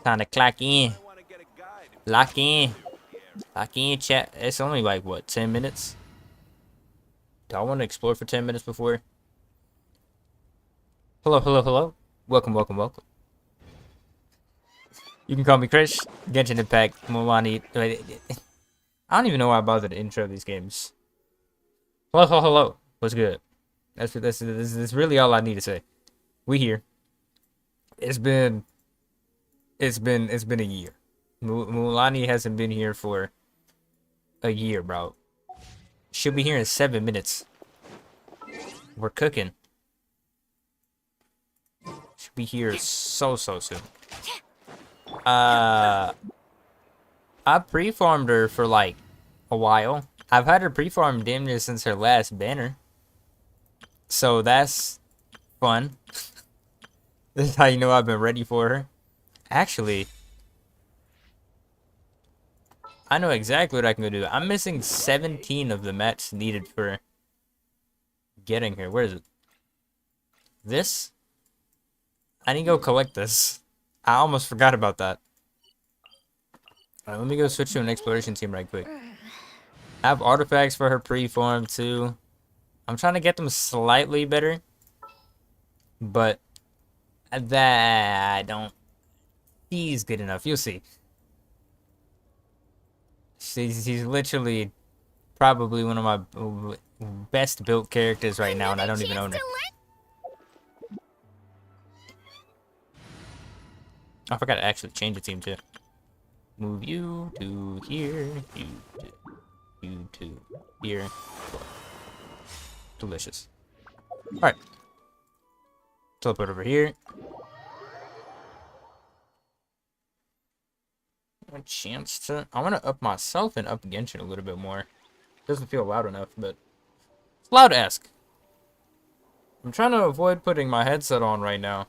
Time to clock in. Lock in. Lock in, chat. It's only like, what, 10 minutes? Do I want to explore for 10 minutes before? Hello, hello, hello. Welcome, welcome, welcome. You can call me Crish. Genshin Impact, Mualani. I don't even know why I bothered to intro these games. Hello, hello, hello. What's good? That's really all I need to say. We here. It's been a year. Mualani hasn't been here for a year, bro. She'll be here in 7 minutes. We're cooking. She'll be here so soon. I pre-farmed her for like a while. I've had her pre-farmed damn near since her last banner. So that's fun. This is how you know I've been ready for her. Actually, I know exactly what I can go do. I'm missing 17 of the mats needed for getting here. Where is it? This? I need to go collect this. I almost forgot about that. Alright, let me go switch to an exploration team right quick. I have artifacts for her pre-form too. I'm trying to get them slightly better. But that I don't. He's good enough. You'll see. He's literally probably one of my best built characters right now, and I don't even own it. I forgot to actually change the team too. Move you to here, you to here. Delicious. Alright. Teleport over here. A chance to. I want to up myself and up Genshin a little bit more. Doesn't feel loud enough, but it's loud-esque. I'm trying to avoid putting my headset on right now.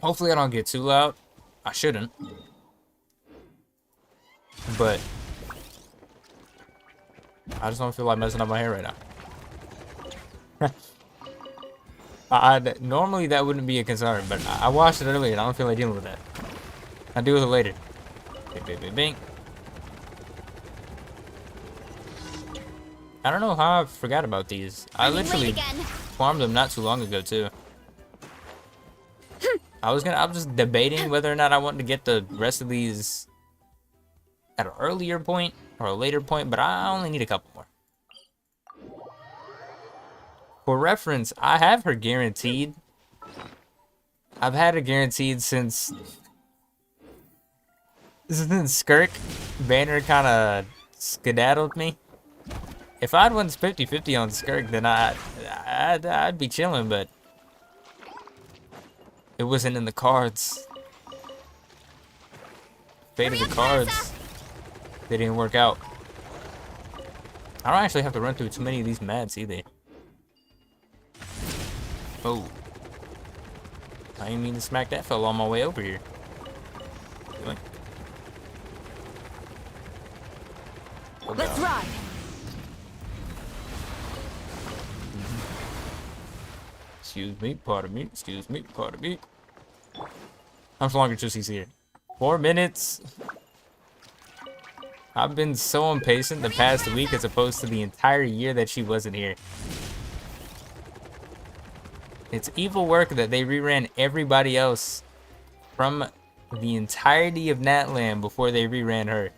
Hopefully I don't get too loud. I shouldn't. But I just don't feel like messing up my hair right now. Normally that wouldn't be a concern, but I washed it earlier and I don't feel like dealing with that. I'll deal with it later. Bing, bing, bing, bing. I don't know how I forgot about these. I literally farmed them not too long ago too. I was just debating whether or not I wanted to get the rest of these at an earlier point or a later point, but I only need a couple more. For reference, I have her guaranteed. I've had her guaranteed since Skirk banner kind of skedaddled me. If I'd won 50-50 on Skirk, then I'd be chilling, but it wasn't in the cards. Fate of the cards. They didn't work out. I don't actually have to run through too many of these mats either. Oh. I didn't mean to smack that fella on my way over here. Really? Oh, let's ride. Excuse me, pardon me, excuse me, pardon me. How much longer till she's here? 4 minutes. I've been so impatient the past week as opposed to the entire year that she wasn't here. It's evil work that they reran everybody else from the entirety of Natland before they reran her.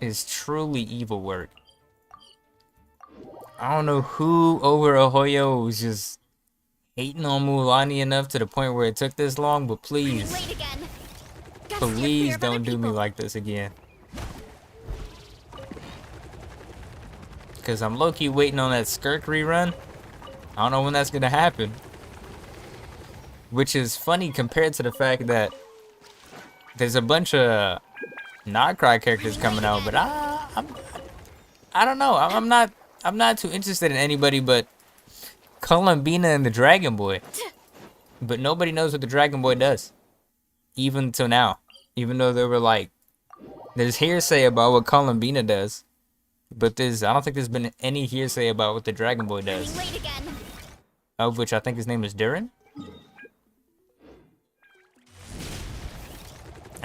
It's truly evil work. I don't know who over Ahoyo was just hating on Mualani enough to the point where it took this long, but please, please don't do me like this again. Because I'm low-key waiting on that Skirk rerun. I don't know when that's going to happen. Which is funny compared to the fact that there's a bunch of Notcry characters coming out, but I don't know. I'm not too interested in anybody but Columbina and the Dragon Boy. But nobody knows what the Dragon Boy does. Even till now. Even though they were like, there's hearsay about what Columbina does. But I don't think there's been any hearsay about what the Dragon Boy does. Of which I think his name is Durin.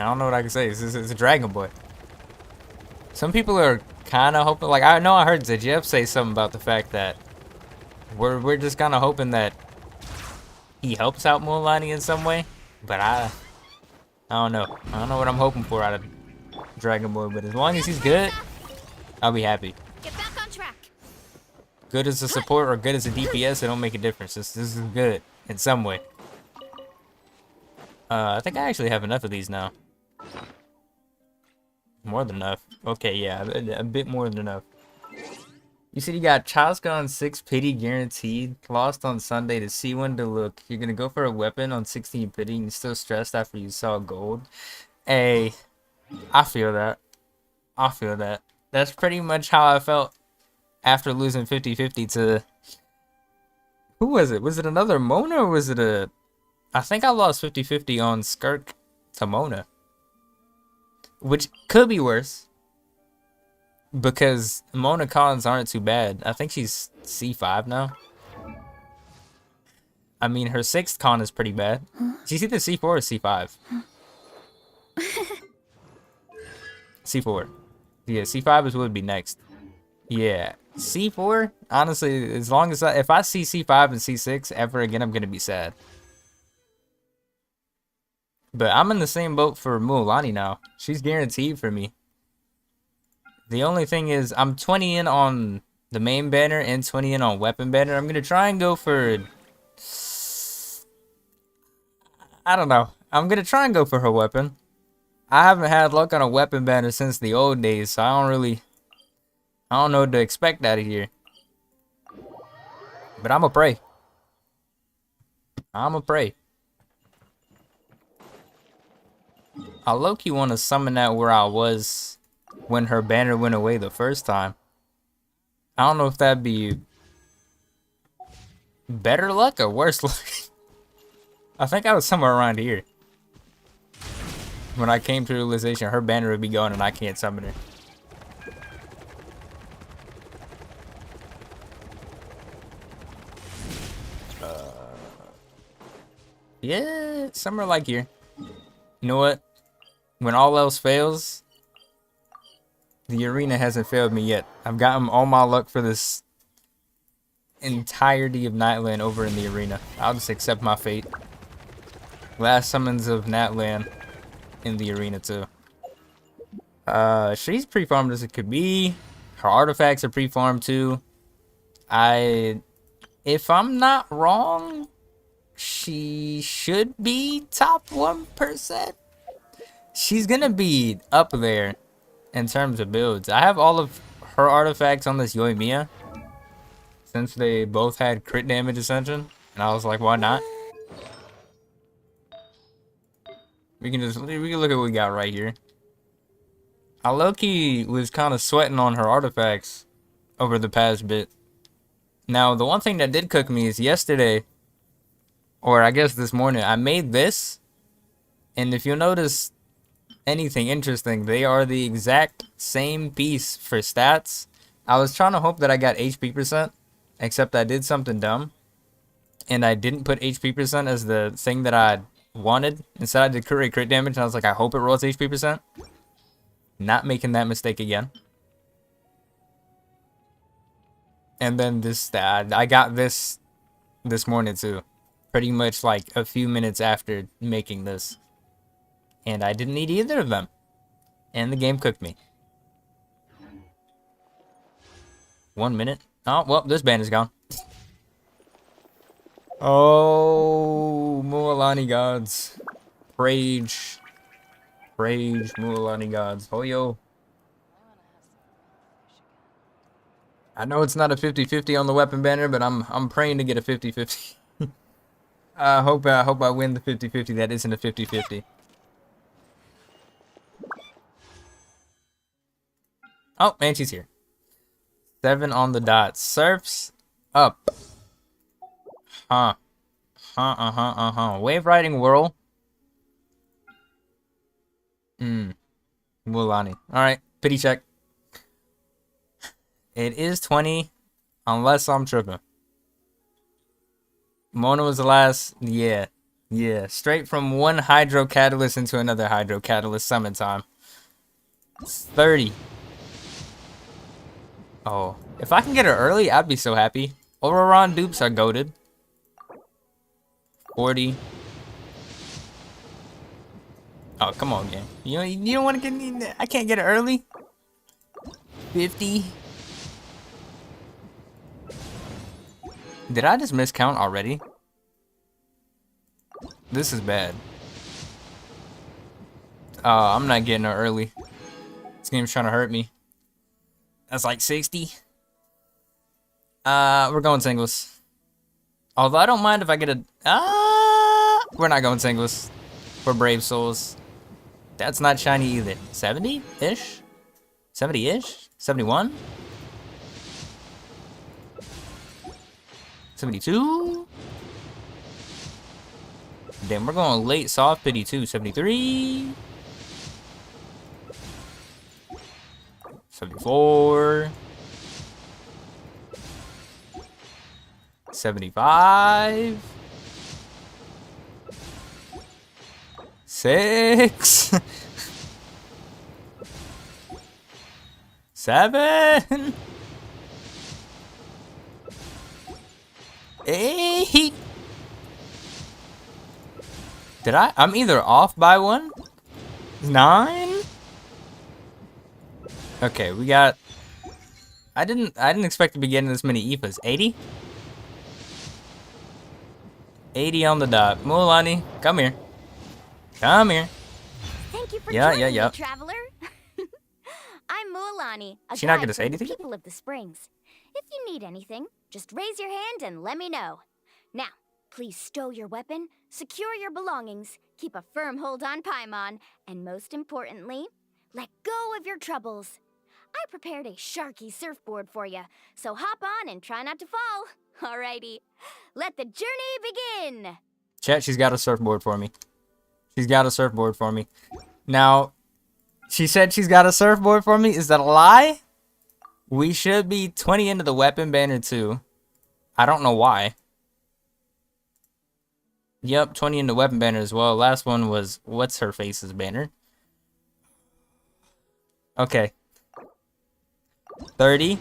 I don't know what I can say. It's a Dragon Boy. Some people are kind of hoping, like, I know I heard Jeff say something about the fact that we're just kind of hoping that he helps out Mualani in some way, but I don't know. I don't know what I'm hoping for out of Dragon Boy, but as long as he's good, I'll be happy. Get back on track. Good as a support or good as a DPS, it don't make a difference. This is good in some way. I think I actually have enough of these now. More than enough. Okay, yeah, a bit more than enough. You said you got Chaska on 6 pity guaranteed. Lost on Sunday to see when to look. You're gonna go for a weapon on 16 pity and you're still stressed after you saw gold. Hey, I feel that. I feel that. That's pretty much how I felt after losing 50-50 to... Who was it? Was it another Mona or was it a... I think I lost 50-50 on Skirk to Mona. Which could be worse. Because Mona Collins aren't too bad. I think she's C5 now. I mean, her 6th con is pretty bad. She's either C4 or C5. C4. Yeah, C5 is what would be next. Yeah. C4, honestly, as long as if I see C5 and C6 ever again, I'm going to be sad. But I'm in the same boat for Mualani now. She's guaranteed for me. The only thing is, I'm 20 in on the main banner and 20 in on weapon banner. I'm going to try and go for... I don't know. I'm going to try and go for her weapon. I haven't had luck on a weapon banner since the old days, so I don't know what to expect out of here. But I'ma pray. I'ma pray. I low-key want to summon that where I was when her banner went away the first time. I don't know if that'd be better luck or worse luck. I think I was somewhere around here when I came to the realization her banner would be gone and I can't summon her. Yeah, somewhere like here. You know what? When all else fails, the arena hasn't failed me yet. I've gotten all my luck for this entirety of Nightland over in the arena. I'll just accept my fate. Last summons of Natland in the arena too. She's pre-farmed as it could be. Her artifacts are pre-farmed too. If I'm not wrong, she should be top 1%. She's gonna be up there in terms of builds. I have all of her artifacts on this Yoimiya since they both had crit damage ascension, and I was like, why not? We can look at what we got right here. I low-key was kind of sweating on her artifacts over the past bit. Now, the one thing that did cook me is yesterday, or I guess this morning, I made this, and if you'll notice anything interesting, they are the exact same piece for stats. I was trying to hope that I got HP percent, except I did something dumb, and I didn't put HP percent as the thing that I wanted. Instead, I did crit damage, and I was like, I hope it rolls HP percent. Not making that mistake again. And then this, I got this morning too. Pretty much like a few minutes after making this. And I didn't need either of them. And the game cooked me. 1 minute. Oh, well, this band is gone. Oh, Mualani gods. Rage. Rage, Mualani gods. Oh, yo. I know it's not a 50-50 on the weapon banner, but I'm praying to get a 50-50. I hope I win the 50-50 that isn't a 50-50. Oh, man, she's here. 7 on the dot. Surfs up. Wave riding whirl. Mualani. Alright, pity check. It is 20, unless I'm tripping. Mona was the last. Yeah. Yeah, straight from one hydro catalyst into another hydro catalyst summon time. 30. Oh, if I can get her early, I'd be so happy. Ororon dupes are goated. 40. Oh, come on, game. You don't want to get. I can't get it early. 50. Did I just miscount already? This is bad. I'm not getting her early. This game's trying to hurt me. That's like 60. We're going singles. Although I don't mind if I get a. We're not going singles. For Brave Souls. That's not shiny either. 70-ish? 70-ish? 71? 72? Damn, we're going late soft pity too. 73? 74? 75? 6? 7? 8? Did I? I'm either off by one. 9? Okay, we got. I didn't expect to be getting this many EPAs. 80? 80 on the dot. Mualani, come here. Come here. Thank you for joining me, traveler. I'm Mualani, a She not guide gonna say from the anything? people of the springs. If you need anything, just raise your hand and let me know. Now, please stow your weapon, secure your belongings, keep a firm hold on Paimon, and most importantly, let go of your troubles. I prepared a sharky surfboard for you, so hop on and try not to fall. Alrighty, let the journey begin. Chat, she's got a surfboard for me. She's got a surfboard for me. Now, she said she's got a surfboard for me. Is that a lie? We should be 20 into the weapon banner too. I don't know why. Yep, 20 into weapon banner as well. Last one was what's her face's banner. Okay. 30.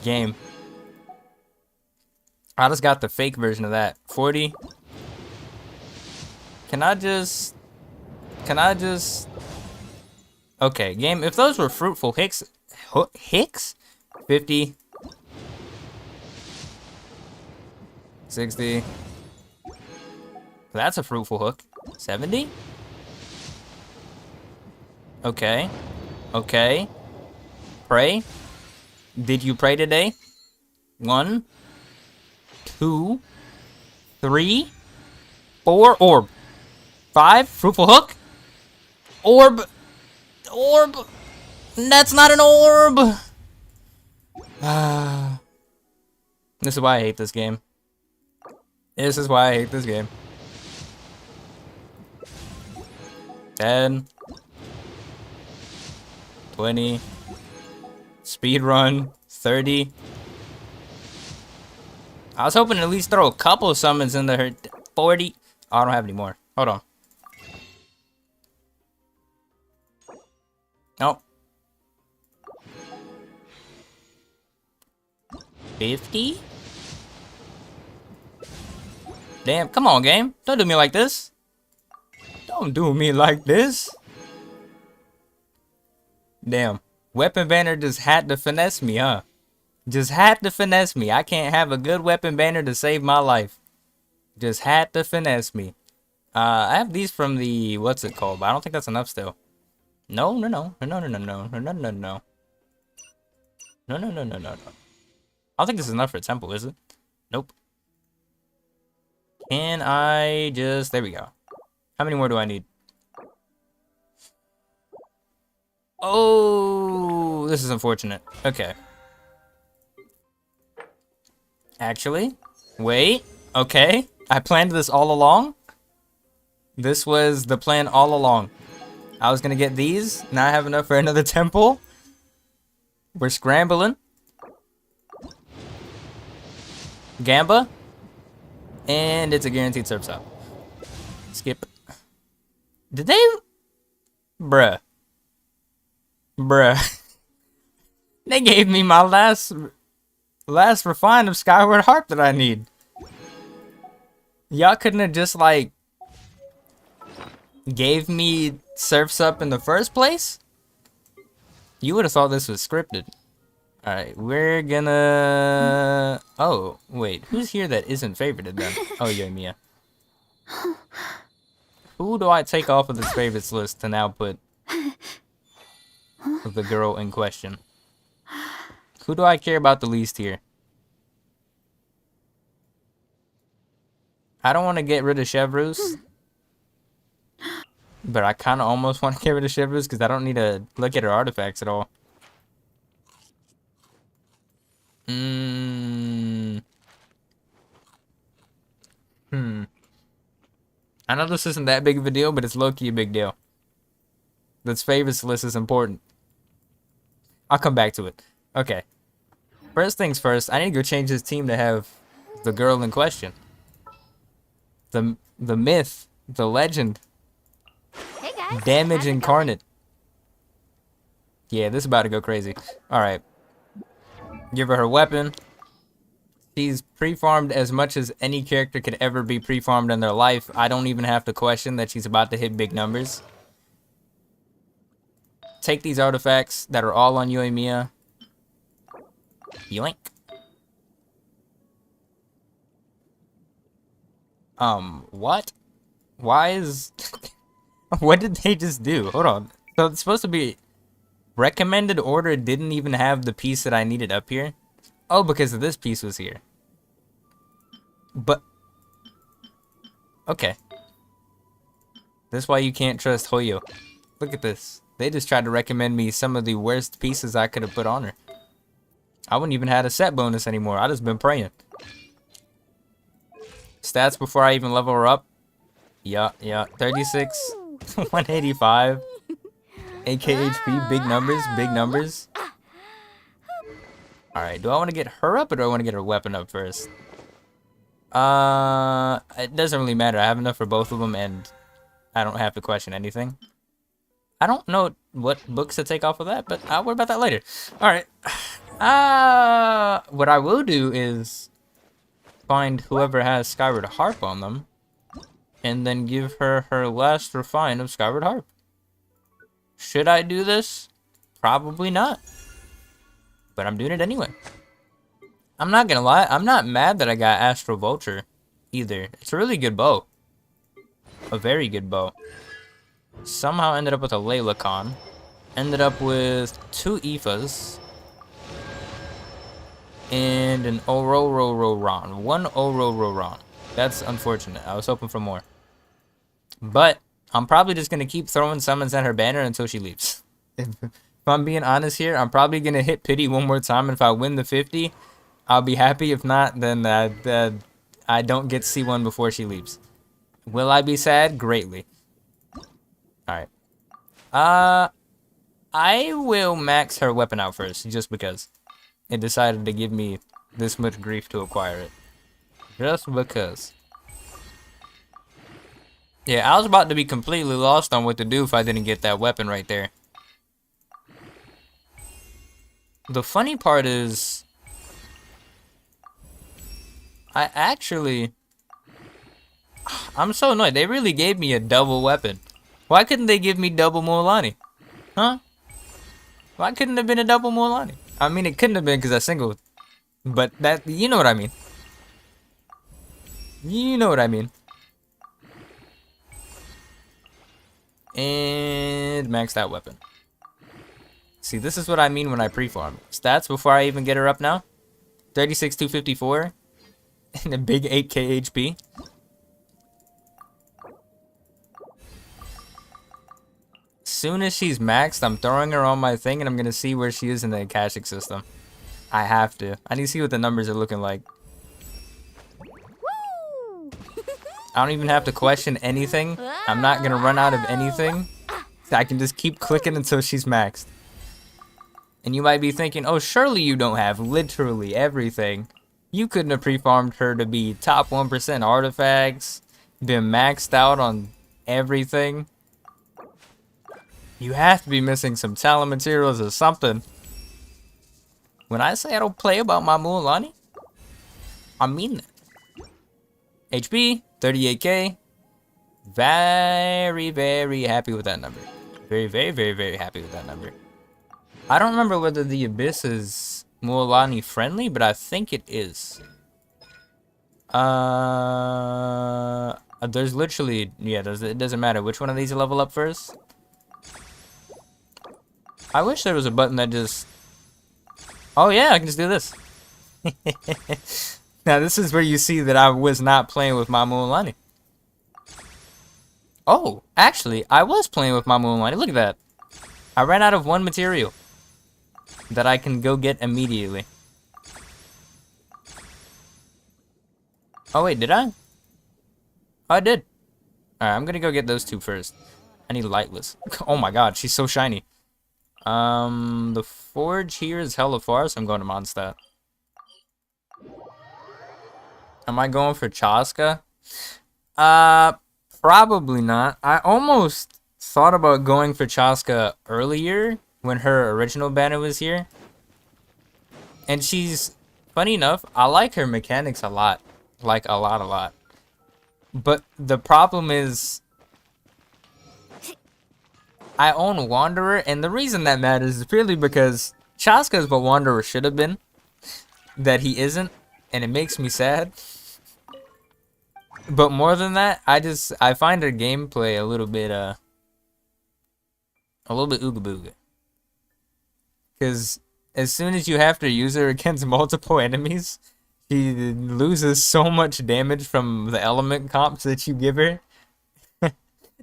Game. I just got the fake version of that. 40. Can I just... Okay, game. If those were fruitful hicks... Hicks? 50. 60. That's a fruitful hook. 70? Okay. Okay. Pray. Did you pray today? 1, 2, 3, 4. Orb. 5. Fruitful hook. Orb. Orb. That's not an orb. This is why I hate this game. This is why I hate this game. 10. 20. Speed run. 30. I was hoping to at least throw a couple of summons in there. 40. Oh, I don't have any more. Hold on. Nope. 50? Damn, come on, game. Don't do me like this. Don't do me like this. Damn. Weapon banner just had to finesse me, huh? Just had to finesse me. I can't have a good weapon banner to save my life. Just had to finesse me. I have these from the... What's it called? But I don't think that's enough still. No. No. I don't think this is enough for a temple, is it? Nope. Can I just... There we go. How many more do I need? Oh, this is unfortunate. Okay. Actually, wait. Okay. I planned this all along. This was the plan all along. I was gonna get these. Now I have enough for another temple. We're scrambling. Gamba. And it's a guaranteed surf's up. Skip. Did they? Bruh. They gave me my last refine of Skyward Harp that I need. Y'all couldn't have just like gave me surf's up in the first place? You would have thought this was scripted. Alright, we're gonna... Oh, wait. Who's here that isn't favorited then? Oh, yeah, Mia. Who do I take off of this favorites list to now put the girl in question? Who do I care about the least here? I don't want to get rid of Chevreuse. But I kind of almost want to get rid of Chevreuse because I don't need to look at her artifacts at all. I know this isn't that big of a deal, but it's low-key a big deal. This favorites list is important. I'll come back to it. Okay. First things first, I need to go change this team to have the girl in question. The myth, the legend, Hey guys, damage how's it incarnate. Yeah, this is about to go crazy. Alright. Give her weapon. She's pre-farmed as much as any character could ever be pre-farmed in their life. I don't even have to question that she's about to hit big numbers. Take these artifacts that are all on Yoimiya. Yoink. What? Why is... What did they just do? Hold on. So it's supposed to be... Recommended order didn't even have the piece that I needed up here. Oh, because this piece was here. But... Okay. This is why you can't trust Hoyo. Look at this. They just tried to recommend me some of the worst pieces I could have put on her. I wouldn't even had a set bonus anymore. I just been praying. Stats before I even level her up. Yeah. 36, 185. 8k HP, big numbers. Alright, do I want to get her up or do I want to get her weapon up first? It doesn't really matter. I have enough for both of them and I don't have to question anything. I don't know what books to take off of that, but I'll worry about that later. Alright. What I will do is find whoever has Skyward Harp on them and then give her her last refine of Skyward Harp. Should I do this? Probably not. But I'm doing it anyway. I'm not gonna lie, I'm not mad that I got Astral Vulture either. It's a really good bow. A very good bow. Somehow ended up with a Layla Khan. Ended up with 2 Ifas. And an Orororon. 1 Orororon. That's unfortunate. I was hoping for more. But I'm probably just going to keep throwing summons at her banner until she leaves. If I'm being honest here, I'm probably going to hit pity one more time. And if I win the 50, I'll be happy. If not, then I don't get to see one before she leaves. Will I be sad? Greatly. Alright. I will max her weapon out first, just because it decided to give me this much grief to acquire it. Just because. Yeah, I was about to be completely lost on what to do if I didn't get that weapon right there. The funny part is... I'm so annoyed. They really gave me a double weapon. Why couldn't they give me double Mualani? Huh? Why couldn't it have been a double Mualani? I mean, it couldn't have been because I singled. But that, you know what I mean. You know what I mean. And max that weapon. See, this is what I mean when I pre-farm. Stats before I even get her up now. 36, 254. And a big 8k HP. Soon as she's maxed, I'm throwing her on my thing and I'm gonna see where she is in the Akashic system. I have to. I need to see what the numbers are looking like. Woo! I don't even have to question anything. I'm not gonna run out of anything. I can just keep clicking until she's maxed. And you might be thinking, oh, surely you don't have literally everything. You couldn't have pre-farmed her to be top 1% artifacts, been maxed out on everything. You have to be missing some talent materials or something. When I say I don't play about my Mualani, I mean that. HP, 38k. Very, very happy with that number. Very, very, very, very happy with that number. I don't remember whether the Abyss is Mualani friendly, but I think it is. There's literally, yeah, it doesn't matter which one of these you level up first. I wish there was a button that just, oh yeah, I can just do this. Now this is where you see that I was not playing with my Mualani. Oh, actually, I was playing with my Mualani. Look at that. I ran out of one material that I can go get immediately. Oh wait, did I? Oh, I did. Alright, I'm gonna go get those two first. I need lightless. Oh my god, she's so shiny. The forge here is hella far, so I'm going to Mondstadt. Am I going for Chaska? Probably not. I almost thought about going for Chaska earlier when her original banner was here. And she's, funny enough, I like her mechanics a lot. Like, a lot. But the problem is, I own Wanderer, and the reason that matters is purely because Chaska is what Wanderer should have been. That he isn't, and it makes me sad. But more than that, I find her gameplay a little bit ooga booga. Because as soon as you have to use her against multiple enemies, she loses so much damage from the element comps that you give her.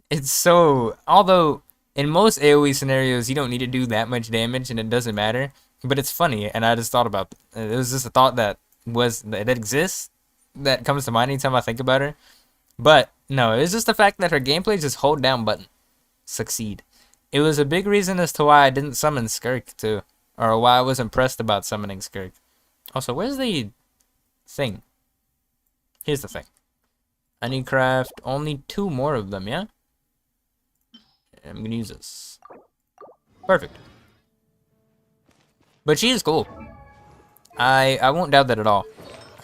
It's so, although in most AoE scenarios you don't need to do that much damage and it doesn't matter, but it's funny, and I just thought about it. It was just a thought that exists, that comes to mind anytime I think about her. But no, it's just the fact that her gameplay is just hold down button, succeed. It was a big reason as to why I didn't summon Skirk too, or why I was impressed about summoning Skirk. Also, where's the thing? Here's the thing. I need craft only 2 more of them, yeah? I'm gonna use this. Perfect. But she is cool. I won't doubt that at all.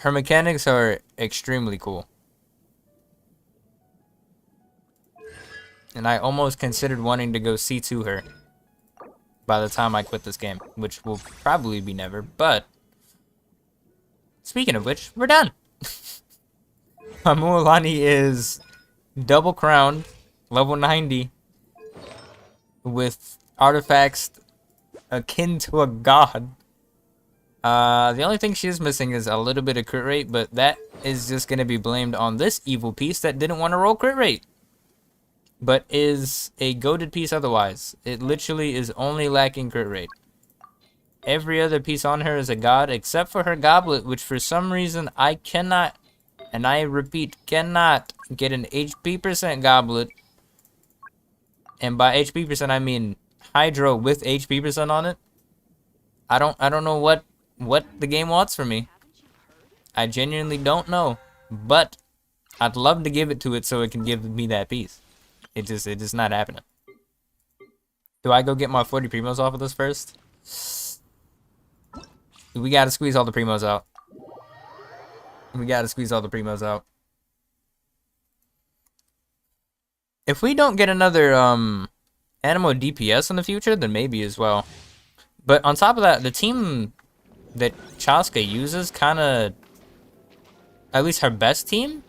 Her mechanics are extremely cool. And I almost considered wanting to go C2 her by the time I quit this game, which will probably be never, but speaking of which, we're done. My Mualani is double crowned, level 90, with artifacts akin to a god. The only thing she is missing is a little bit of crit rate, but that is just going to be blamed on this evil piece that didn't want to roll crit rate, but is a goated piece otherwise. It literally is only lacking crit rate. Every other piece on her is a god, except for her goblet, which for some reason I cannot, and I repeat, cannot get an HP percent goblet. And by HP percent, I mean Hydro with HP percent on it. I don't know what the game wants from me. I genuinely don't know, but I'd love to give it to it so it can give me that piece. It's just not happening. Do I go get my 40 primos off of this first? We gotta squeeze all the primos out. We gotta squeeze all the primos out. If we don't get another Animo DPS in the future, then maybe as well. But on top of that, the team that Chaska uses kinda, at least her best team,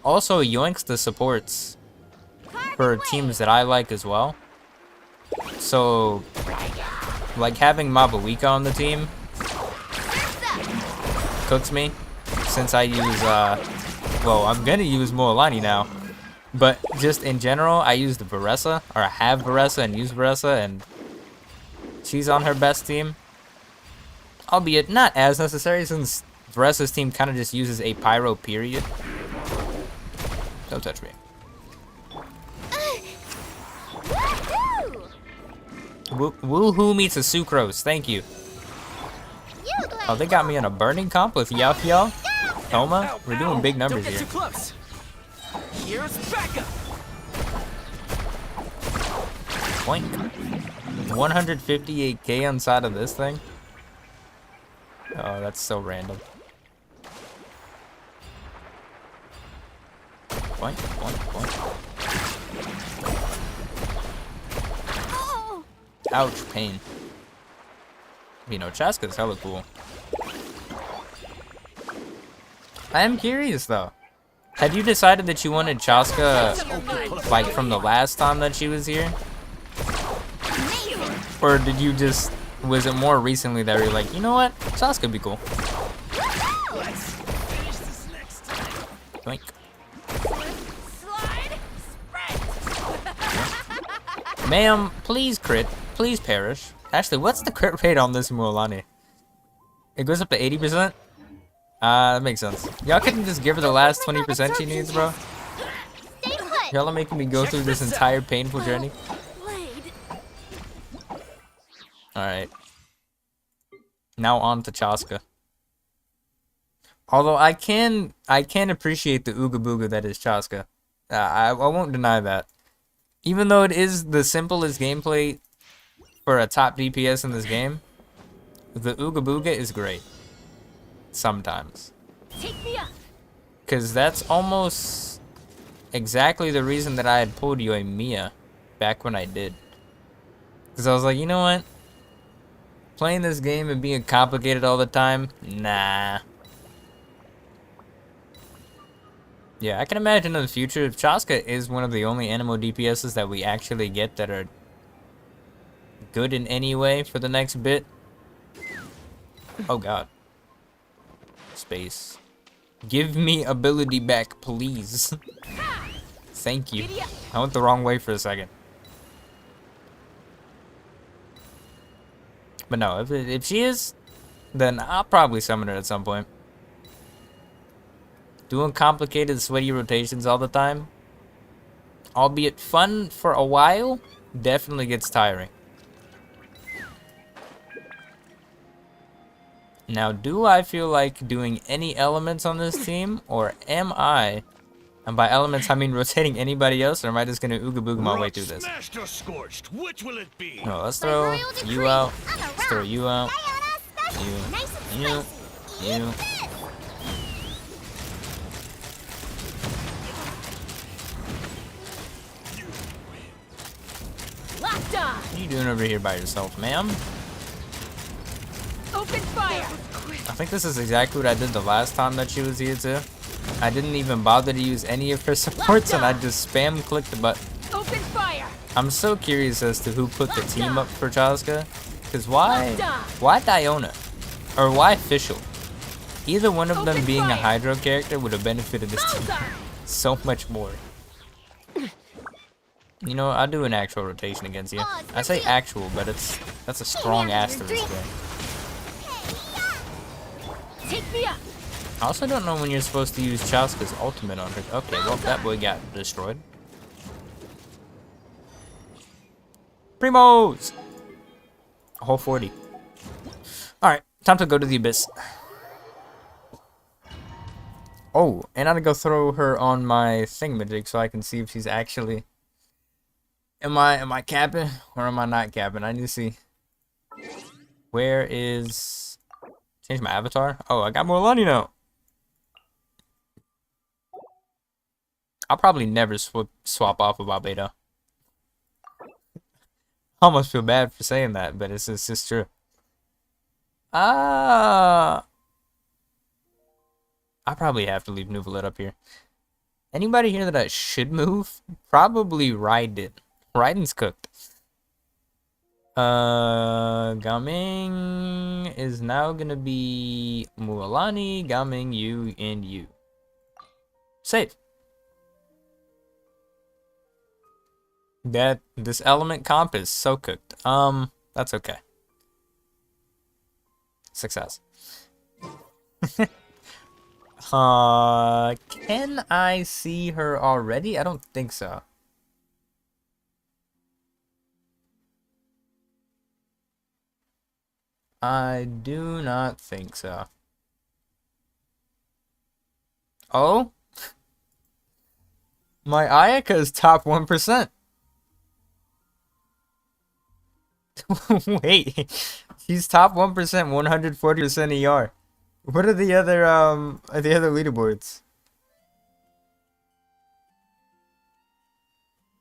also yoinks the supports for teams that I like as well. So, like having Mabawika on the team cooks me, since I use, well, I'm gonna use Mualani now. But just in general, I use the Varessa, or I have Varessa and use Varessa, and she's on her best team. Albeit not as necessary, since Varessa's team kind of just uses a pyro period. Don't touch me. Woohoo meets a sucrose, thank you. You glad Oh, they got me in a burning comp with Yao Yao. Toma, we're doing big numbers Don't get here. too close. Here's backup. Boink. 158k inside of this thing. Oh, that's so random. Boink, boink, boink. Oh! Ouch, pain. You know, Chaska's hella cool. I am curious though. Had you decided that you wanted Chaska like from the last time that she was here? Or did you just, was it more recently that you're like, you know what, Chaska would be cool? Let's finish this next time. Boink. Slide! Sprint! Ma'am, please crit. Please perish. Actually, what's the crit rate on this Mualani? It goes up to 80%? That makes sense. Y'all couldn't just give her the last 20% she needs, bro? Stay put! Y'all are making me go through this entire painful journey. Blade. Alright. Now on to Chaska. Although I can appreciate the Ooga Booga that is Chaska. I won't deny that. Even though it is the simplest gameplay for a top DPS in this game, the Ooga Booga is great. Sometimes. Take me up! Because that's almost exactly the reason that I had pulled you a Mia back when I did. Because I was like, you know what? Playing this game and being complicated all the time? Nah. Yeah, I can imagine in the future if Chaska is one of the only animal DPSs that we actually get that are good in any way for the next bit. Oh god. Space. Give me ability back, please. Thank you. I went the wrong way for a second. But no, if she is, then I'll probably summon her at some point. Doing complicated, sweaty rotations all the time, albeit fun for a while, definitely gets tiring. Now, do I feel like doing any elements on this team, or am I, and by elements I mean rotating anybody else, or am I just gonna Ooga Booga my way through this? Smashed or scorched? Which will it be? No, let's throw you out. Let's throw you out. You. Locked on! What are you doing over here by yourself, ma'am? Open fire! I think this is exactly what I did the last time that she was here too. I didn't even bother to use any of her supports and I just spam clicked the button. Open fire! I'm so curious as to who put the team up for Chaska. Cause why Diona? Or why Fischl? Either one of them being a Hydro character would have benefited this team so much more. You know, I'll do an actual rotation against you. I say actual, but that's a strong asterisk there. Take me up! I also don't know when you're supposed to use Chaska's ultimate on her. Okay, well, that boy got destroyed. Primos! A whole 40. Alright, time to go to the Abyss. Oh, and I'm gonna go throw her on my thingamajig so I can see if she's actually... Am I capping or am I not capping? I need to see. Where is... Change my avatar? Oh, I got Mualani now. I'll probably never swap off of Albedo. I almost feel bad for saying that, but it's just true. I probably have to leave Nuvalet up here. Anybody here that I should move? Probably Raiden. Raiden's cooked. Gaming is now gonna be Mualani, Gaming, you, and you. Save. This element comp is so cooked. That's okay. Success. Can I see her already? I don't think so. I do not think so. Oh? My Ayaka is top 1%. Wait. She's top 1%, 140% ER. What are the other leaderboards?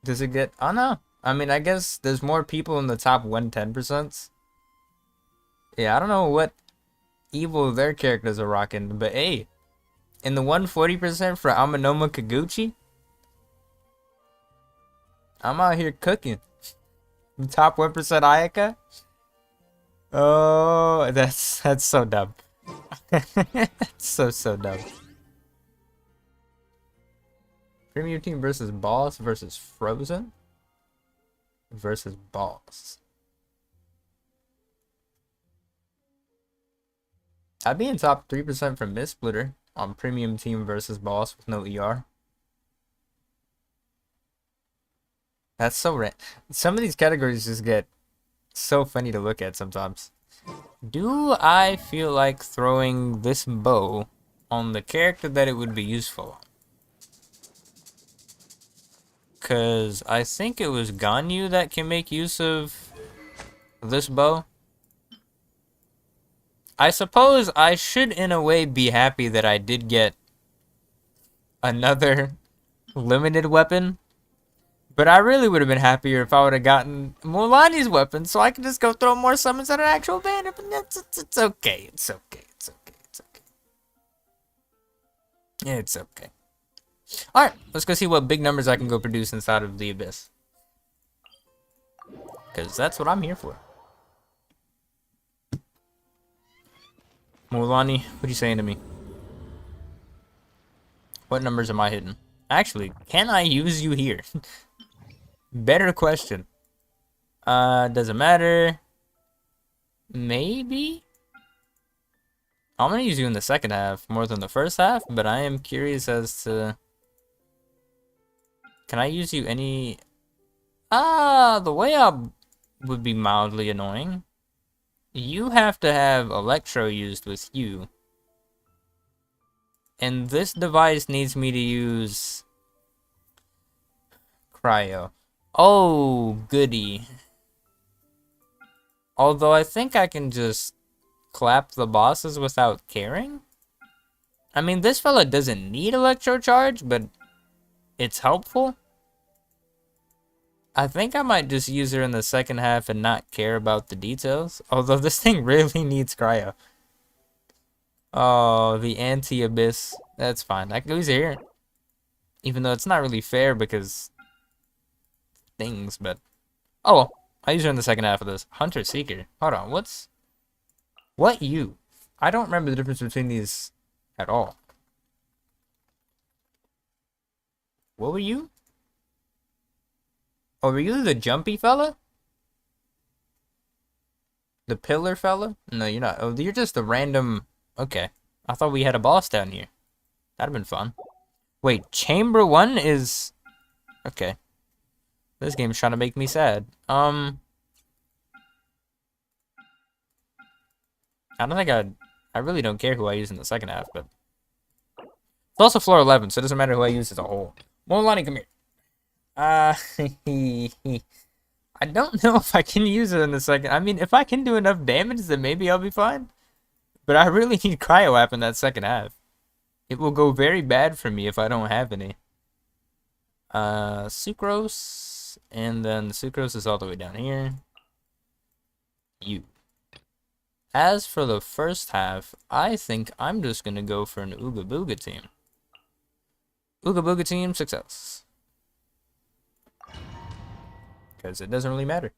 Does it get... Oh, no. I mean, I guess there's more people in the top 110%. Yeah, I don't know what evil their characters are rocking, but hey, in the 140% for Amanoma Kaguchi, I'm out here cooking. The top 1% Ayaka? Oh, that's so dumb. So dumb. Premium team versus Boss versus Frozen versus Boss. I'd be in top 3% from Miss Splitter on Premium team versus Boss with no ER. That's so random. Some of these categories just get so funny to look at sometimes. Do I feel like throwing this bow on the character that it would be useful on? Because I think it was Ganyu that can make use of this bow. I suppose I should in a way be happy that I did get another limited weapon. But I really would have been happier if I would have gotten Mualani's weapon so I could just go throw more summons at an actual banner. But it's okay. It's okay. It's okay. It's okay. It's okay. Alright, let's go see what big numbers I can go produce inside of the Abyss. Because that's what I'm here for. Mualani, what are you saying to me? What numbers am I hitting? Actually, can I use you here? Better question. Doesn't matter. Maybe? I'm gonna use you in the second half more than the first half, but I am curious as to... Can I use you any... the way I would be mildly annoying. You have to have Electro used with you. And this device needs me to use... Cryo. Oh, goody. Although I think I can just clap the bosses without caring. I mean, this fella doesn't need Electro Charge, but it's helpful. I think I might just use her in the second half and not care about the details. Although this thing really needs Cryo. Oh, the anti-abyss. That's fine. I can use it here. Even though it's not really fair because... things, but... Oh well. I'll use her in the second half of this. Hunter Seeker. Hold on, what's... What you? I don't remember the difference between these at all. What were you? Oh, were you the jumpy fella? The pillar fella? No, you're not. Oh, you're just a random... Okay. I thought we had a boss down here. That'd have been fun. Wait, Chamber 1 is... Okay. This game's trying to make me sad. I don't think I really don't care who I use in the second half, but... It's also floor 11, so it doesn't matter who I use as a whole. Mualani, come here. I don't know if I can use it in the second. I mean, if I can do enough damage, then maybe I'll be fine. But I really need Cryo App in that second half. It will go very bad for me if I don't have any. Sucrose. And then the Sucrose is all the way down here. You. As for the first half, I think I'm just going to go for an Ooga Booga team. Ooga Booga team, success. Because it doesn't really matter.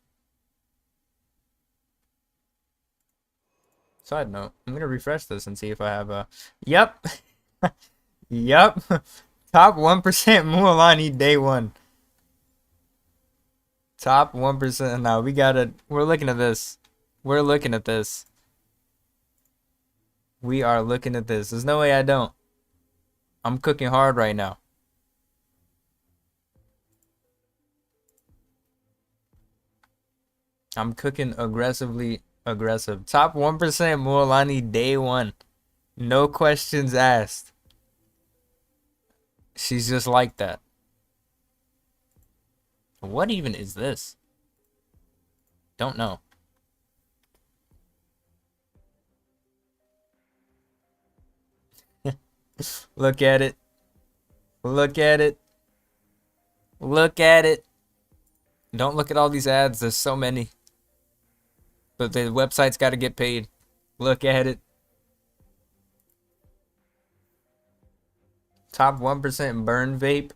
Side note, I'm going to refresh this and see if I have a... Yep. Yep. Top 1% Mualani day 1. Top 1%. Now we got it. We're looking at this. We're looking at this. We are looking at this. There's no way I don't. I'm cooking hard right now. I'm cooking aggressively Aggressive. Top 1% Mualani day 1. No questions asked. She's just like that. What even is this? Don't know. Look at it. Look at it. Look at it. Don't look at all these ads. There's so many. But the website's got to get paid. Look at it. Top 1% burn vape.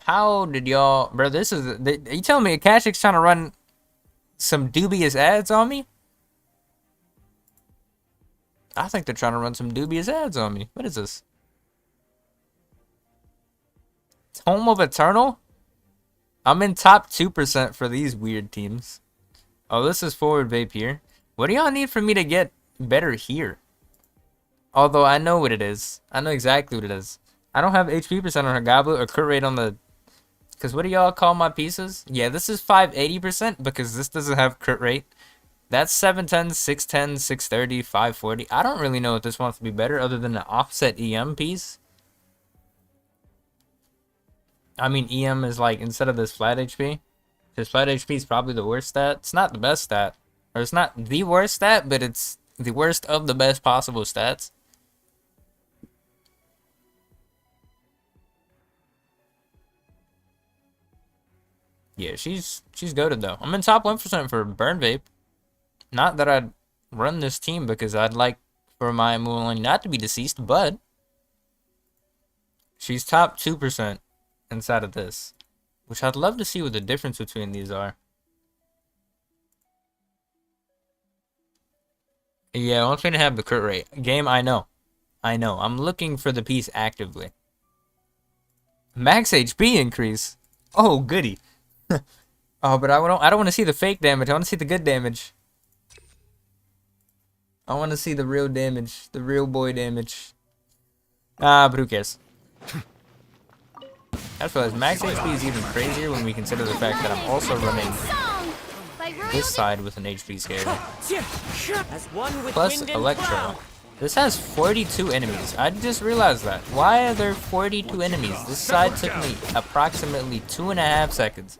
How did y'all... Bro, this is... Are you telling me Akashic's trying to run some dubious ads on me? I think they're trying to run some dubious ads on me. What is this? Home of Eternal? I'm in top 2% for these weird teams. Oh, this is forward vape here. What do y'all need for me to get better here? Although I know what it is. I know exactly what it is. I don't have HP percent on her goblet or crit rate on the... Because what do y'all call my pieces? Yeah, this is 580% because this doesn't have crit rate. That's 710, 610, 630, 540. I don't really know what this wants to be better other than the offset EM piece. I mean, EM is like, instead of this flat HP. Because flat HP is probably the worst stat. It's not the best stat. Or it's not the worst stat, but it's the worst of the best possible stats. Yeah, she's goated though. I'm in top 1% for burn vape. Not that I'd run this team because I'd like for my Mualani not to be deceased, but she's top 2% inside of this. Which I'd love to see what the difference between these are. Yeah, I want me to have the crit rate. Game, I know. I know. I'm looking for the piece actively. Max HP increase. Oh, goody. Oh, but I don't want to see the fake damage. I want to see the good damage. I want to see the real damage. The real boy damage. Ah, but who cares? I just realized max HP is even crazier when we consider the fact that I'm also running this side with an HP scaler. Plus Electro. This has 42 enemies. I just realized that. Why are there 42 enemies? This side took me approximately 2.5 seconds.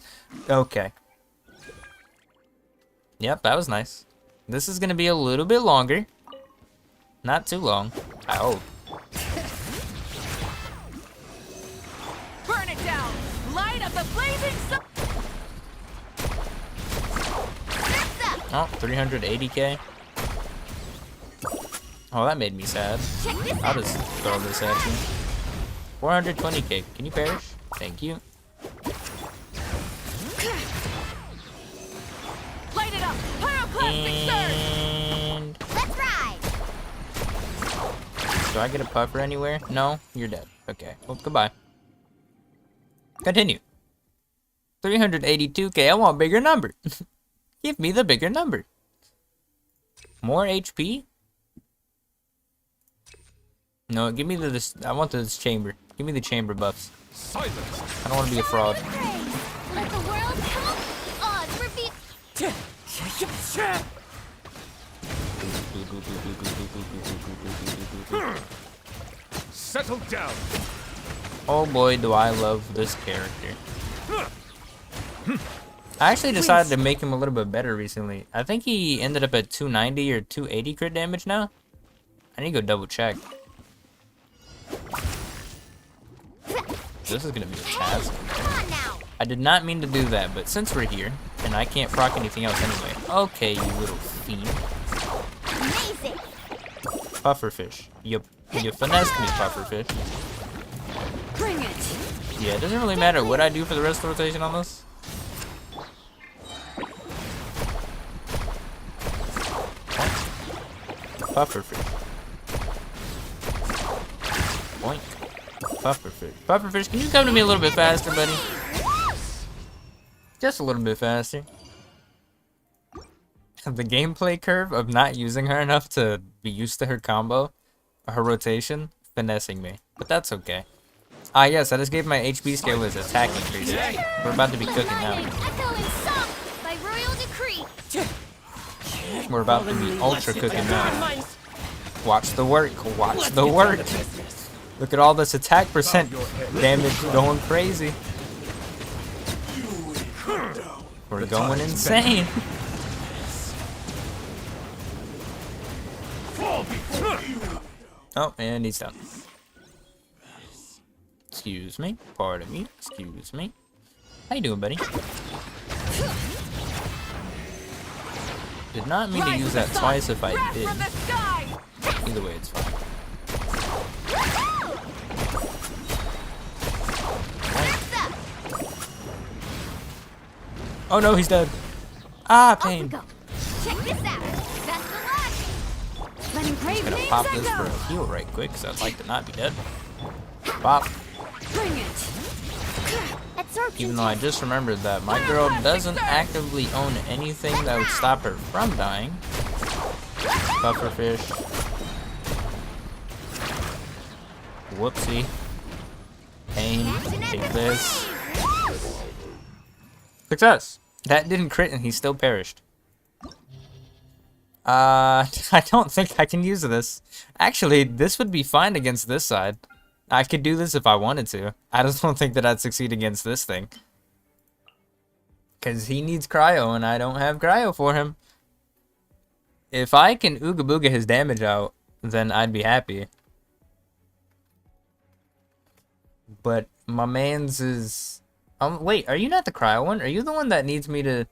Okay. Yep, that was nice. This is gonna be a little bit longer. Not too long. I hope. Burn it down! Light up the blazing sun! Oh, 380k. Oh, that made me sad. I'll just throw this at you. 420k. Can you perish? Thank you. Light it up! Pyroclastic And... Let's ride! Do I get a puffer anywhere? No? You're dead. Okay. Well, goodbye. Continue. 382k. I want a bigger number. Give me the bigger number. More HP? No, give me this. I want this chamber. Give me the chamber buffs. Silence. I don't want to be a fraud. Let the world come. Odds reveal. Settle down. Oh boy, do I love this character. I actually decided to make him a little bit better recently. I think he ended up at 290 or 280 crit damage now. I need to go double check. This is gonna be a task. Come on now. I did not mean to do that, but since we're here, and I can't proc anything else anyway. Okay, you little fiend. Amazing. Pufferfish. You finessed me, pufferfish. Bring it! Yeah, it doesn't really matter what I do for the rest of the rotation on this. Pufferfish. Boink. Pufferfish. Pufferfish, can you come to me a little bit faster, buddy? Just a little bit faster. The gameplay curve of not using her enough to be used to her combo, her rotation, finessing me. But that's okay. Ah, yes, I just gave my HP scale as attack increases. We're about to be cooking now. Echoing song by royal decree. We're about to be ultra cooking now. Watch the work. Watch the work. Look at all this attack percent damage going crazy. We're going insane. Oh, and he's done. Excuse me. Pardon me. Excuse me. How you doing, buddy? Did not mean to use that twice if I did. Either way, it's fine. Oh no, he's dead. Ah, pain. Check this out. Best of luck. Let him crave Gonna names pop and this go. for a heal right quick, because I'd like to not be dead. Pop. Bring it. Absorption Even though I test. just remembered that my girl doesn't actively own anything that would stop her from dying. Pufferfish. Whoopsie. Pain. Take this. Success! That didn't crit and he still perished. I don't think I can use this. Actually, this would be fine against this side. I could do this if I wanted to. I just don't think that I'd succeed against this thing. Because he needs cryo and I don't have cryo for him. If I can Ooga Booga his damage out, then I'd be happy. But my man's is... wait, are you not the cryo one? Are you the one that needs me to...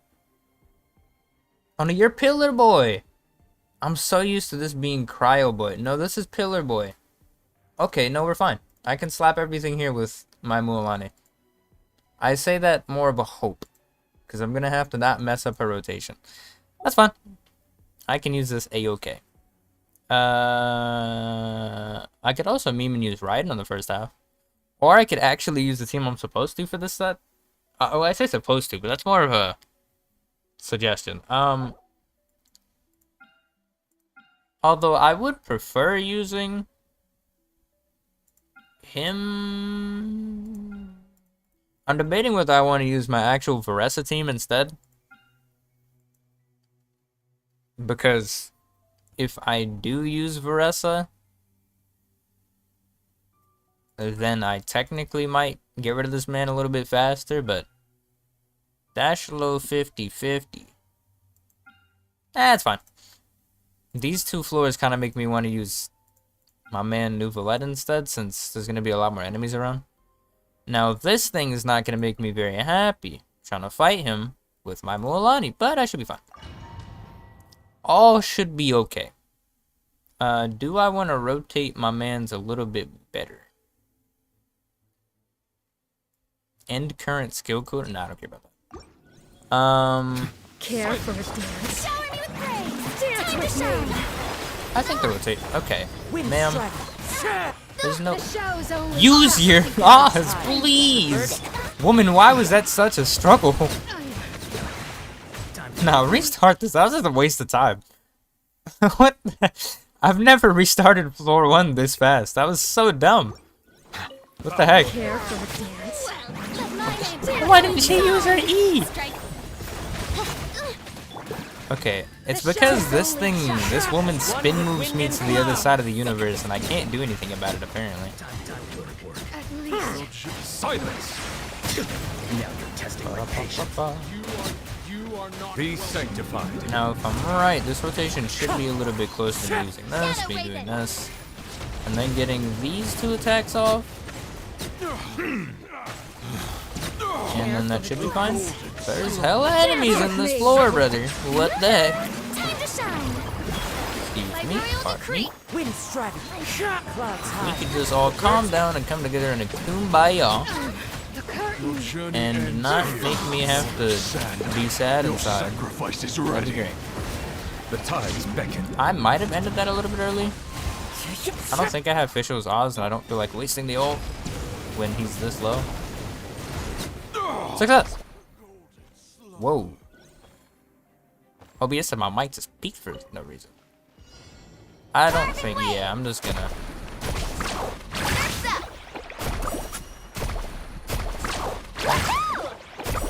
Oh no, you're Pillar Boy! I'm so used to this being Cryo Boy. No, this is Pillar Boy. Okay, no, we're fine. I can slap everything here with my Mualani. I say that more of a hope. Because I'm going to have to not mess up her rotation. That's fine. I can use this A-OK. I could also meme and use Raiden on the first half. Or I could actually use the team I'm supposed to for this set. Well, I say supposed to, but that's more of a suggestion. Although I would prefer using him. I'm debating whether I want to use my actual Varessa team instead. Because if I do use Varessa, then I technically might get rid of this man a little bit faster, but dash low 50-50. That's fine. These two floors kind of make me want to use my man Nuvalette instead, since there's going to be a lot more enemies around. Now, this thing is not going to make me very happy, trying to fight him with my Mualani, but I should be fine. All should be okay. Do I want to rotate my man's a little bit better? End current skill code? Nah, I don't care about that. Care for a dance? Shower me with praise. Time to shine. I think the rotate. Okay, ma'am. There's no. The show's only Use your claws, please. Woman, why was that such a struggle? Now restart this. That was just a waste of time. What? I've never restarted floor 1 this fast. That was so dumb. What the heck? Care for a dance? Why didn't she use her E? Okay, it's because this woman spin moves me to the other side of the universe, and I can't do anything about it, apparently. Silence! Be sanctified. Now, if I'm right, this rotation should be a little bit close to me using this, me doing this, and then getting these 2 attacks off. And then that should be fine. There's hella enemies in this floor, brother. What the heck? Time to shine. Excuse me, pardon me. Wind striking. Clouds We high. could just all calm down and come together in a kumbaya The curtain. and not make me have to be sad inside. Sacrifice is That'd be ready. great. The tides beckon. I might have ended that a little bit early. I don't think I have Fishel's Oz, and I don't feel like wasting the ult when he's this low. Success! Whoa. OBS said my mic just peaked for no reason. I don't think, yeah, I'm just gonna...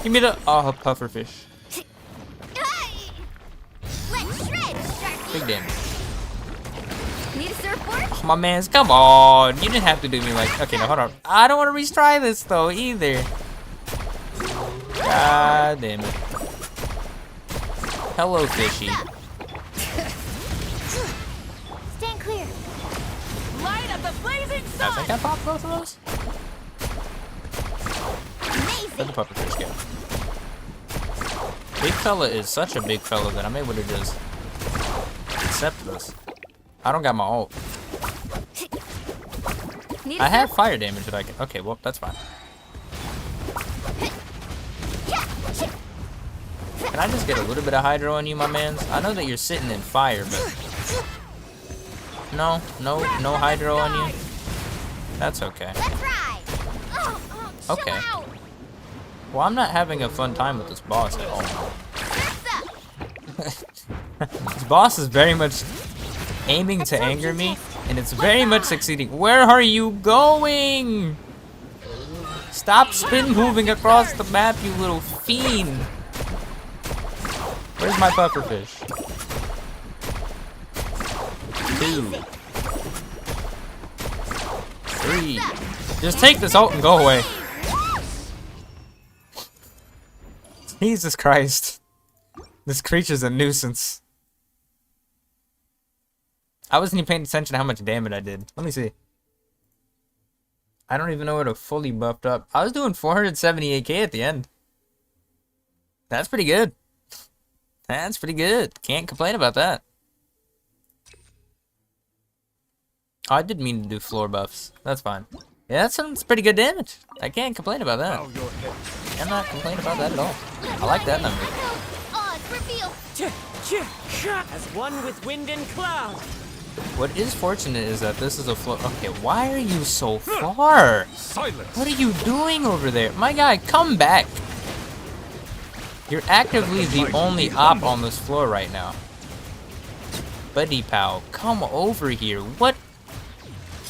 Give me the... Oh, pufferfish. Let's shred big damage. Need a surfboard? Oh, my mans, come on. You didn't have to do me like... Okay, now hold on. I don't want to retry this, though, either. God damn it. Hello, fishy. Stand clear. Light of the blazing I sun! think I popped both of those. Where'd Amazing. the pufferfish go? Big fella is such a big fella that I'm able to just accept this. I don't got my ult. Need a I have fire damage that I can... Okay, well, that's fine. Can I just get a little bit of hydro on you, my mans? I know that you're sitting in fire, but... No hydro on you. That's okay. Let's ride. Oh, chill Okay. out. Well, I'm not having a fun time with this boss at all. Surf's up. This boss is very much aiming to anger me, and it's very much succeeding. Where are you going? Stop spin moving across the map, you little fiend. Where's my pufferfish? 2, 3. Just take this ult and go away. Jesus Christ. This creature's a nuisance. I wasn't even paying attention to how much damage I did. Let me see. I don't even know what a fully buffed up. I was doing 478k at the end. That's pretty good. That's pretty good. Can't complain about that. Oh, I did mean to do floor buffs. That's fine. Yeah, that's pretty good damage. I can't complain about that. Bow your head. I'm not complaining about that at all. I like that number. Oz, reveal. As one with wind and cloud. What is fortunate is that this is a floor. Okay, why are you so far? Silence. What are you doing over there? My guy, come back. You're actively the only op on this floor right now. Buddy pal, come over here. What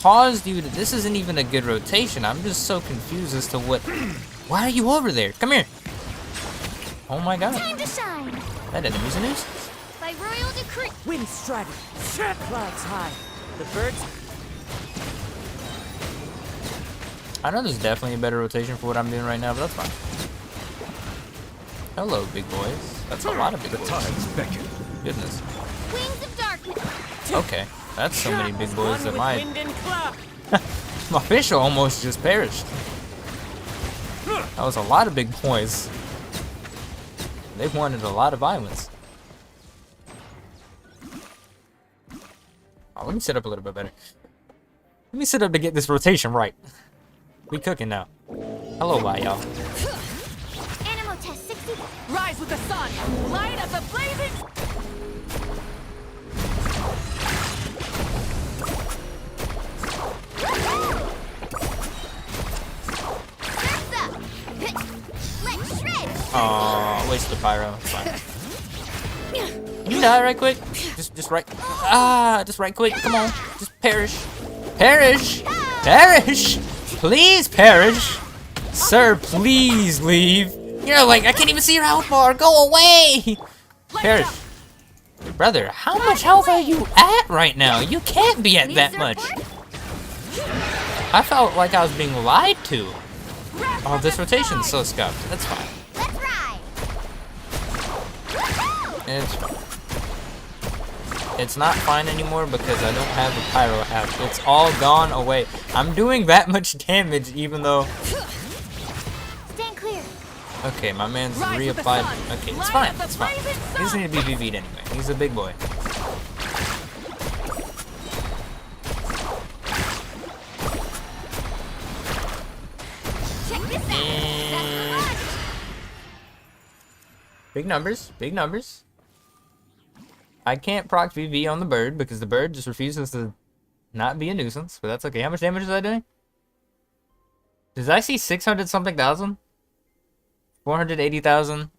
caused you to... This isn't even a good rotation. I'm just so confused as to what... Why are you over there? Come here. Oh my god. Time to shine. That enemy's a nuisance. By royal decree. Wind striding, clouds high. The birds. I know there's definitely a better rotation for what I'm doing right now, but that's fine. Hello, big boys. That's a lot of big The boys. tides beckon. Goodness. Wings of darkness. Okay. That's so many big boys that my... Wind and cloud. My fish almost just perished. That was a lot of big boys. They wanted a lot of violence. Oh, let me set up a little bit better. Let me set up to get this rotation right. We cooking now. Hello, bye, y'all. Animal test 60. Rise with the sun! Light of the blazing... Surf's up. Let's shred. Aw, waste the pyro. It's fine. Can you die right quick? Just right. Just right quick. Come on. Just perish. Perish! Perish! Please perish! Sir, please leave. You're like, I can't even see your health bar. Go away! Perish. Brother, how much health are you at right now? You can't be at Need that a much. surfboard? I felt like I was being lied to. Oh, this rotation's so scuffed. That's fine. Let's ride. Woohoo! It's fine. It's not fine anymore because I don't have a pyro half. It's all gone away. I'm doing that much damage even though... Stand clear. Okay, my man's Rise with the reapplied. sun. Okay, it's Light fine. up the It's fine. blazing He doesn't need to be VV'd anyway. He's a big boy. Check this out. And... That's Oz. Big numbers. Big numbers. I can't proc VV on the bird because the bird just refuses to not be a nuisance, but that's okay. How much damage is that doing? Does I see 600 something thousand? 480,000?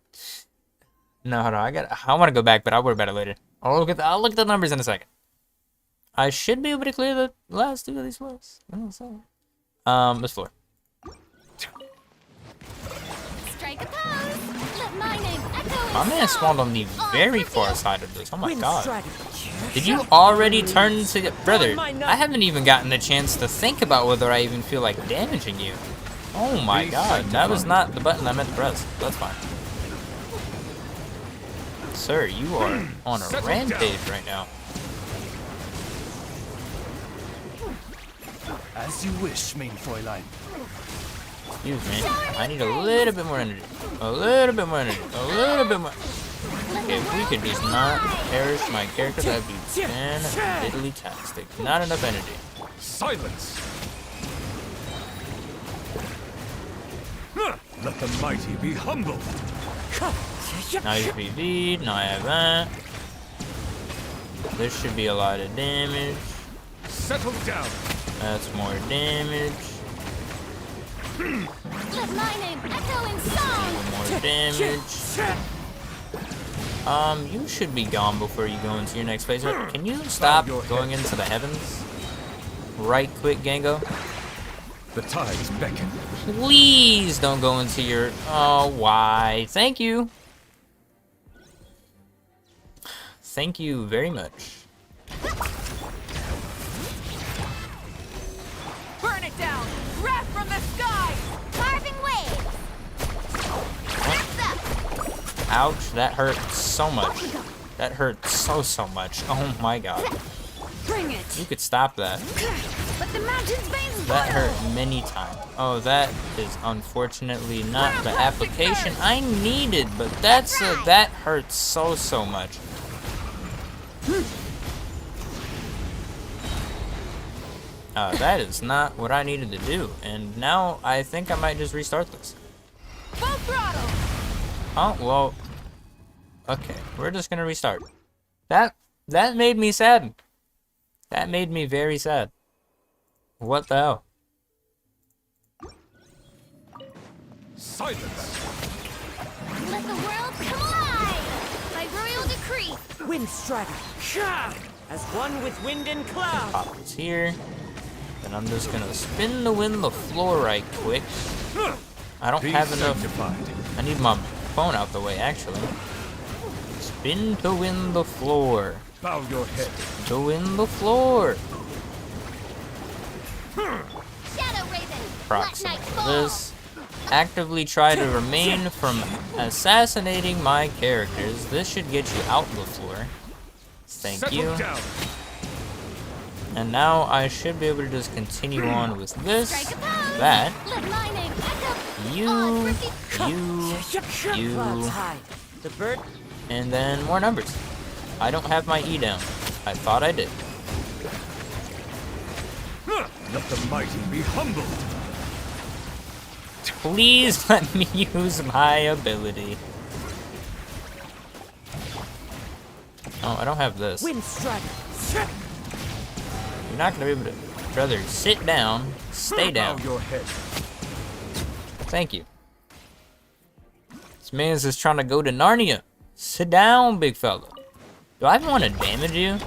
No, hold on. I want to go back, but I'll worry about it later. I'll look at the numbers in a second. I should be able to clear the last two of these floors. This floor. Strike a pose. Let my name echo. My man spawned on the very far side of this. Oh my Wind god. striding, Did you already turn to... Brother, I haven't even gotten a chance to think about whether I even feel like damaging you. Oh my god, that was not the button I meant to press. That's fine. Sir, you are on a rampage right now. As you wish, main Fräulein. Excuse me. I need a little bit more energy. A little bit more energy. A little bit more. Okay, if we could just not perish my character, that'd be fantastic. Not enough energy. Silence! Let the mighty be humbled. Now you've PV'd, now I have that. This should be a lot of damage. Settle down. That's more damage. Let my name echo in song! More damage. You should be gone before you go into your next phase. Can you stop going into the heavens? Right quick, Gango. The tides beckon. Please don't go into your... Oh, why? Thank you. Thank you very much. Burn it down! Wrath from the sky! Carving waves! Ouch, that hurt so much. That hurt so much. Oh my god. Bring it! You could stop that. Let the mountain's veins That boil! hurt many times. Oh, that is unfortunately not the application I needed, but that hurts so much. That is not what I needed to do, and now I think I might just restart this. Full throttle! Oh, well, okay, we're just gonna restart. That made me sad. That made me very sad. What the hell? Silence! Let the world come alive! By royal decree! Wind strider. As one with wind and cloud. Pop this here. Then I'm just gonna spin to win the floor right quick. I don't Be have enough. sanctified. I need my phone out the way, actually. Spin to win the floor. Bow your head. To win the floor. Shadow Raven! Let Proximate night to fall! this. Actively try to remain from assassinating my characters. This should get you out the floor. Thank Settle you. down. And now I should be able to just continue on with this, Strike a pose! that, Let my name echo! you, Clouds hide. The bird. and then more numbers. I don't have my E down. I thought I did. Let the mighty be humbled. Please let me use my ability. Oh, I don't have this. Wind strider. You're not gonna be able to... Brother, sit down. Stay down. Bow your head. Thank you. This man's just trying to go to Narnia. Sit down, big fella. Do I want to damage you?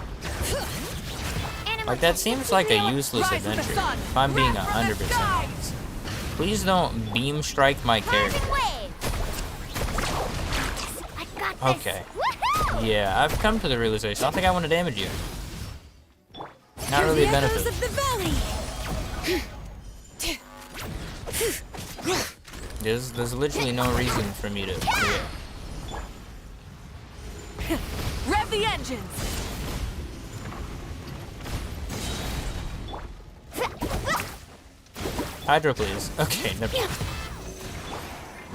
Like, that seems like a useless Rise with the adventure, sun. if I'm being Wrath from the 100% sky. honest. Please don't beam strike my character. Carving waves! I got this! Okay. Woohoo! Yeah, I've come to the realization. I don't think I want to damage you. Not really a benefit. Of the valley. There's literally no reason for me to do it. Rev the engines. Hydro, please. Okay, never mind.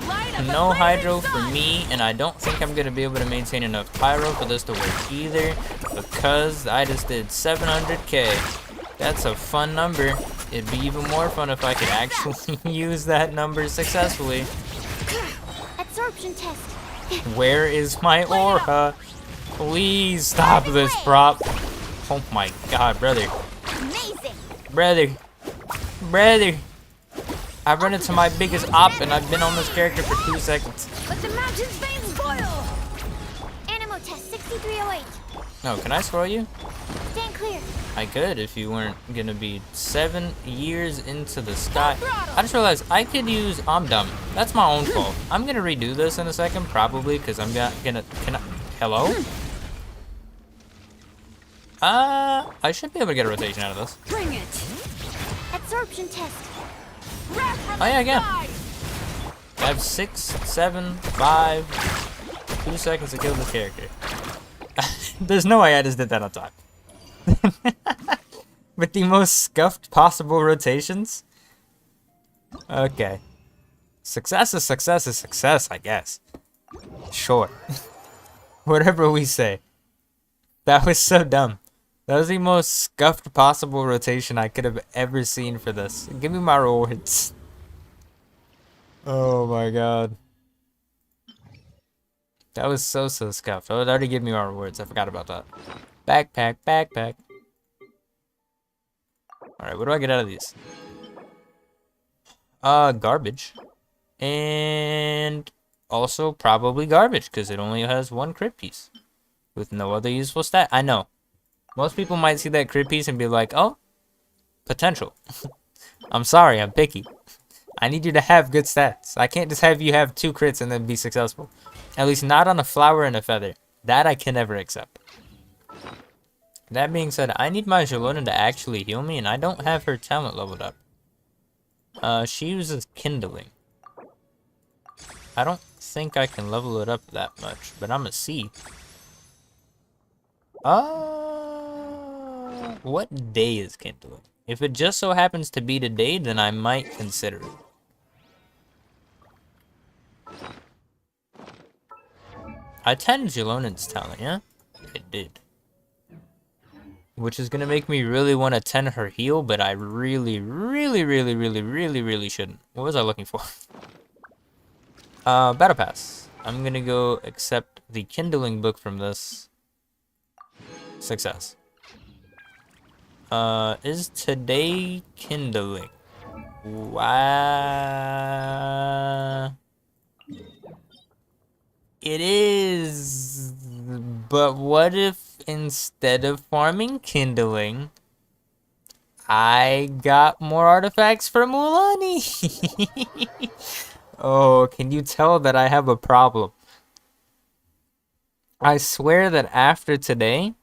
Light of the No blazing hydro for sun. me, and I don't think I'm gonna be able to maintain enough pyro for this to work either, because I just did 700k. That's a fun number. It'd be even more fun if I could actually use that number successfully. Absorption test. Where is my aura? Please stop this prop. Oh my god, brother. Amazing! Brother. Brother. I run into my biggest op and I've been on this character for 2 seconds. Let the mountain's veins boil! Animo test 6308. No, can I scroll you? Stand clear. I could if you weren't gonna be 7 years into the sky. I just realized I could use... I'm dumb. That's my own fault. I'm gonna redo this in a second, probably, because I'm gonna... Hello? I should be able to get a rotation out of this. Bring it. Absorption test. Wrath from Oh yeah, the again. sky. I have 6, 7, 5, 2 seconds to kill this character. There's no way I just did that on time. With the most scuffed possible rotations? Okay. Success is success is success, I guess. Sure. Whatever we say. That was so dumb. That was the most scuffed possible rotation I could have ever seen for this. Give me my rewards. Oh my god. That was so scuffed. Oh, it already gave me my rewards. I forgot about that. Backpack, backpack. Alright, what do I get out of these? Garbage. And also probably garbage, because it only has 1 crit piece. With no other useful stat. I know. Most people might see that crit piece and be like, oh, potential. I'm sorry, I'm picky. I need you to have good stats. I can't just have you have 2 crits and then be successful. At least not on a flower and a feather. That I can never accept. That being said, I need my Jalona to actually heal me, and I don't have her talent leveled up. She uses kindling. I don't think I can level it up that much, but I'm gonna see. What day is kindling? If it just so happens to be today, then I might consider it. I 10 Jalonan's talent, yeah? I did. Which is gonna make me really want to 10 her heal, but I really shouldn't. What was I looking for? Battle Pass. I'm gonna go accept the kindling book from this. Success. Is today kindling? Wow. It is. But what if instead of farming kindling, I got more artifacts from Mualani? Oh, can you tell that I have a problem? I swear that after today,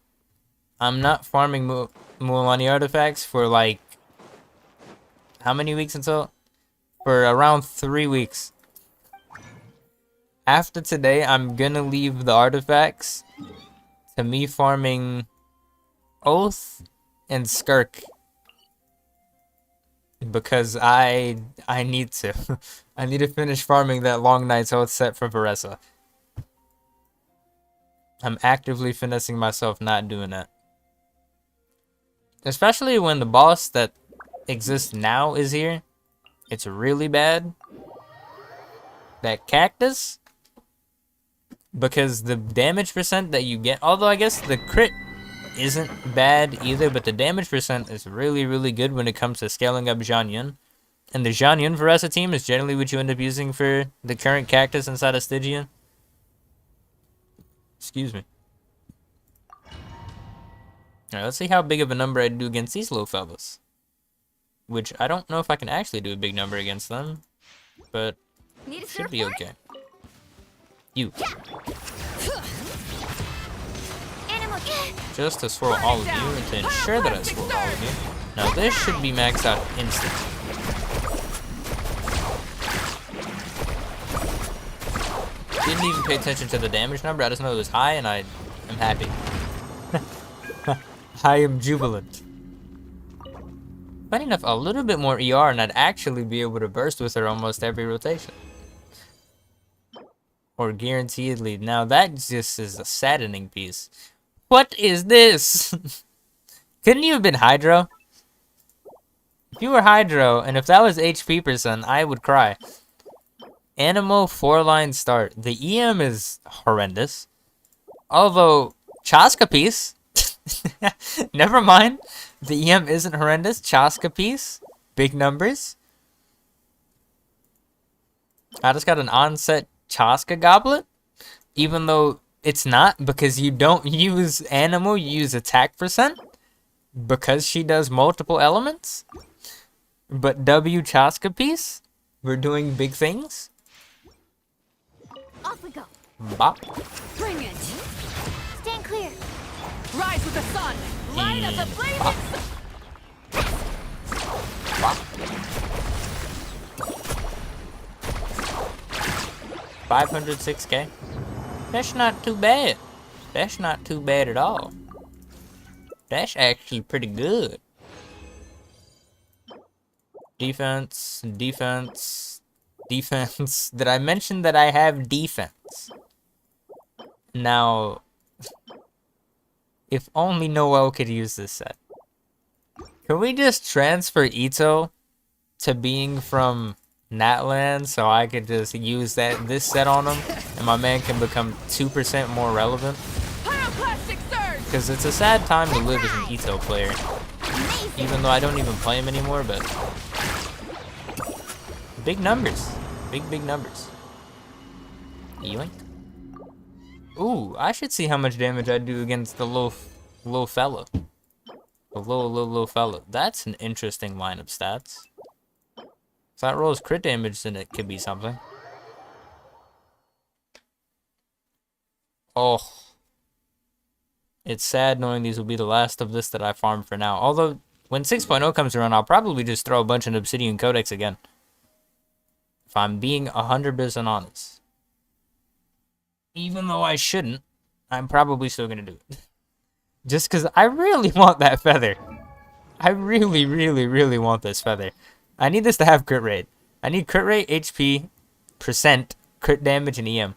I'm not farming Mualani artifacts for like, how many weeks until? For around 3 weeks. After today, I'm gonna leave the artifacts to me farming Oath and Skirk. Because I need to. I need to finish farming that Long Night's Oath set for Varessa. I'm actively finessing myself not doing that. Especially when the boss that exists now is here. It's really bad. That cactus. Because the damage percent that you get, although I guess the crit isn't bad either, but the damage percent is really good when it comes to scaling up Zhang Yun. And the Zhang Yun Varessa team is generally what you end up using for the current cactus inside of Stygian. Excuse me. Alright, let's see how big of a number I do against these little fellas. Which I don't know if I can actually do a big number against them, but should be okay. You. Just to swirl all of you and to ensure that I swirl all of you. Now this should be maxed out instant. Didn't even pay attention to the damage number, I just know it was high and I am happy. I am jubilant. Funny enough, a little bit more ER and I'd actually be able to burst with her almost every rotation. Or guaranteedly. Now that just is a saddening piece. What is this? Couldn't you have been Hydro? If you were Hydro, and if that was HP percent, I would cry. Animal 4-line start. The EM is horrendous. Although, Chaska piece. Never mind. The EM isn't horrendous. Chaska piece. Big numbers. I just got an onset Chaska goblet, even though it's not, because you don't use animal, you use attack percent, because she does multiple elements. But W Chaska piece, we're doing big things. Off we go. Bop. Bring it. Stand clear. Rise with the sun. Light of the blazing sun. 506k. That's not too bad. That's not too bad at all. That's actually pretty good. Defense, defense, defense. Did I mention that I have defense? Now, if only Noel could use this set. Can we just transfer Ito to being from Natland so I could just use this set on him and my man can become 2% more relevant? Pyroclastic surge. Because it's a sad time to live as an Ito player. Even though I don't even play him anymore, but big numbers. Big numbers. Yoink. Ooh, I should see how much damage I do against the little fella. The little fella. That's an interesting line of stats. If that rolls crit damage, then it could be something. Oh. It's sad knowing these will be the last of this that I farm for now. Although, when 6.0 comes around, I'll probably just throw a bunch of Obsidian Codex again. If I'm being 100% honest. Even though I shouldn't, I'm probably still gonna do it. Just because I really want that feather. I really want this feather. I need this to have crit rate. I need crit rate, HP, percent, crit damage, and EM.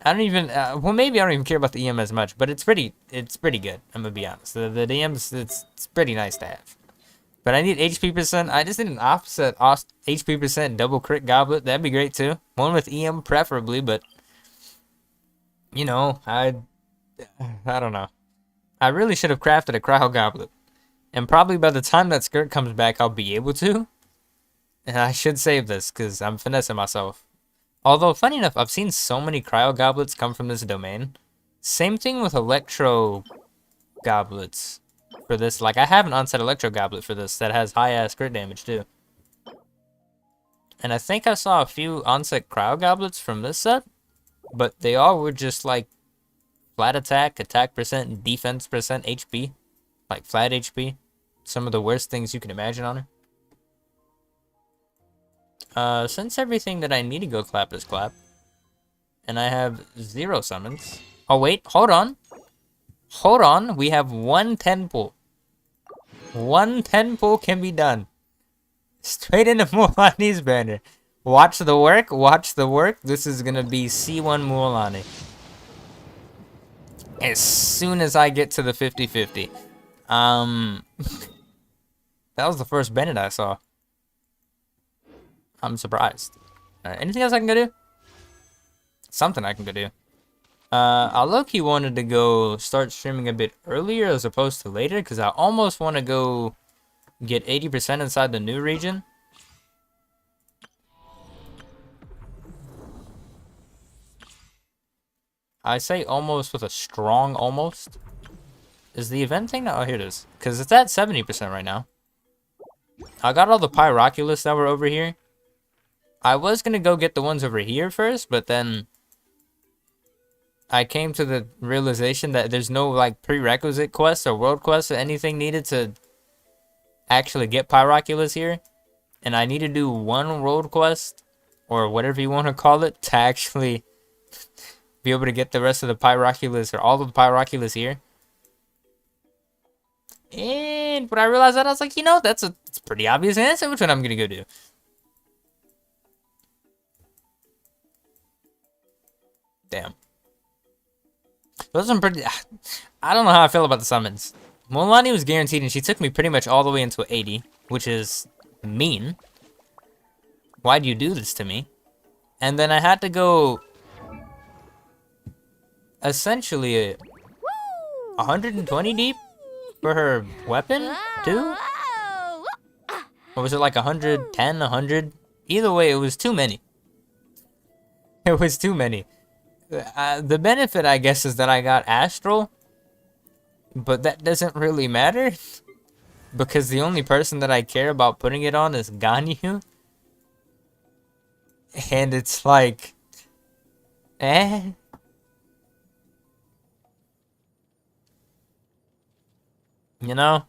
I don't even, well, maybe I don't even care about the EM as much, but it's pretty good, I'm gonna be honest. The EM's, it's pretty nice to have. But I need HP percent. I just need an offset HP percent double crit goblet. That'd be great too. One with EM preferably, but you know, I don't know. I really should have crafted a cryo goblet. And probably by the time that skirt comes back, I'll be able to. And I should save this, because I'm finessing myself. Although, funny enough, I've seen so many cryo goblets come from this domain. Same thing with electro goblets for this. Like, I have an onset electro goblet for this that has high-ass crit damage, too. And I think I saw a few onset cryo goblets from this set. But they all were just, like, flat attack percent, and defense percent, HP. Like, flat HP. Some of the worst things you can imagine on her. Since everything that I need to go clap is clap, and I have 0 summons. Oh, wait, hold on. Hold on, we have 1 10 pull. 1 10 pull can be done. Straight into Mualani's banner. Watch the work, watch the work. This is gonna be C1 Mualani. As soon as I get to the 50-50. That was the first Bennett I saw. I'm surprised. Anything else I can go do? Something I can go do. I low-key wanted to go start streaming a bit earlier as opposed to later, because I almost want to go get 80% inside the new region. I say almost with a strong almost. Is the event thing now? Oh, here it is. Because it's at 70% right now. I got all the Pyroculus that were over here. I was going to go get the ones over here first, but then I came to the realization that there's no like prerequisite quests or world quests or anything needed to actually get Pyroculus here. And I need to do one world quest, or whatever you want to call it, to actually be able to get the rest of the Pyroculus or all of the Pyroculus here. And when I realized that, I was like, you know, it's a pretty obvious answer which one I'm gonna go do. Damn. Those are pretty. I don't know how I feel about the summons. Mualani was guaranteed, and she took me pretty much all the way into 80, which is mean. Why do you do this to me? And then I had to go essentially 120 deep for her weapon, too? Or was it like 110, 100? Either way, it was too many. It was too many. The benefit, I guess, is that I got Astral. But that doesn't really matter. Because the only person that I care about putting it on is Ganyu. And it's like... You know?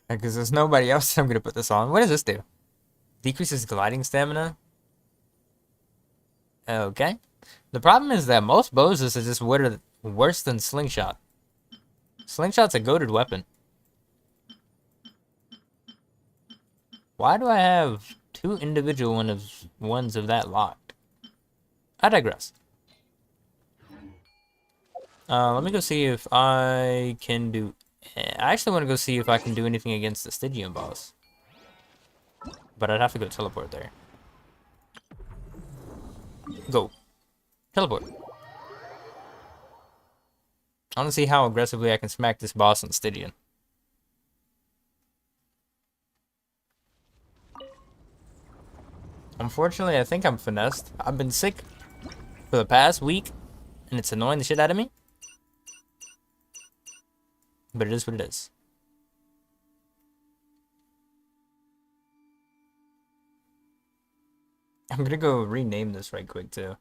Because there's nobody else I'm going to put this on. What does this do? Decreases gliding stamina? Okay. The problem is that most bows are just worse than Slingshot. Slingshot's a goated weapon. Why do I have 2 individual ones of that locked? I digress. Let me go see if I can do... I actually want to go see if I can do anything against the Stygian boss. But I'd have to go teleport there. Go. Teleport. I want to see how aggressively I can smack this boss on Stygian. Unfortunately, I think I'm finessed. I've been sick for the past week, and it's annoying the shit out of me. But it is what it is. I'm gonna go rename this right quick, too.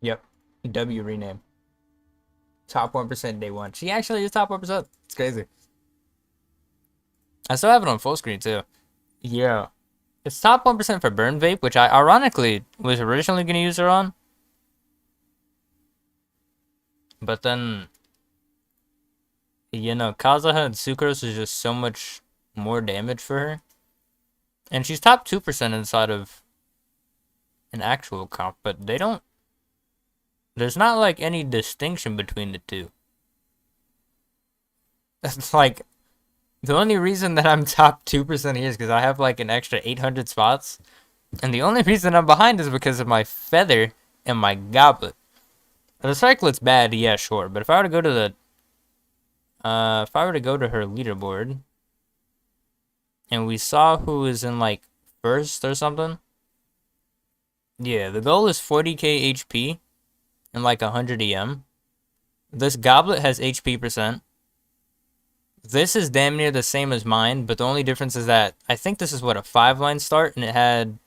Yep. W rename. Top 1% day 1. She actually is top 1%. It's crazy. I still have it on full screen, too. Yeah. It's top 1% for Burn Vape, which I ironically was originally going to use her on. But then, you know, Kazuha and Sucrose is just so much more damage for her. And she's top 2% inside of an actual comp, but they don't... There's not, like, any distinction between the two. That's like... The only reason that I'm top 2% here is because I have, like, an extra 800 spots. And the only reason I'm behind is because of my Feather and my Goblet. The Cyclet's bad, yeah, sure. But if I were to go to the... if I were to go to her leaderboard... And we saw who is in, like, first or something. Yeah, the goal is 40k HP. And like 100 EM. This Goblet has HP %. This is damn near the same as mine, but the only difference is that I think this is what, a 5-line start, and it had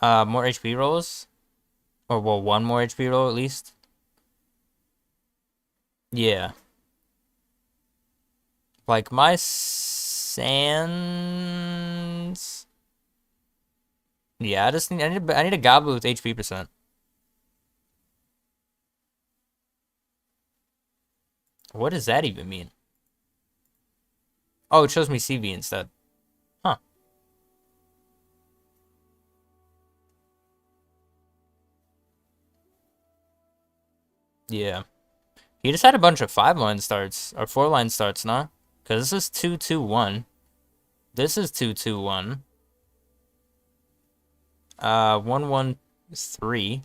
more HP rolls, or well, 1 more HP roll at least. Yeah, like my Sands. Yeah, I need a Goblet with HP %. What does that even mean? Oh, it shows me CV instead. Huh. Yeah. He just had a bunch of 5-line starts, or 4-line starts, nah? Because this is 2-2-1. This is 2-2-1. 1-1-3.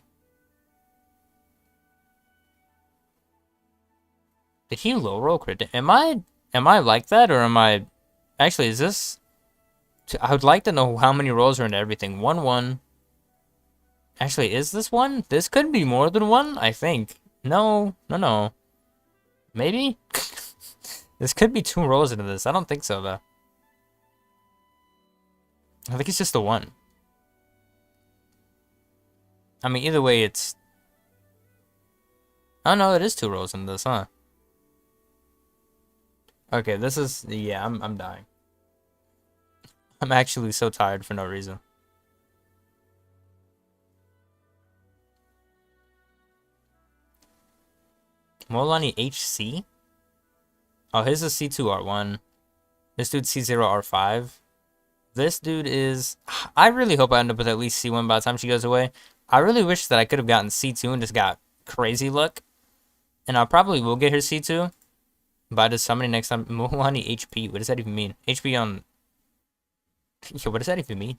Did he low roll crit? Am I like that, or am I... Actually, is this... I would like to know how many rolls are into everything. 1-1. Actually, is this 1? This could be more than 1, I think. No. Maybe? This could be 2 rolls into this. I don't think so, though. I think it's just the 1. I mean, either way, it's... Oh, no, it is 2 rolls into this, huh? Okay, this is... Yeah, I'm dying. I'm actually so tired for no reason. Mualani HC? Oh, his is C2R1. This dude's C0R5. This dude is... I really hope I end up with at least C1 by the time she goes away. I really wish that I could have gotten C2 and just got crazy luck. And I probably will get her C2. By the summoning next time. Mualani HP. What does that even mean? HP on... Yo, what does that even mean?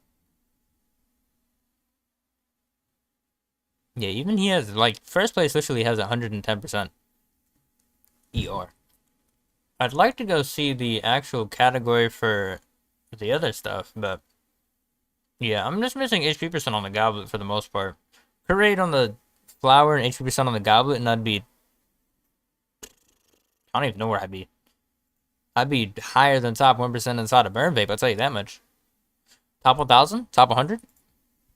Yeah, even he has... Like, first place literally has 110% ER. I'd like to go see the actual category for the other stuff, but Yeah, I'm just missing HP% on the goblet for the most part. Crit rate on the flower and HP% on the goblet, and I'd be... I don't even know where I'd be. I'd be higher than top 1% inside of Burn Vape, I'll tell you that much. Top 1,000? Top 100?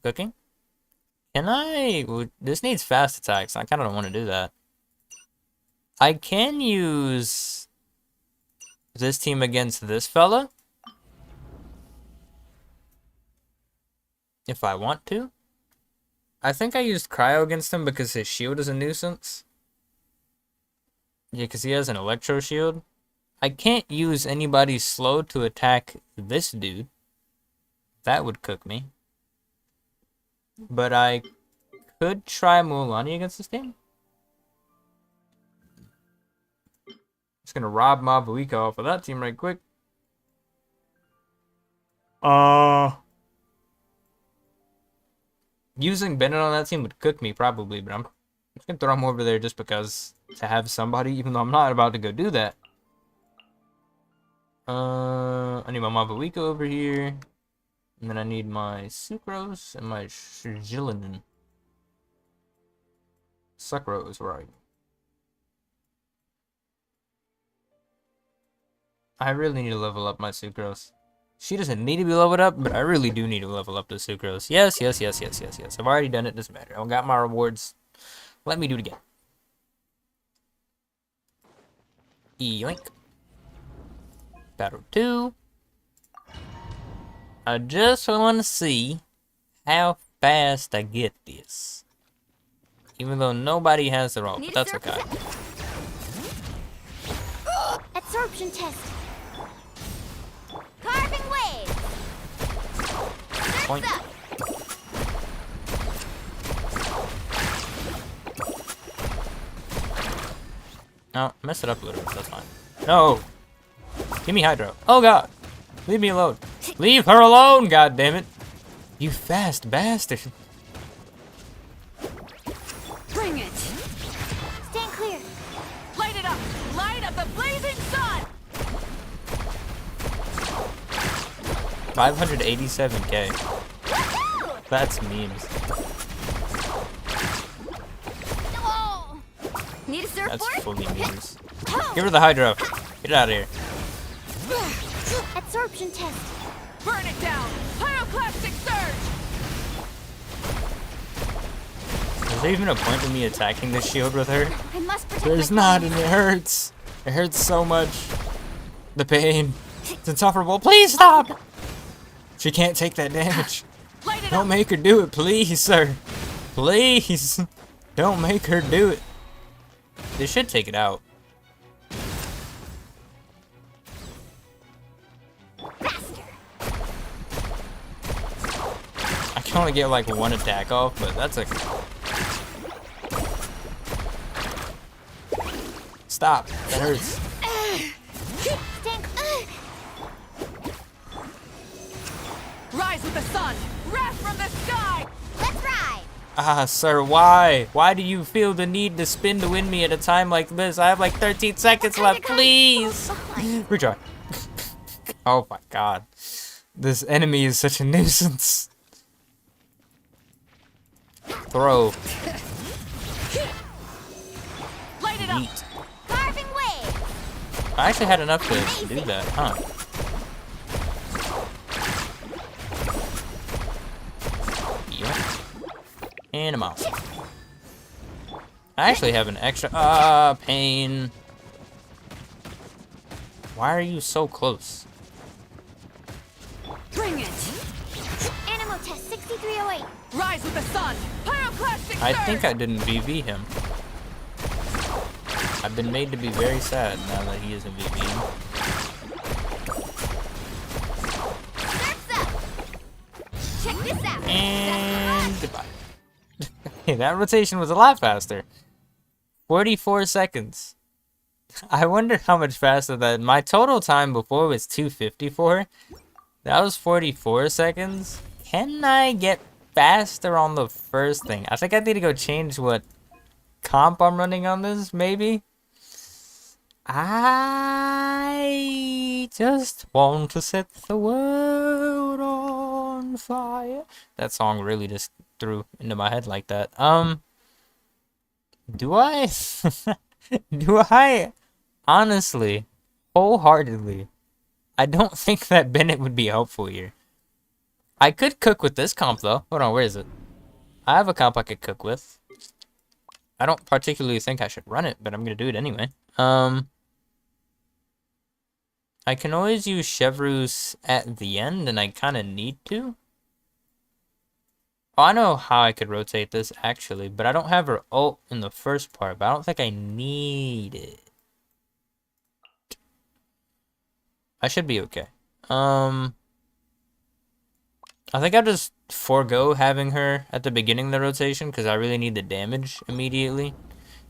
Cooking? Can I... This needs fast attacks. I kind of don't want to do that. I can use this team against this fella. If I want to. I think I used Cryo against him because his shield is a nuisance. Yeah, because he has an Electro shield. I can't use anybody slow to attack this dude. That would cook me. But I could try Mualani against this team. Just gonna rob Mabuika off of that team right quick. Using Bennett on that team would cook me probably, but I'm just gonna throw him over there just because to have somebody, even though I'm not about to go do that. I need my Mabuika over here. And then I need my Sucrose and my Shigilinin. Sucrose, right. I really need to level up my Sucrose. She doesn't need to be leveled up, but I really do need to level up the Sucrose. Yes, yes, yes, yes, yes, yes. I've already done it, doesn't matter. I got my rewards. Let me do it again. Yoink. Battle 2. I just want to see how fast I get this. Even though nobody has the roll, but that's okay. Absorption test. Carving wave. Point. Up. No, mess it up a little bit, that's fine. No! Give me Hydro. Oh god! Leave me alone. Leave her alone, god damn it! You fast bastard. Bring it! Stand clear. Light it up! Light of the blazing sun! 587k. Woohoo! That's memes. Oh. Need a surfboard? That's fully memes. Give her the Hydro. Get out of here. Absorption test. Burn it down! Pyroclastic surge! Is there even a point in me attacking this shield with her? I must protect There's my not, friends. and it hurts. It hurts so much. The pain. It's insufferable. Please stop! She can't take that damage. Light it Don't up! make her do it, please, sir. Please. Don't make her do it. They should take it out. Faster. I can only get like one attack off, but that's a... Stop. That hurts. Stand. Rise with the sun! Wrath from the sky! Let's ride. Ah, sir, why? Why do you feel the need to spin to win me at a time like this? I have like 13 seconds left, please! Retry. Oh my god. This enemy is such a nuisance. Throw. Light it up! Yeet. Carving wave. I actually had enough to do that, huh? Yep. And I'm out. I actually have an extra... pain. Why are you so close? Bring it! Animal test 6308. Rise with the sun! Pyroclastic surge! I think I didn't VV him. I've been made to be very sad now that he isn't VVing. Surf's up. Check this out. And goodbye. Hey, that rotation was a lot faster. 44 seconds. I wonder how much faster that... My total time before was 254. That was 44 seconds. Can I get faster on the first thing? I think I need to go change what comp I'm running on this, maybe? I just want to set the world on on fire. That song really just threw into my head like that. Do I? Do I? Honestly, wholeheartedly, I don't think that Bennett would be helpful here. I could cook with this comp though. Hold on, where is it? I have a comp I could cook with. I don't particularly think I should run it, but I'm gonna do it anyway. I can always use Chevreuse at the end, and I kind of need to. Oh, I know how I could rotate this, actually, but I don't have her ult in the first part, but I don't think I need it. I should be okay. I think I'll just forego having her at the beginning of the rotation, because I really need the damage immediately.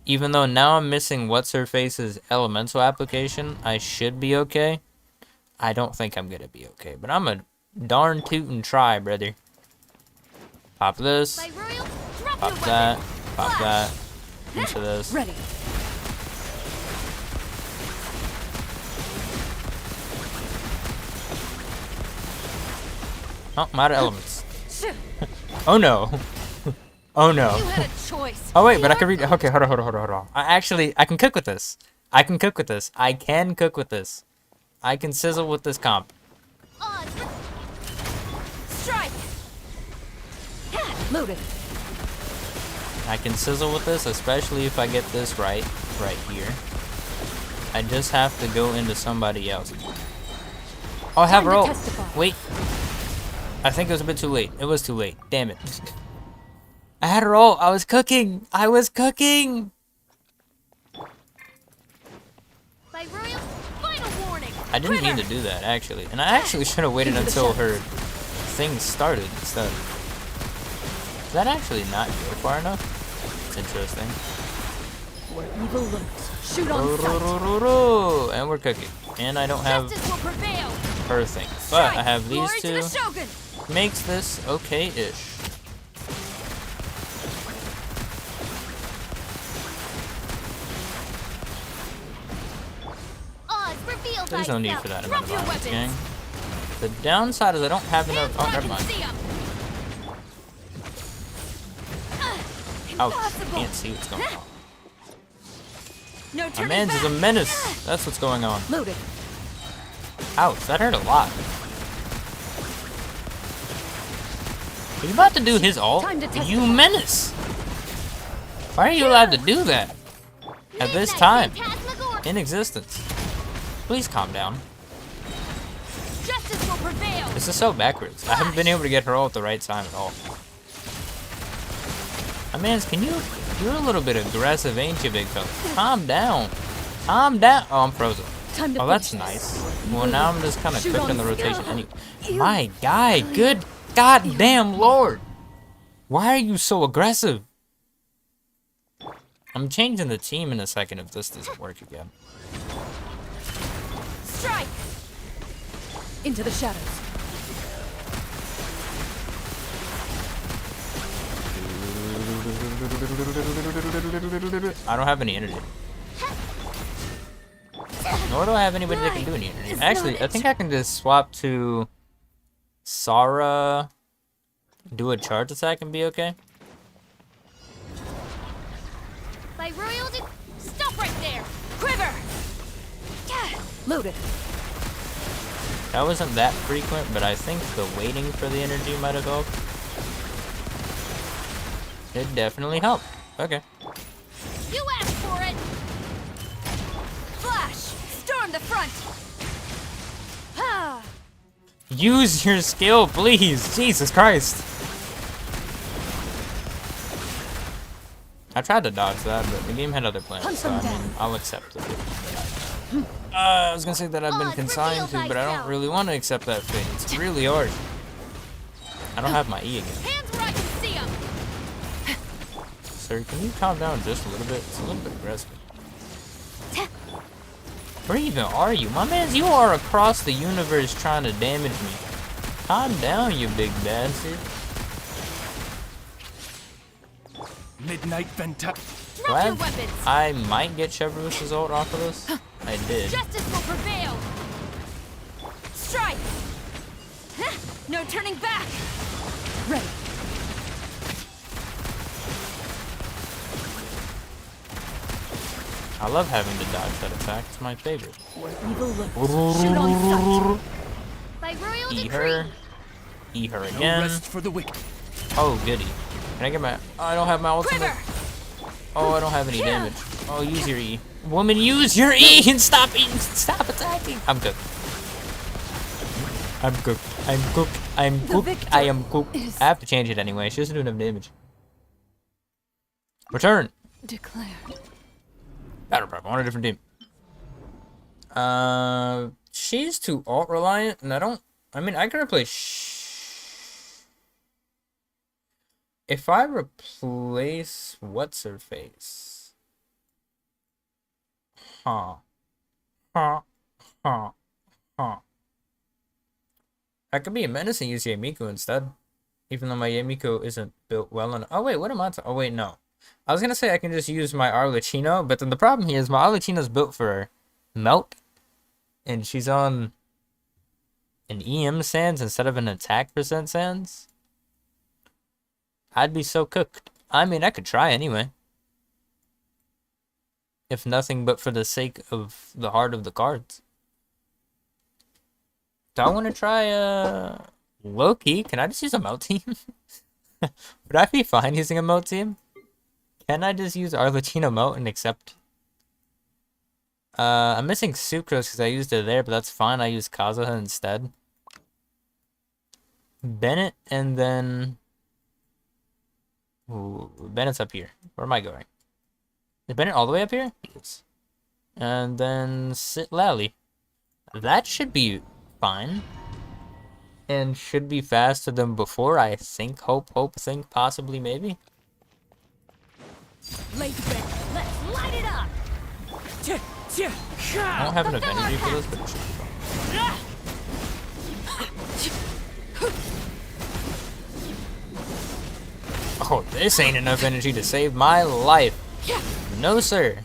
Even though now I'm missing What's-Her-Face's elemental application, I should be okay. I don't think I'm gonna be okay, but I'm a darn tootin' try, brother. Pop this, pop that, pop that, into this. Ready. Oh, I'm out of elements. Oh no. Oh no. You had a choice. Oh wait, but I can read. Okay, hold on. I can cook with this. I can cook with this. I can cook with this. I can sizzle with this comp. Strike. Loaded. I can sizzle with this, especially if I get this right here. I just have to go into somebody else. Oh, I have her ult. Wait. I think it was a bit too late. It was too late. Damn it. I had her ult. I was cooking. I was cooking. By royal final warning. I didn't mean to do that, actually. And I actually should have waited until her thing started instead. Is that actually not go far enough? It's interesting. Where evil lurks. Shoot on sight. And we're cooking. And I don't have Justice will prevail. her thing. But I have Glory these to the two. Shogun. Makes this okay-ish. There's no need for that amount of violence, gang. The downside is I don't have enough. Oh, never mind. Ouch. Can't see what's going on. No My turning man's is a back. menace. That's what's going on. Loaded. Ouch, that hurt a lot. Are you about to do his ult? Time to test You the- menace! Why are you allowed to do that? At this time. In existence. Please calm down. Justice will prevail. This is so backwards. I haven't been able to get her ult at the right time at all. My mans, you're a little bit aggressive, ain't you, big fella? Calm down. Calm down. Oh, I'm frozen. Time to Oh, that's finish nice. this. Well, now I'm just kind of Shoot cooking the on rotation skill. anyway. My guy, good goddamn lord. Why are you so aggressive? I'm changing the team in a second if this doesn't work again. Strike. Into the shadows. I don't have any energy. Nor do I have anybody that can do any energy. Actually, I think I can just swap to Sarah, do a charge attack and be okay. By royal stop right there. Quiver. Loaded. That wasn't that frequent, but I think the waiting for the energy might have helped. It definitely helped. Okay. You asked for it. Flash. Storm the front. Ah. Use your skill, please. Jesus Christ. I tried to dodge that, but the game had other plans, so I mean, I'll accept it. I was gonna say that I've been consigned to, but I don't really want to accept that fate. It's really hard. I don't have my E again. Hands where I can see 'em. Sir, can you calm down just a little bit? It's a little bit aggressive. Where even are you? My man, you are across the universe trying to damage me. Calm down, you big bastard. Midnight Venta. Drop your weapons. I might get Chevreuse's ult off of this. I did. Justice will prevail. Strike. No turning back! Ready. I love having to dodge that attack. It's my favorite. Where evil lurks. Shoot on sight. By royal Eat decree. her. Eat her No again. rest for the wicked. Oh, goody. Can I get my... Oh, I don't have my ultimate. Quiver! Oh, I don't have any damage. Oh, use your E. Woman, use your E and stop eating. Stop attacking. I'm good. I'm cooked. I'm cooked. I'm cooked. I am cooked. I have to change it anyway. She doesn't do enough damage. Return. Declared. Battle prep. I want a different team. She's too alt reliant, and I don't. I mean, I can replace. If I replace what's her face? Huh. I could be a menace and use Yamiko instead. Even though my Yamiko isn't built well enough. Oh wait, what am I? Oh wait, no. I was gonna say I can just use my Arlecchino, but then the problem here is my Arlecchino's built for melt, and she's on an EM sans instead of an attack percent sans. I'd be so cooked. I mean, I could try anyway. If nothing but for the sake of the heart of the cards. Do I want to try, low-key? Can I just use a melt team? Would I be fine using a melt team? Can I just use Arlecchino melt and accept? I'm missing Sucrose because I used it there, but that's fine. I use Kazuha instead. Bennett and then... Ooh, Bennett's up here. Where am I going? Is Bennett all the way up here? Yes. And then Sit Lally. That should be fine. And should be faster than before, I think. Hope, think, possibly, maybe. Lake Bear. Let's light it up. I don't have enough energy for this, but it should be fine. Oh, this ain't enough energy to save my life. No, sir.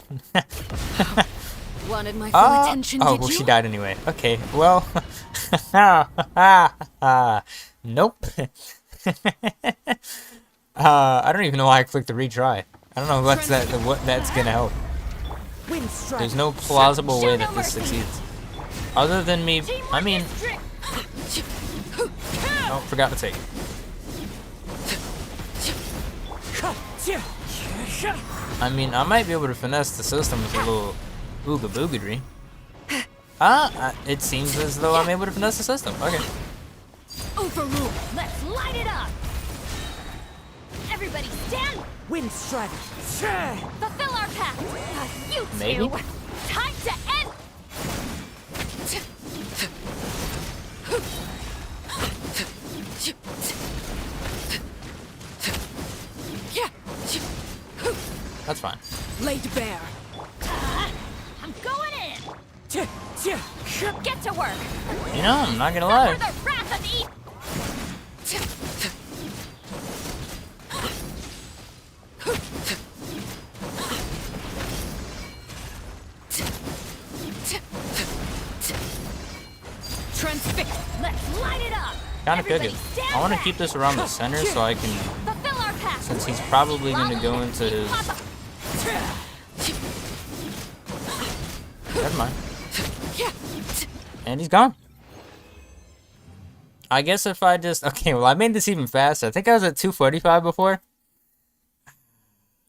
Wanted my full attention, oh, did well, you? she died anyway. Okay, well. Nope. I don't even know why I clicked the retry. I don't know what that's gonna help. There's no plausible way that this succeeds. Other than me, I mean... Oh, forgot to take it. I mean, I might be able to finesse the system with a little ooga boogadry. It seems as though I'm able to finesse the system. Okay. Overrule. Let's light it up. Everybody stand. Wind Strider. Fulfill our pact. You two. Maybe. Time to end. That's fine. Laid bare. I'm going in. Get to work. You know, I'm not gonna For lie. the wrath of Transfix. Let's light it up. Kinda cooking. Everybody stand I want to back. keep this around the center so I can, Fulfill our pact. since he's probably gonna go into his. Never mind. And he's gone. I guess if I just... Okay, well, I made this even faster. I think I was at 245 before.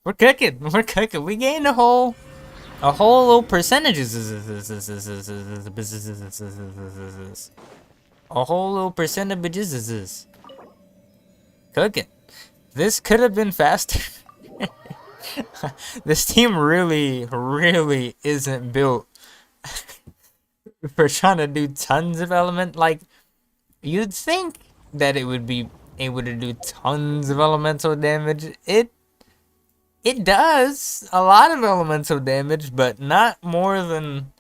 We're cooking. We're cooking. We gained a whole little percentages. A whole little percentages. Cooking. This could have been faster. This team really isn't built for trying to do tons of element. Like, you'd think that it would be able to do tons of elemental damage. It does a lot of elemental damage, but not more than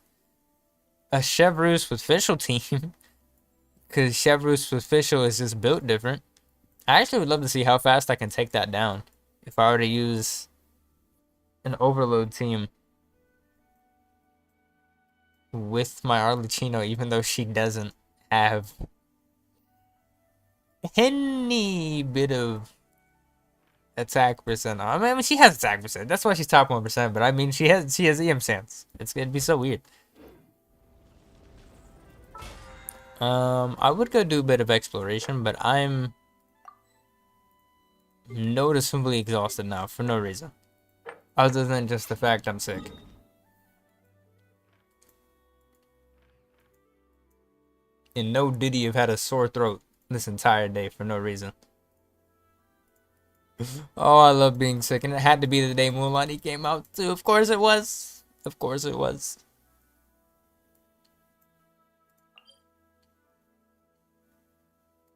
a Chevreuse with Fischl team. Because Chevreuse with Fischl is just built different. I actually would love to see how fast I can take that down if I were to use an overload team with my Arlecchino, even though she doesn't have any bit of attack percent. I mean, she has attack percent. That's why she's top 1%. But I mean, she has EM stance. It's gonna be so weird. I would go do a bit of exploration, but I'm noticeably exhausted now for no reason, other than just the fact I'm sick. And no Diddy have had a sore throat this entire day for no reason. Oh, I love being sick, and it had to be the day Mualani came out too. Of course it was. Of course it was.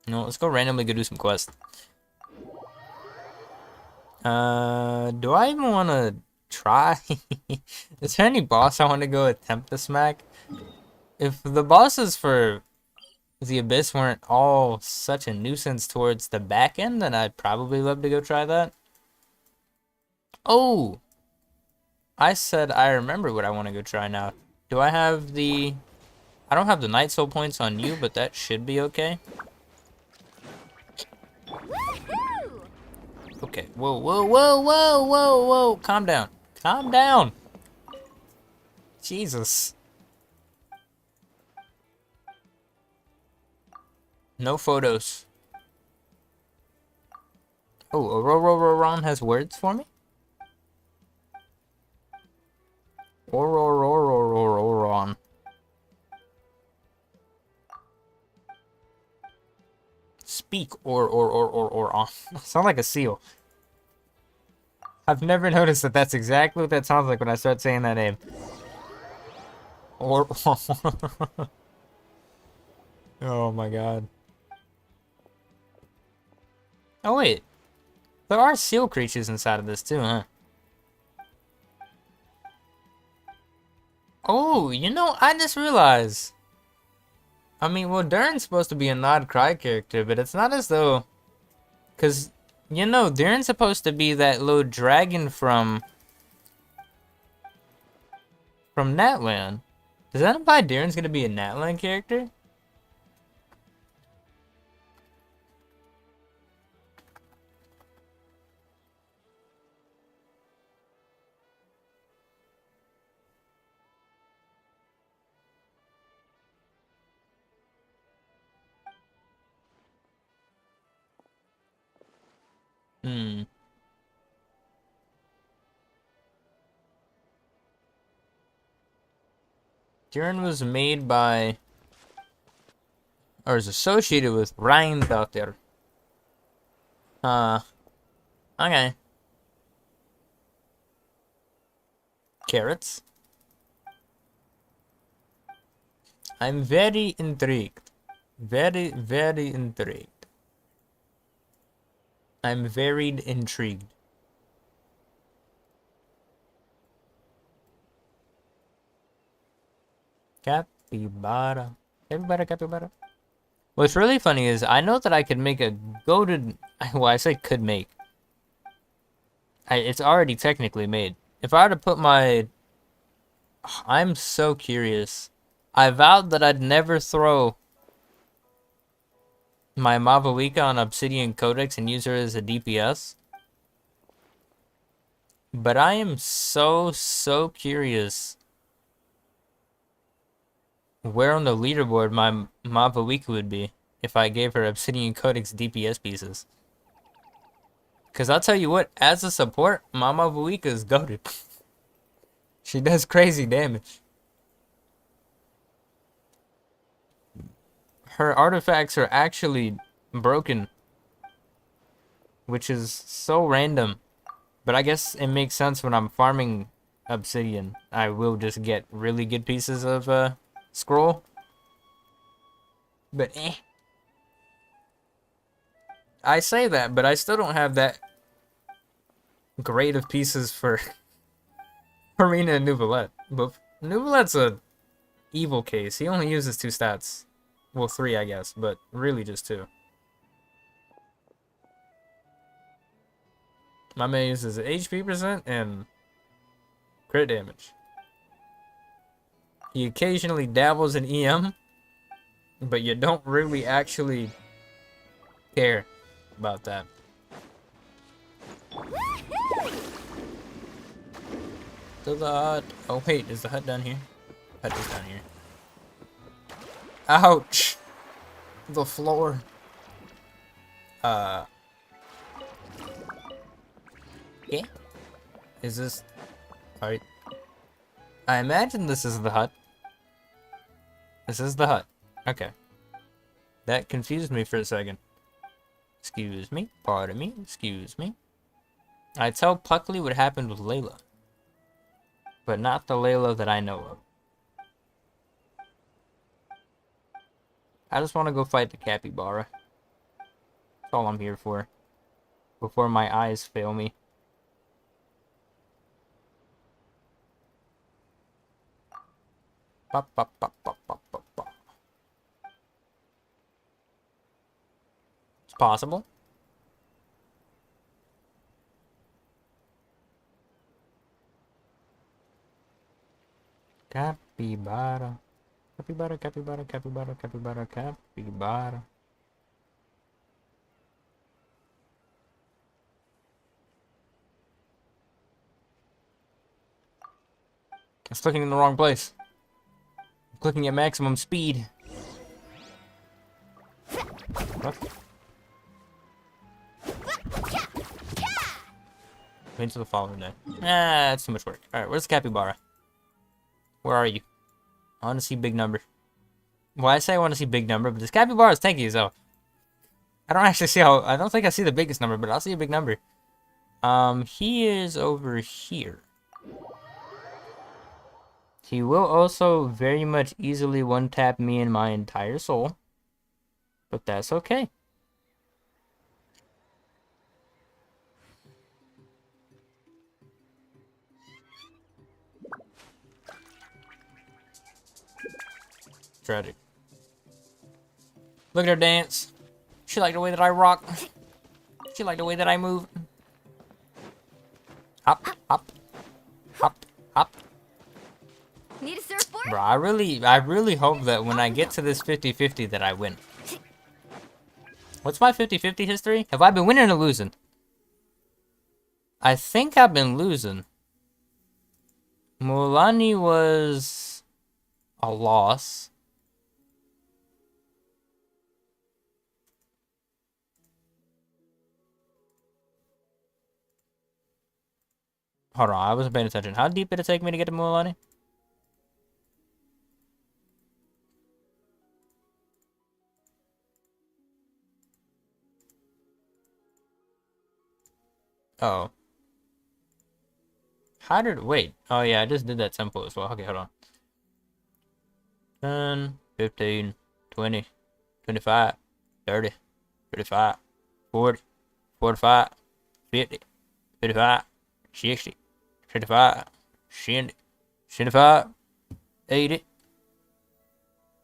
No, let's go randomly go do some quests. Do I even want to try? Is there any boss I want to go attempt to smack? If the bosses for the Abyss weren't all such a nuisance towards the back end, then I'd probably love to go try that. Oh! I said I remember what I want to go try now. Do I have the... I don't have the Night Soul points on you, but that should be okay. Woohoo! Okay, whoa, whoa, whoa, whoa, whoa, whoa. Calm down. Calm down. Jesus. No photos. Oh, Auroron has words for me? Auroron. Speak or on. Sound like a seal. I've never noticed that that's exactly what that sounds like when I start saying that name. Or oh my god. Oh wait. There are seal creatures inside of this too, huh? Oh, you know, I just realized. I mean, well, Durin's supposed to be a Nod Cry character, but it's not as though... Because, you know, Durin's supposed to be that little dragon from Natland. Does that imply Durin's going to be a Natland character? Hmm. Durin was made by, or is associated with Rheindotter. Okay. Carrots. I'm very intrigued. Very, very intrigued. I'm very intrigued. Capybara. Capybara, capybara. What's really funny is I know that I could make a goated... Well, I say could make. It's already technically made. If I were to put my... I'm so curious. I vowed that I'd never throw my Mavalika on Obsidian Codex and use her as a DPS. But I am so curious where on the leaderboard my Mavalika would be if I gave her Obsidian Codex DPS pieces. Because I'll tell you what, as a support, my Mavalika is goated. She does crazy damage. Her artifacts are actually broken, which is so random. But I guess it makes sense when I'm farming obsidian. I will just get really good pieces of scroll. But I say that, but I still don't have that great of pieces for Arena and Nuvolette. But Nuvolette's a evil case. He only uses 2 stats. Well, 3, I guess, but really just 2. My man uses HP percent and crit damage. He occasionally dabbles in EM, but you don't really actually care about that. To the hut. Oh wait, is the hut down here? Hut is down here. Ouch! The floor. Yeah. Is this... Alright. I imagine this is the hut. This is the hut. Okay. That confused me for a second. Excuse me. Pardon me. Excuse me. I tell Puckley what happened with Layla. But not the Layla that I know of. I just want to go fight the capybara. That's all I'm here for. Before my eyes fail me. Pop, pop, pop, pop, pop, pop, pop. It's possible. Capybara. Capybara, capybara, capybara, capybara, capybara. I'm clicking in the wrong place. I'm clicking at maximum speed. What? Wait until the following day. That's too much work. Alright, where's the capybara? Where are you? I want to see big number. Well, I say I want to see big number, but this capybara is tanky, so I don't actually see how. I don't think I see the biggest number, but I'll see a big number. He is over here. He will also very much easily one-tap me and my entire soul, but that's okay. Tragic. Look at her dance. She liked the way that I rock. She liked the way that I move. Hop, hop, hop, hop. Need a surfboard? Bro, I really hope that when I get to this 50-50 that I win. What's my 50-50 history? Have I been winning or losing? I think I've been losing. Mualani was a loss. Hold on, I wasn't paying attention. How deep did it take me to get to Mualani? Oh. How did... Wait. Oh, yeah, I just did that tempo as well. Okay, hold on. 10, 15, 20, 25, 30, 35, 40, 45, 50, 55, 60, 65, 70, 75, 80.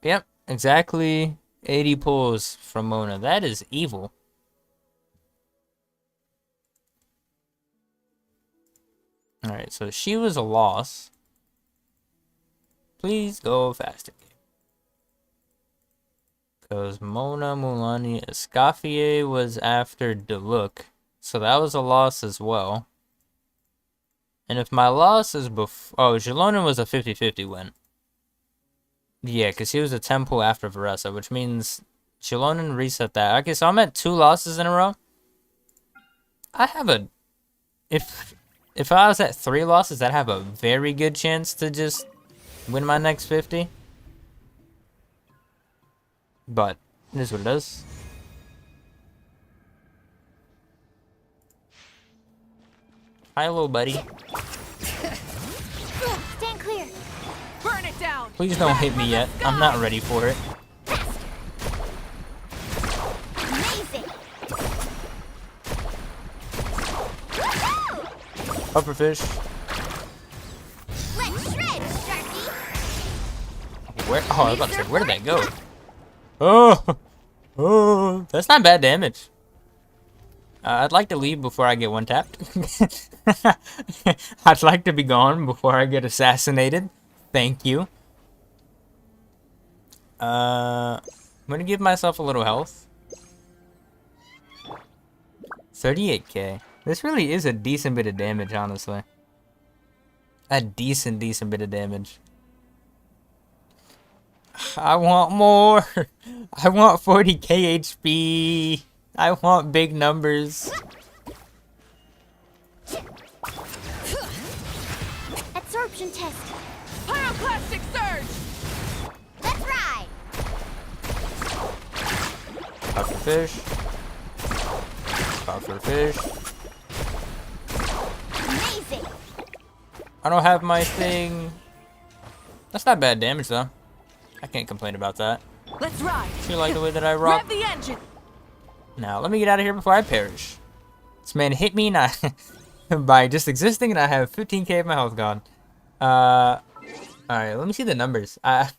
Yep, exactly 80 pulls from Mona. That is evil. Alright, so she was a loss. Please go faster. Because Mona, Mualani, Escoffier was after Diluc. So that was a loss as well. And if my loss is before... Oh, Jalonen was a 50-50 win. Yeah, because he was a 10 pull after Varesa, which means Jalonen reset that. Okay, so I'm at 2 losses in a row. I have a... If I was at 3 losses, I'd have a very good chance to just win my next 50. But it is what it is. Hi, little buddy. Stand clear. Burn it down. Please don't hit me yet. I'm not ready for it. Amazing. Upper fish. Let's shred, Sharky. Where? Oh, I was about to say, where did that go? Oh, oh, that's not bad damage. I'd like to leave before I get one tapped. I'd like to be gone before I get assassinated. Thank you. I'm gonna give myself a little health. 38k. This really is a decent bit of damage, honestly. A decent bit of damage. I want more. I want 40k HP. I want big numbers. Absorption test. Pyroclastic surge! Let's ride. Puffer fish. Puffer fish. Amazing. I don't have my thing. That's not bad damage though. I can't complain about that. Let's ride! You like the way that I rock? Rev the engine! Now let me get out of here before I perish. This man hit me and I by just existing, and I have 15k of my health gone. Alright, let me see the numbers. I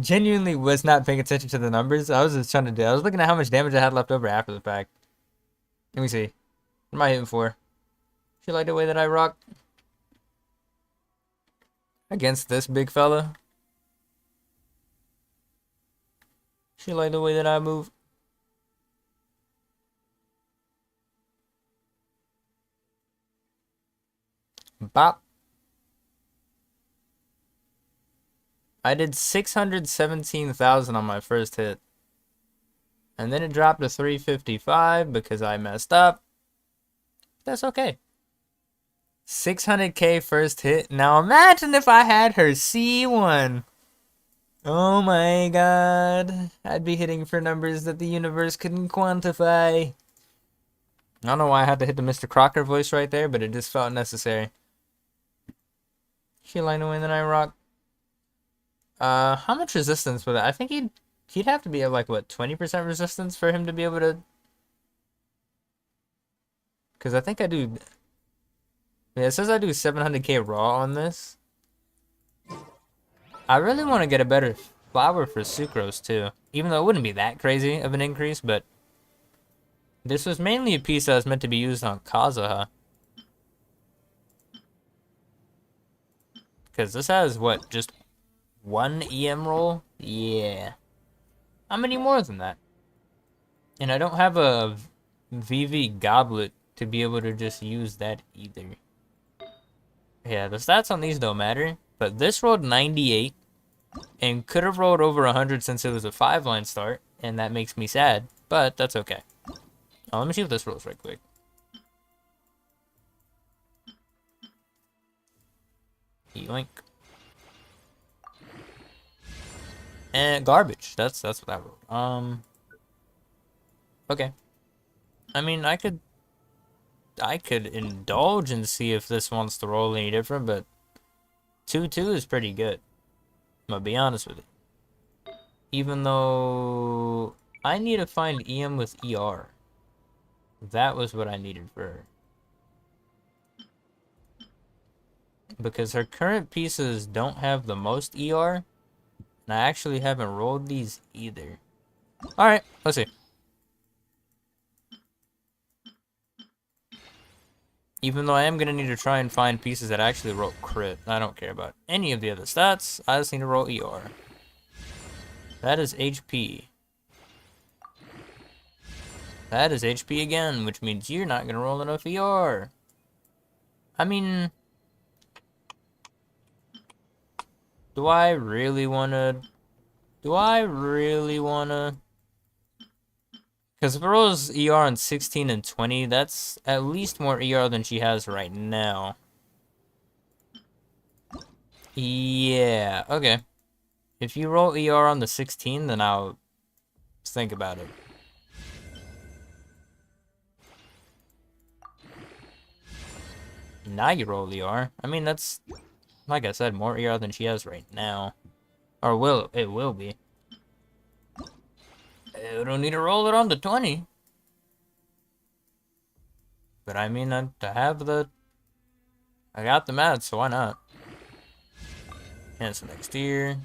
genuinely was not paying attention to the numbers. I was just trying to do. I was looking at how much damage I had left over after the fact. Let me see. What am I hitting for? You like the way that I rock? Against this big fella? You like the way that I move? Bop. I did 617,000 on my first hit. And then it dropped to 355 because I messed up. That's okay. 600k first hit. Now imagine if I had her C1. Oh my god. I'd be hitting for numbers that the universe couldn't quantify. I don't know why I had to hit the Mr. Crocker voice right there, but it just felt necessary. She line away that I rock. How much resistance would that? I think he'd have to be at like what, 20% resistance for him to be able to. Cause I think I do. Yeah, it says I do 700k raw on this. I really want to get a better flower for sucrose too, even though it wouldn't be that crazy of an increase. But this was mainly a piece that was meant to be used on Kazuha. Because this has what, just one EM roll? Yeah. How many more than that? And I don't have a VV goblet to be able to just use that either. Yeah, the stats on these don't matter. But this rolled 98 and could have rolled over 100 since it was a 5-line start. And that makes me sad, but that's okay. Let me see what this rolls right quick. Yoink. And garbage. That's what I wrote. Okay. I mean, I could indulge and see if this wants to roll any different, but 2-2 is pretty good. I'm gonna be honest with you. Even though I need to find EM with ER. That was what I needed for her. Because her current pieces don't have the most ER. And I actually haven't rolled these either. Alright, let's see. Even though I am going to need to try and find pieces that actually roll crit. I don't care about any of the other stats. I just need to roll ER. That is HP. That is HP again, which means you're not going to roll enough ER. I mean, do I really want to? Because if it rolls ER on 16 and 20, that's at least more ER than she has right now. Yeah, okay. If you roll ER on the 16, then I'll think about it. Now you roll ER. I mean, that's, like I said, more ER than she has right now. Or it will be. I don't need to roll it on the 20. But I mean, I got the math, so why not? Cancel next tier.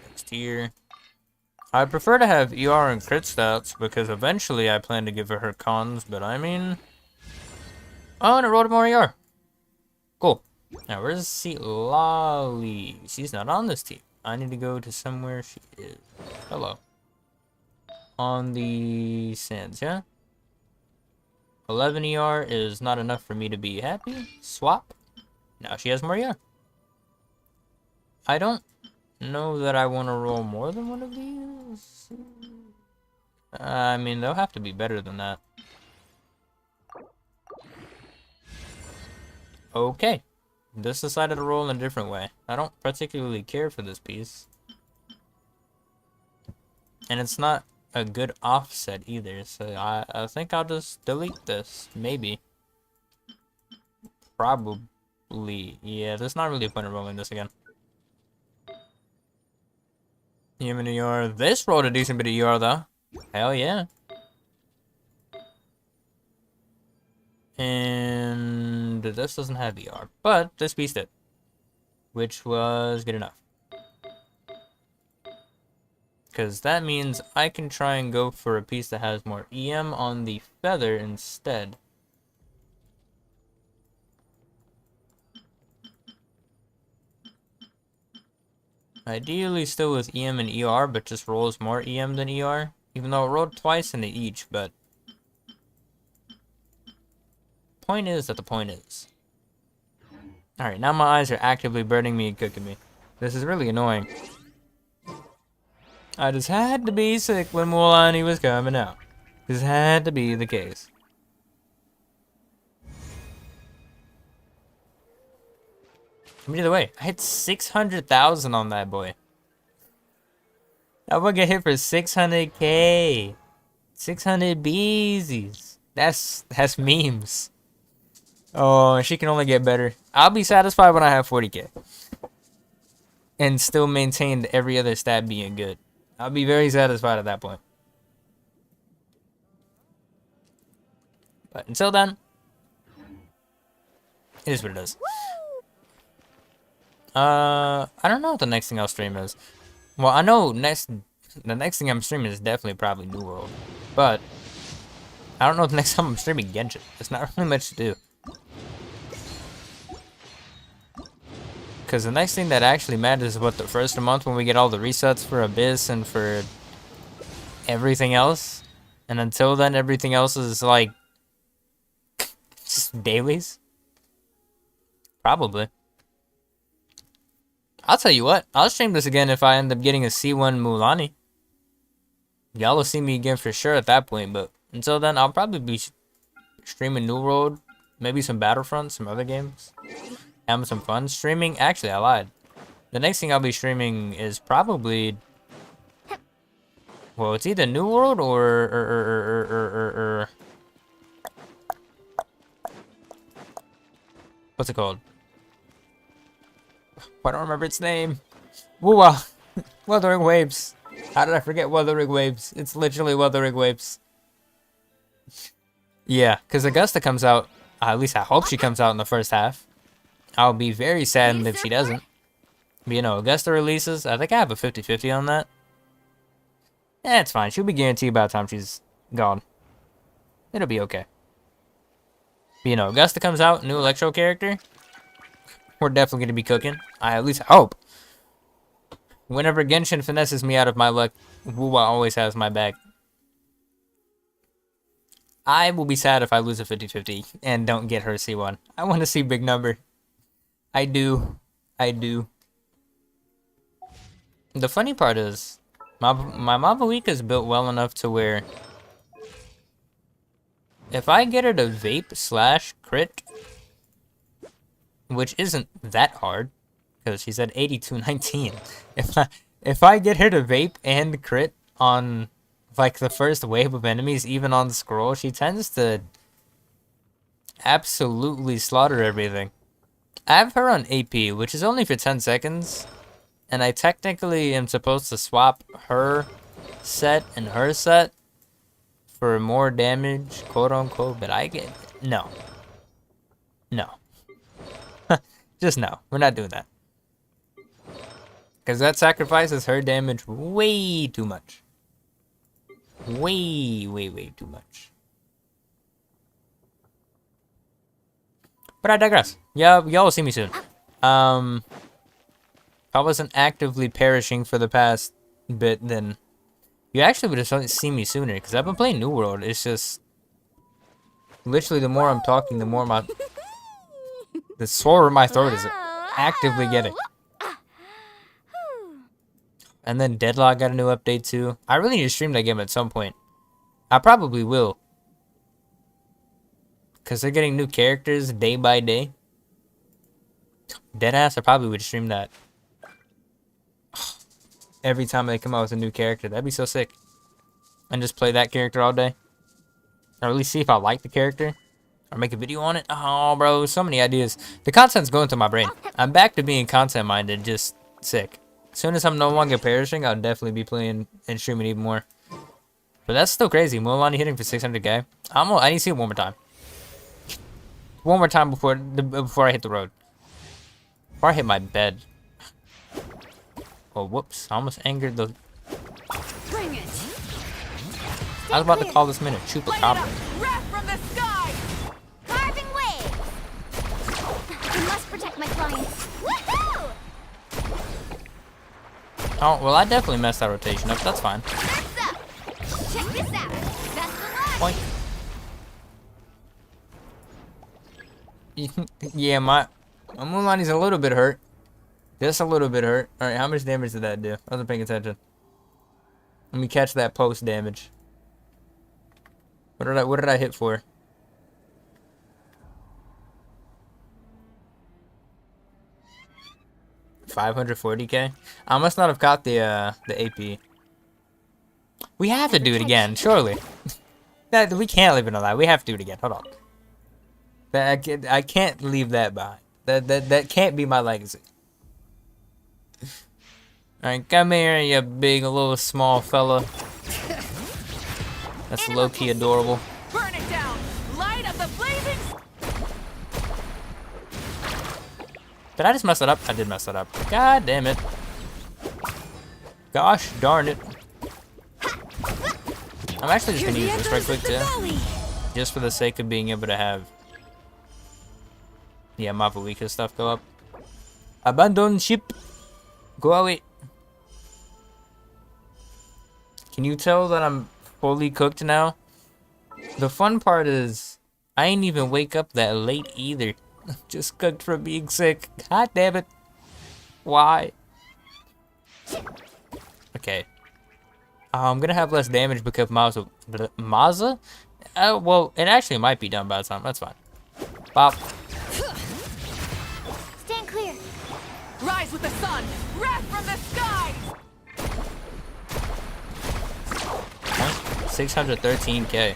Next tier. I prefer to have ER and crit stats, because eventually I plan to give her cons, but I mean... Oh, and it rolled more ER. Cool. Now, where's Lolly? She's not on this team. I need to go to somewhere she is. Hello. On the sands, yeah? 11 ER is not enough for me to be happy. Swap. Now she has more ER. I don't know that I want to roll more than one of these. I mean, they'll have to be better than that. Okay. This decided to roll in a different way. I don't particularly care for this piece. And it's not a good offset either, so I think I'll just delete this. Maybe. Probably. Yeah, there's not really a point in rolling this again. Human ER. This rolled a decent bit of ER though. Hell yeah. And this doesn't have ER, but this piece did, which was good enough. Because that means I can try and go for a piece that has more EM on the feather instead. Ideally still with EM and ER, but just rolls more EM than ER. Even though it rolled twice into each, but... point is that the point is. Alright, now my eyes are actively burning me and cooking me. This is really annoying. I just had to be sick when Mualani was coming out. This had to be the case. But either way, I hit 600,000 on that boy. I'm gonna get hit for 600k. 600 beesies. That's memes. Oh, she can only get better. I'll be satisfied when I have 40k. And still maintain every other stat being good. I'll be very satisfied at that point. But until then, it is what it is. I don't know what the next thing I'll stream is. Well, I know the next thing I'm streaming is definitely probably New World. But I don't know if the next time I'm streaming Genshin. There's not really much to do. Because the next thing that actually matters is what, the first of the month when we get all the resets for Abyss and for everything else. And until then, everything else is like just dailies. Probably. I'll tell you what, I'll stream this again if I end up getting a C1 Mualani. Y'all will see me again for sure at that point, but until then, I'll probably be streaming New World, maybe some Battlefront, some other games. Having some fun streaming. Actually, I lied. The next thing I'll be streaming is probably... well, it's either New World or what's it called? I don't remember its name. Woowa! Wuthering Waves. How did I forget Wuthering Waves? It's literally Wuthering Waves. Yeah, because Augusta comes out, at least I hope she comes out in the first half. I'll be very saddened if she doesn't. But you know, Augusta releases, I think I have a 50-50 on that. Eh, it's fine. She'll be guaranteed by the time she's gone. It'll be okay. But you know, Augusta comes out, new Electro character. We're definitely going to be cooking. I at least hope. Whenever Genshin finesses me out of my luck, Wuwa always has my back. I will be sad if I lose a 50-50 and don't get her C1. I want to see big number. I do. I do. The funny part is, my Mavawika is built well enough to where if I get her to vape / crit, which isn't that hard, because she's at 8219. If I get her to vape and crit on like the first wave of enemies, even on the scroll, she tends to absolutely slaughter everything. I have her on AP, which is only for 10 seconds, and I technically am supposed to swap her set and her set for more damage, quote unquote, but I get no. No. Just no. We're not doing that. Because that sacrifices her damage way too much. Way too much. But I digress. Y'all will see me soon. If I wasn't actively perishing for the past bit, then you actually would have seen me sooner. Because I've been playing New World. It's just... Literally, the more I'm talking, the more the sore my throat is actively getting. And then Deadlock got a new update too. I really need to stream that game at some point. I probably will. Because they're getting new characters day by day. Deadass, I probably would stream that. Every time they come out with a new character. That'd be so sick. And just play that character all day. Or at least see if I like the character. Or make a video on it. Oh, bro, so many ideas. The content's going through my brain. I'm back to being content-minded, just sick. As soon as I'm no longer perishing, I'll definitely be playing and streaming even more. But that's still crazy. Mualani hitting for 600k. I need to see it one more time. One more time before I hit the road. Before I hit my bed. Oh, whoops. I almost angered the... Bring it. I was about to call this man a chupacabra. Wrath from the sky. Carving waves! I must protect my clients. Woohoo! Oh, well, I definitely messed that rotation up. That's fine. That's up! Check this out! That's the one! Point. Yeah, my Mualani's a little bit hurt. Just a little bit hurt. Alright, how much damage did that do? I wasn't paying attention. Let me catch that post damage. What did I hit for? $540k? I must not have caught the AP. We have to do it again, surely. We can't leave it on that. We have to do it again. Hold on. I can't leave that behind. That can't be my legacy. Alright, come here, you big little small fella. That's low-key adorable. Burn it down. Light of the blazing. Did I just mess it up? I did mess it up. God damn it. Gosh darn it. I'm actually just gonna use this right quick too. Just for the sake of being able to have... Yeah, Mavuika stuff go up. Abandon ship. Go away. Can you tell that I'm fully cooked now? The fun part is, I ain't even wake up that late either. Just cooked from being sick. God damn it. Why? Okay. I'm gonna have less damage because Maza? Well, it actually might be done by the time. That's fine. Bop. Stand clear! Rise with the sun. Wrath from the skies. 613k.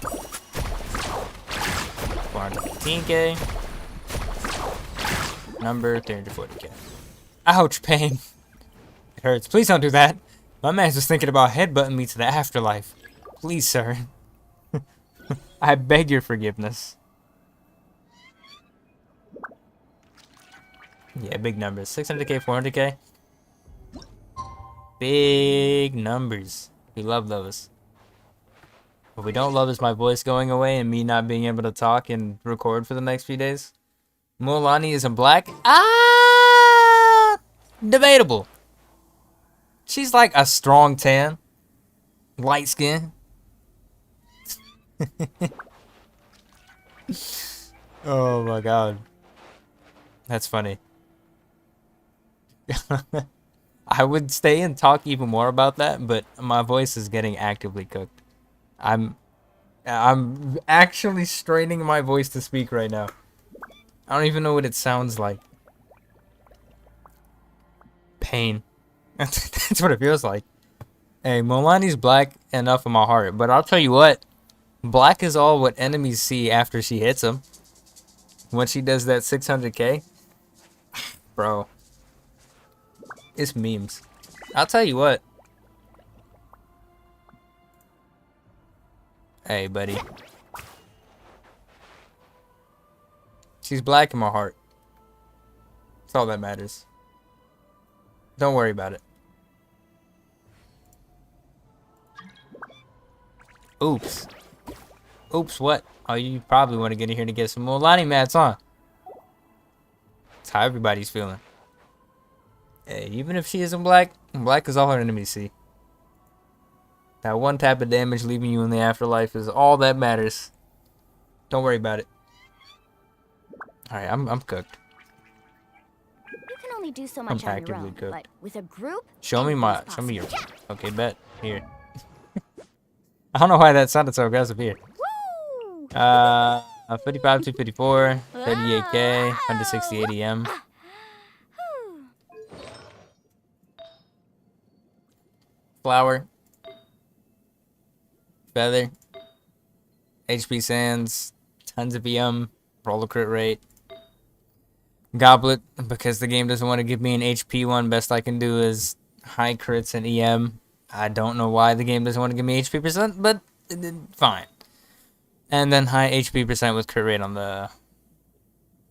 415k. Number 340k. Ouch, pain. It hurts. Please don't do that. My man's just thinking about headbutting me to the afterlife. Please, sir. I beg your forgiveness. Yeah, big numbers. 600k, 400k. Big numbers. We love those. What we don't love is my voice going away and me not being able to talk and record for the next few days. Mualani is in black. Debatable. She's like a strong tan. Light skin. Oh my god. That's funny. I would stay and talk even more about that, but my voice is getting actively cooked. I'm actually straining my voice to speak right now. I don't even know what it sounds like. Pain. That's what it feels like. Hey, Mualani's black enough in my heart, but I'll tell you what. Black is all what enemies see after she hits them. When she does that 600k. Bro. It's memes. I'll tell you what. Hey, buddy. She's black in my heart. That's all that matters. Don't worry about it. Oops. Oops, what? Oh, you probably want to get in here to get some Mualani mats on. That's how everybody's feeling. Hey, even if she isn't black, black is all her enemies see. That one type of damage leaving you in the afterlife is all that matters. Don't worry about it. Alright, I'm cooked. You can only do so much on your actively own, cooked. but with a group, Show me anything's your... possible. Okay, bet. Here. I don't know why that sounded so aggressive here. Woo! 55 to 54, 38k, 160 ADM. Flower. Feather. HP Sands. Tons of EM. Roller crit rate. Goblet, because the game doesn't want to give me an HP one. Best I can do is high crits and EM. I don't know why the game doesn't want to give me HP percent, but fine. And then high HP percent with crit rate on the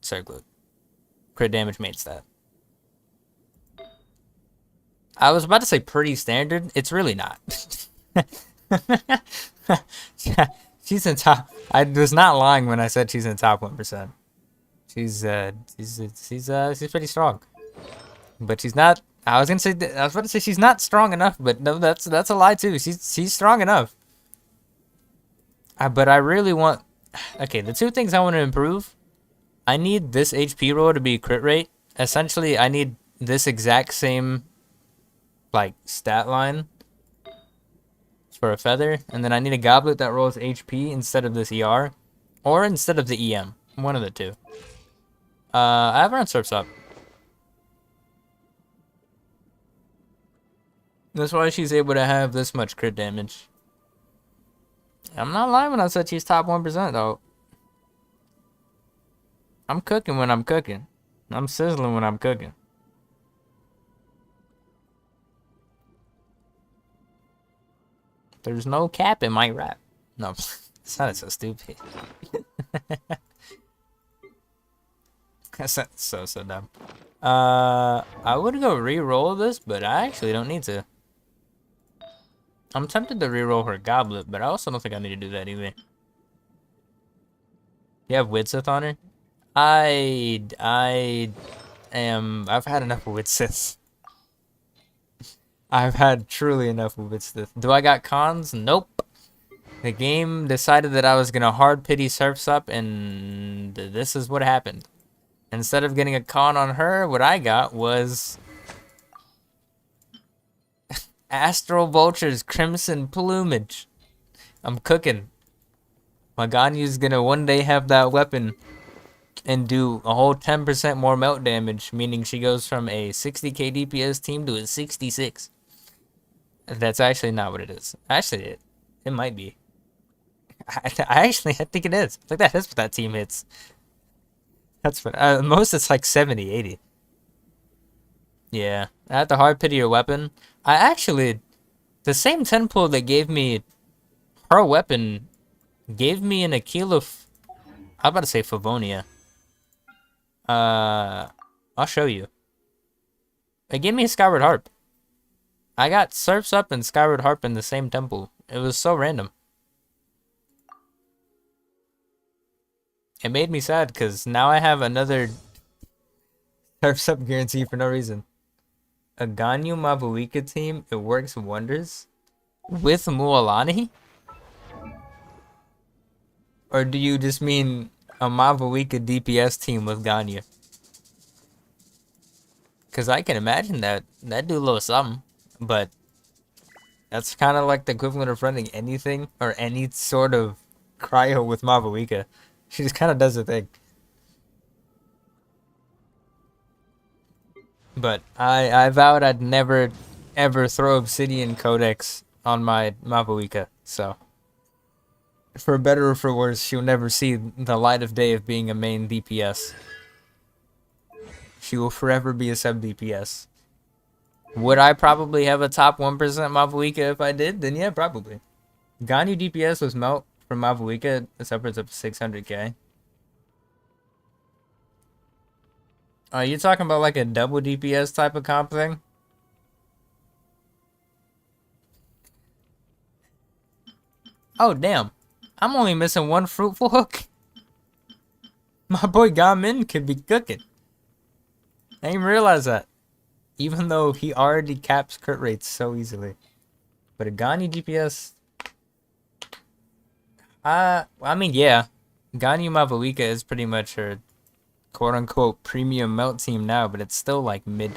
circlet. Crit damage made stat. I was about to say pretty standard. It's really not. She's in top. I was not lying when I said she's in the top 1%. She's pretty strong. But she's not. I was about to say she's not strong enough, but no, that's a lie too. She's strong enough. But I really want. Okay, the two things I want to improve. I need this HP roll to be crit rate. Essentially, I need this exact same, like, stat line for a feather, and then I need a goblet that rolls HP instead of this ER, or instead of the EM. One of the two. I have her on Surf's up. That's why she's able to have this much crit damage. I'm not lying when I said she's top 1% though. I'm cooking when I'm cooking. I'm sizzling when I'm cooking. There's no cap in my rap. No, it sounded so stupid. That's so dumb. I would go re-roll this, but I actually don't need to. I'm tempted to re-roll her goblet, but I also don't think I need to do that either. You have Widsith on her? I've had enough of Widsith. I've had truly enough of Widsith. Do I got cons? Nope. The game decided that I was gonna hard pity Surf's up, and this is what happened. Instead of getting a con on her, what I got was Astral Vulture's Crimson Plumage. I'm cooking. Maganyu's gonna one day have that weapon and do a whole 10% more melt damage, meaning she goes from a 60k DPS team to a 66. That's actually not what it is. Actually, it might be. I think it is. Like that's what that team hits. That's what most it's like 70, 80. Yeah, I have to hard pity your weapon. I actually, the same 10 pull that gave me her weapon gave me an Aquila. I'm about to say Favonia. I'll show you. It gave me a Skyward Harp. I got Surf's Up and Skyward Harp in the same temple. It was so random. It made me sad because now I have another Surf's Up guarantee for no reason. A Ganyu Mabuika team, it works wonders with Mualani? Or do you just mean a Mabuika DPS team with Ganyu? Because I can imagine that. That'd do a little something. But that's kind of like the equivalent of running anything or any sort of cryo with Mabuika. She just kind of does the thing. But I vowed I'd never, ever throw Obsidian Codex on my Mabuika. So, for better or for worse, she'll never see the light of day of being a main DPS. She will forever be a sub DPS. Would I probably have a top 1% Mabuika if I did? Then yeah, probably. Ganyu DPS was melt from Mabuika. It's upwards of 600k. Are you talking about like a double DPS type of comp thing? Oh, damn. I'm only missing one fruitful hook. My boy Gamin could be cooking. I didn't even realize that. Even though he already caps crit rates so easily. But a Ganyu DPS... I mean, yeah. Ganyu Mavuika is pretty much her quote-unquote premium melt team now, but it's still like mid.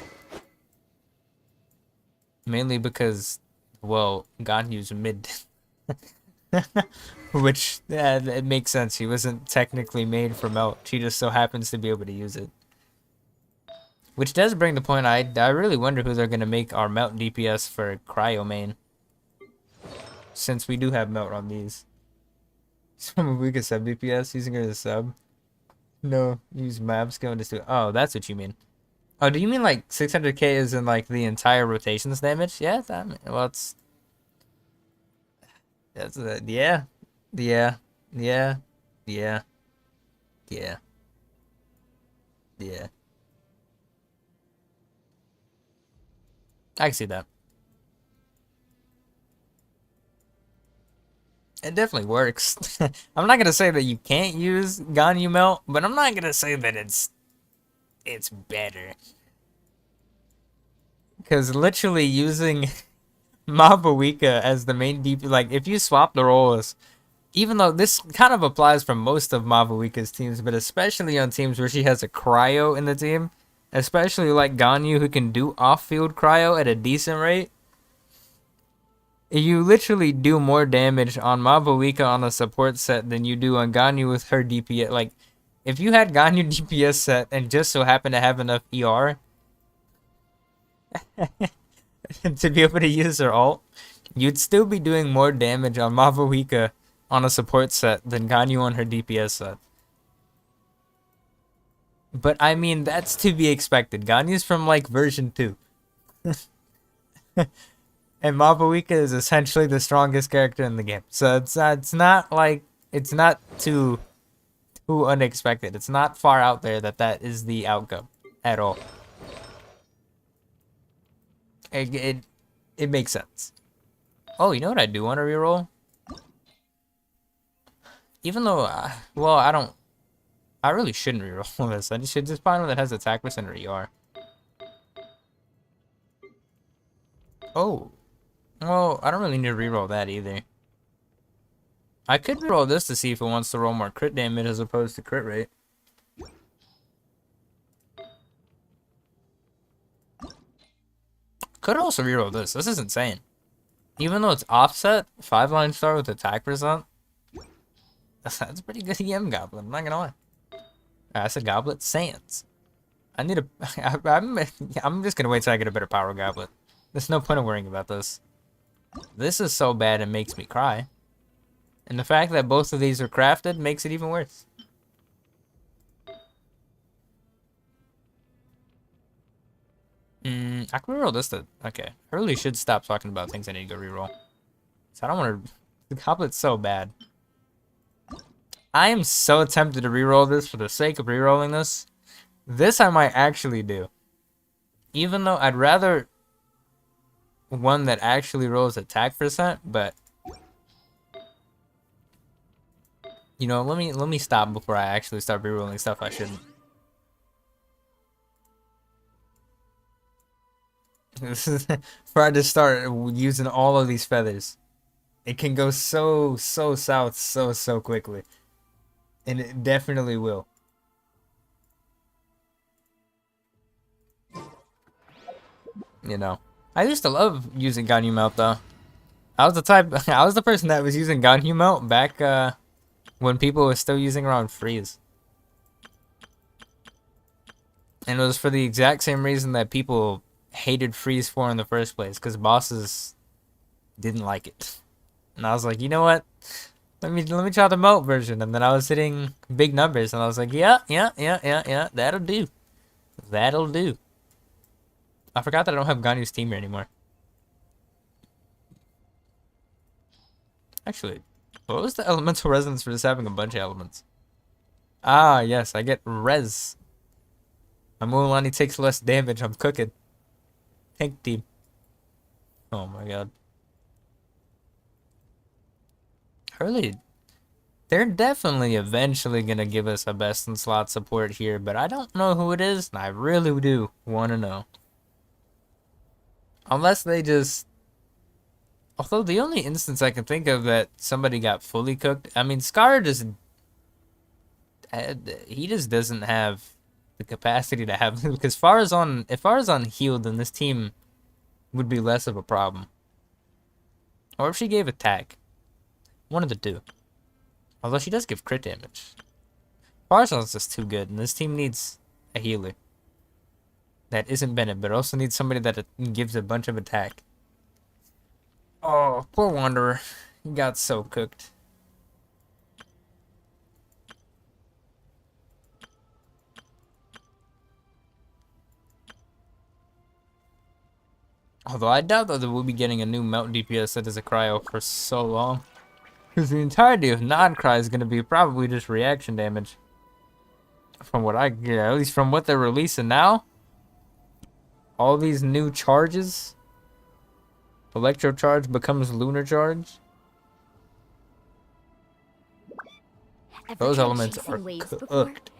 Mainly because, well, Ganyu's mid. Which, yeah, it makes sense. She wasn't technically made for melt. She just so happens to be able to use it. Which does bring the point, I really wonder who they're going to make our melt DPS for Cryo main. Since we do have melt on these. Some we could sub DPS using her as a sub. No, use map skill and just do. Oh, that's what you mean. Oh, do you mean like 600k is in like the entire rotations damage? Yeah, well, it's that's yeah, yeah, yeah, yeah, yeah, yeah. I can see that. It definitely works. I'm not gonna say that you can't use Ganyu Melt, but I'm not gonna say that it's better. Because literally using Mabuika as the main DP, like if you swap the roles, even though this kind of applies for most of Mabuika's teams, but especially on teams where she has a cryo in the team, especially like Ganyu who can do off-field cryo at a decent rate, you literally do more damage on Mabuika on a support set than you do on Ganyu with her DPS. Like, if you had Ganyu DPS set and just so happened to have enough ER to be able to use her ult, you'd still be doing more damage on Mabuika on a support set than Ganyu on her DPS set. But I mean, that's to be expected. Ganyu's from like version 2. And Mabuika is essentially the strongest character in the game. So it's not like, it's not too unexpected. It's not far out there that is the outcome at all. It makes sense. Oh, you know what I do want to reroll? Even though, well, I really shouldn't reroll this. I should just find one that has attack percent or ER. Oh. Well, I don't really need to reroll that either. I could reroll this to see if it wants to roll more crit damage as opposed to crit rate. Could also reroll this. This is insane. Even though it's offset, 5-line star with attack percent. That's a pretty good EM goblet, I'm not gonna lie. I said goblet sans. I need a I'm just gonna wait till I get a better power goblet. There's no point in worrying about this. This is so bad it makes me cry. And the fact that both of these are crafted makes it even worse. I can reroll this to... Okay. I really should stop talking about things I need to go reroll. So I don't want to... The goblet's so bad. I am so tempted to reroll this for the sake of rerolling this. This I might actually do. Even though I'd rather one that actually rolls attack percent, but you know, let me stop before I actually start rerolling stuff I shouldn't. This is before I just start using all of these feathers. It can go so south so quickly. And it definitely will. You know. I used to love using Ganyu Melt though. I was the person that was using Ganyu Melt back when people were still using her on freeze. And it was for the exact same reason that people hated freeze 4 in the first place, because bosses didn't like it. And I was like, you know what? Let me try the melt version. And then I was hitting big numbers and I was like, yeah, that'll do. That'll do. I forgot that I don't have Ganyu's team here anymore. Actually, what was the elemental resonance for just having a bunch of elements? Ah, yes, I get res. My Mualani takes less damage. I'm cooking. Tank team. Oh my god. Really, they're definitely eventually gonna give us a best in slot support here, but I don't know who it is, and I really do want to know. Unless they just... Although the only instance I can think of that somebody got fully cooked... I mean, Scar just he just doesn't have the capacity to have because if Far's on healed, then this team would be less of a problem. Or if she gave attack, one of the two. Although she does give crit damage. Farzon's just too good, and this team needs a healer that isn't Bennett, but also needs somebody that gives a bunch of attack. Oh, poor Wanderer. He got so cooked. Although I doubt that we'll be getting a new melt DPS set as a cryo for so long. Because the entirety of non-cry is going to be probably just reaction damage. From what I get, at least from what they're releasing now. All these new charges. Electro charge becomes lunar charge. Those elements are cooked.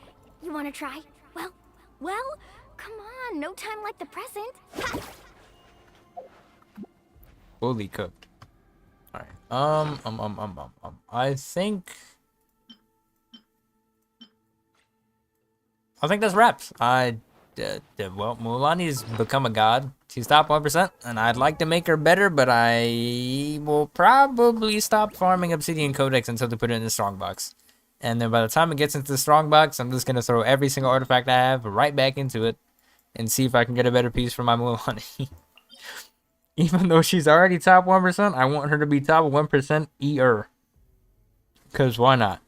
You want to try? Well, come on. No time like the present. Ha! Fully cooked. Alright. I think that's wraps. Well, Mualani's become a god. She's top 1%, and I'd like to make her better, but I will probably stop farming Obsidian Codex until they put it in the strongbox. And then by the time it gets into the strongbox, I'm just gonna throw every single artifact I have right back into it and see if I can get a better piece for my Mualani. Even though she's already top 1%, I want her to be top 1% ER. Because why not?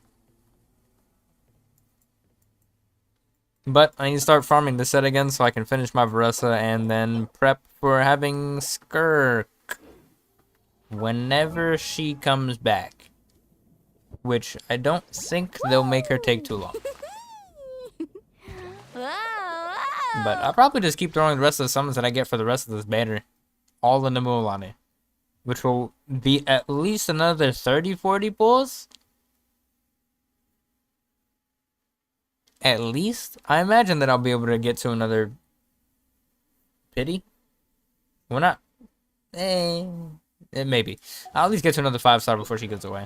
But I need to start farming this set again so I can finish my Varessa and then prep for having Skirk whenever she comes back. Which I don't think they'll make her take too long. But I'll probably just keep throwing the rest of the summons that I get for the rest of this banner all in the Mualani, which will be at least another 30-40 pulls. At least. I imagine that I'll be able to get to another pity. Well, not. Maybe. I'll at least get to another 5-star before she goes away.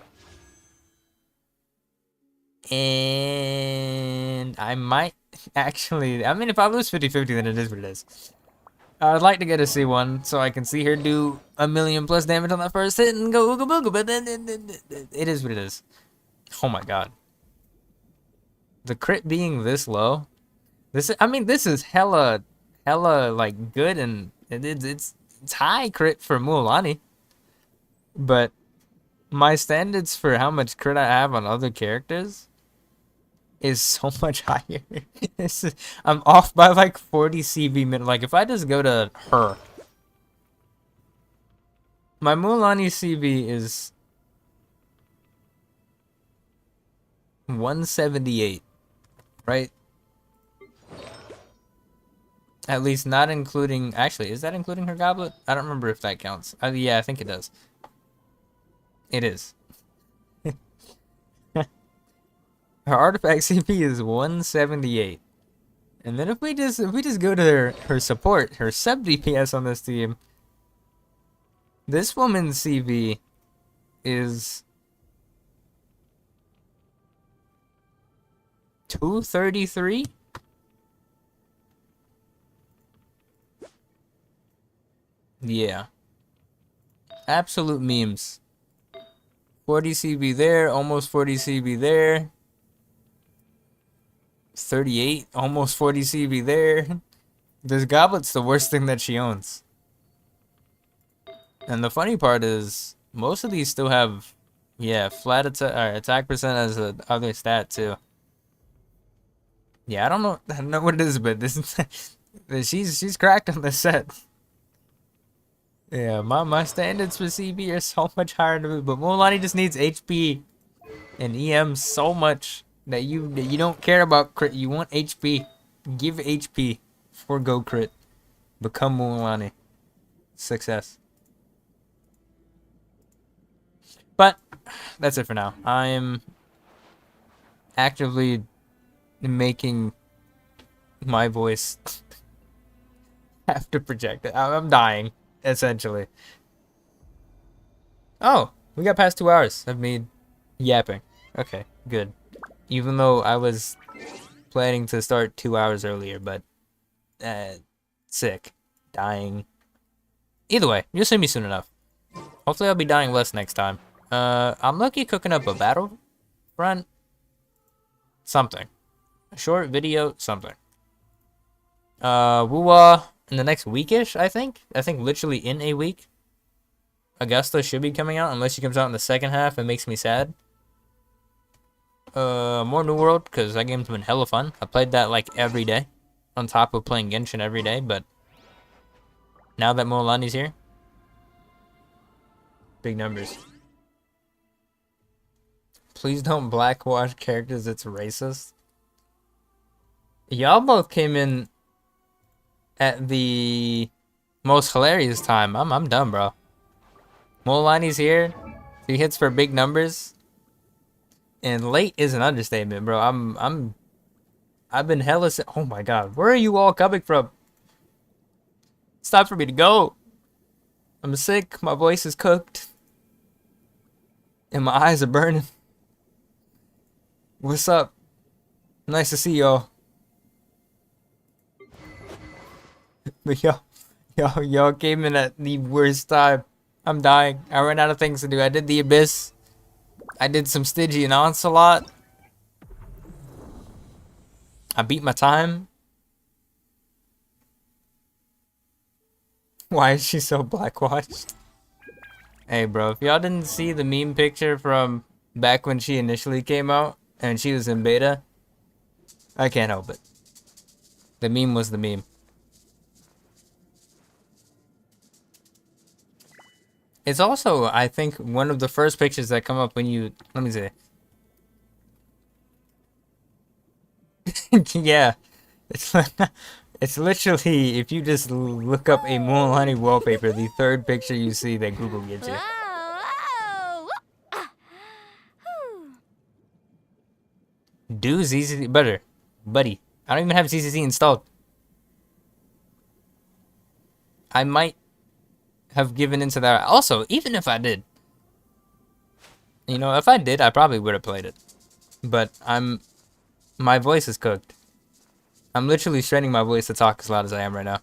And I might actually. I mean, if I lose 50-50, then it is what it is. I'd like to get a C1 so I can see her do 1,000,000+ damage on that first hit and go ooga booga, but then it is what it is. Oh my god. The crit being this low. This is hella like good, and it's high crit for Mualani. But my standards for how much crit I have on other characters is so much higher. I'm off by like 40 CV minute. Like if I just go to her, my Mualani CV is 178, right? At least not including. Actually, is that including her goblet? I don't remember if that counts. Yeah, I think it does. It is. Her artifact CP is 178. And then if we just go to her support, her sub DPS on this team, this woman's CV is 233. Yeah. Absolute memes. 40 CB there, almost 40 CB there. 38, almost 40 CB there. This goblet's the worst thing that she owns. And the funny part is, most of these still have, yeah, flat attack percent as a other stat too. Yeah, I don't know what it is, but this she's cracked on this set. Yeah, my standards for CB are so much higher than me, but Mualani just needs HP and EM so much that you don't care about crit. You want HP. Give HP for go crit. Become Mualani. Success. But that's it for now. I'm actively making my voice have to project it. I'm dying, essentially. Oh, we got past 2 hours of me yapping. Okay, good. Even though I was planning to start 2 hours earlier, but sick, dying. Either way, you'll see me soon enough. Hopefully I'll be dying less next time. I'm lucky cooking up a battlefront something. A short video something. Woo in the next weekish, I think. I think literally in a week. Augusta should be coming out unless she comes out in the second half and makes me sad. More New World, because that game's been hella fun. I played that like every day, on top of playing Genshin every day, but now that Mualani's here, big numbers. Please don't blackwash characters, it's racist. Y'all both came in at the most hilarious time. I'm done, bro. Mualani's here. 3 hits for big numbers. And late is an understatement, bro. I've been hella oh my god. Where are you all coming from? It's time for me to go. I'm sick. My voice is cooked. And my eyes are burning. What's up? Nice to see y'all. But y'all came in at the worst time. I'm dying. I ran out of things to do. I did the Abyss. I did some Stygian Onslaught. I beat my time. Why is she so blackwashed? Hey bro, if y'all didn't see the meme picture from back when she initially came out and she was in beta, I can't help it. The meme was the meme. It's also, I think, one of the first pictures that come up when you... Let me see. Yeah. It's literally, if you just look up a Mualani wallpaper, the third picture you see that Google gives you. Do ZCC better. Buddy, I don't even have ZCC installed. I might have given into that. Also, even if I did, you know, if I did, I probably would have played it. But my voice is cooked. I'm literally straining my voice to talk as loud as I am right now.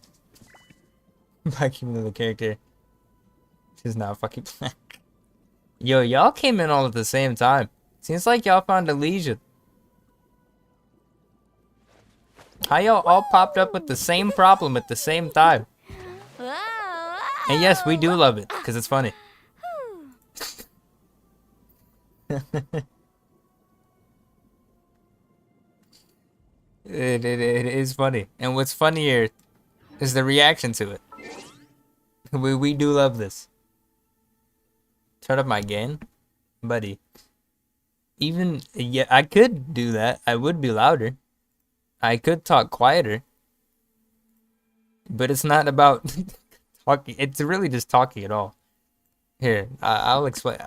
By keeping the character is now fucking black. Yo, y'all came in all at the same time. Seems like y'all found a lesion. How y'all all popped up with the same problem at the same time? And yes, we do love it, because it's funny. It is funny. And what's funnier is the reaction to it. We do love this. Turn up my gain? Buddy. Even, yeah, I could do that. I would be louder. I could talk quieter. But it's not about... talking. It's really just talking at all. Here, I'll explain.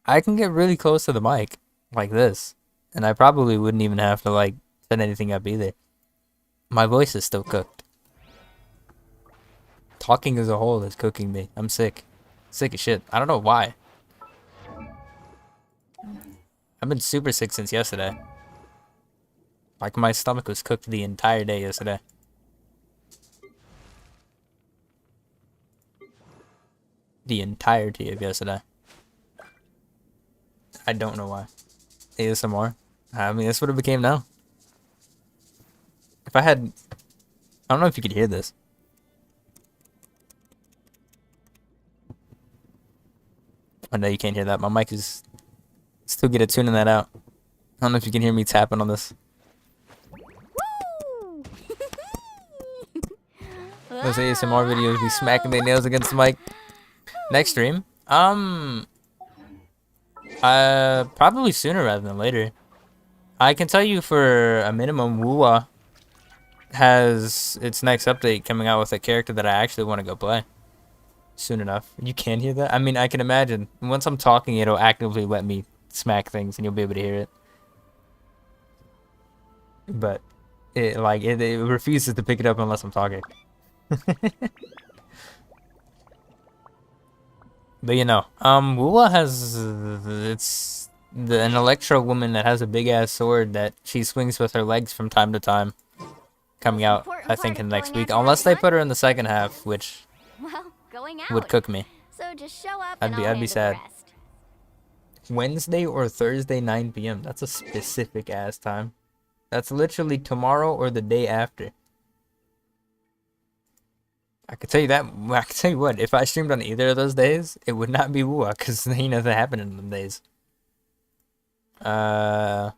I can get really close to the mic, like this, and I probably wouldn't even have to like set anything up either. My voice is still cooked. Talking as a whole is cooking me. I'm sick. Sick as shit. I don't know why. I've been super sick since yesterday. Like my stomach was cooked the entire day yesterday. The entirety of yesterday. I don't know why. ASMR. I mean, that's what it became now. If I had... I don't know if you could hear this. I know you can't hear that. My mic is still good at tuning that out. I don't know if you can hear me tapping on this. Those ASMR videos be smacking their nails against the mic. Next stream? Probably sooner rather than later. I can tell you for a minimum, Woowa has its next update coming out with a character that I actually want to go play. Soon enough. You can hear that? I mean, I can imagine. Once I'm talking, it'll actively let me smack things and you'll be able to hear it. But, it refuses to pick it up unless I'm talking. But you know, Woowa has its an Electro woman that has a big ass sword that she swings with her legs from time to time. Coming out, I think, in the next week, unless they put her in the second half, which Well, going would out. cook me. So just show up I'd and be I'll handle sad. the rest. Wednesday or Thursday 9 p.m. That's a specific ass time. That's literally tomorrow or the day after. I could tell you that. I could tell you what. If I streamed on either of those days, it would not be Wua, because you know that happened in them days. Although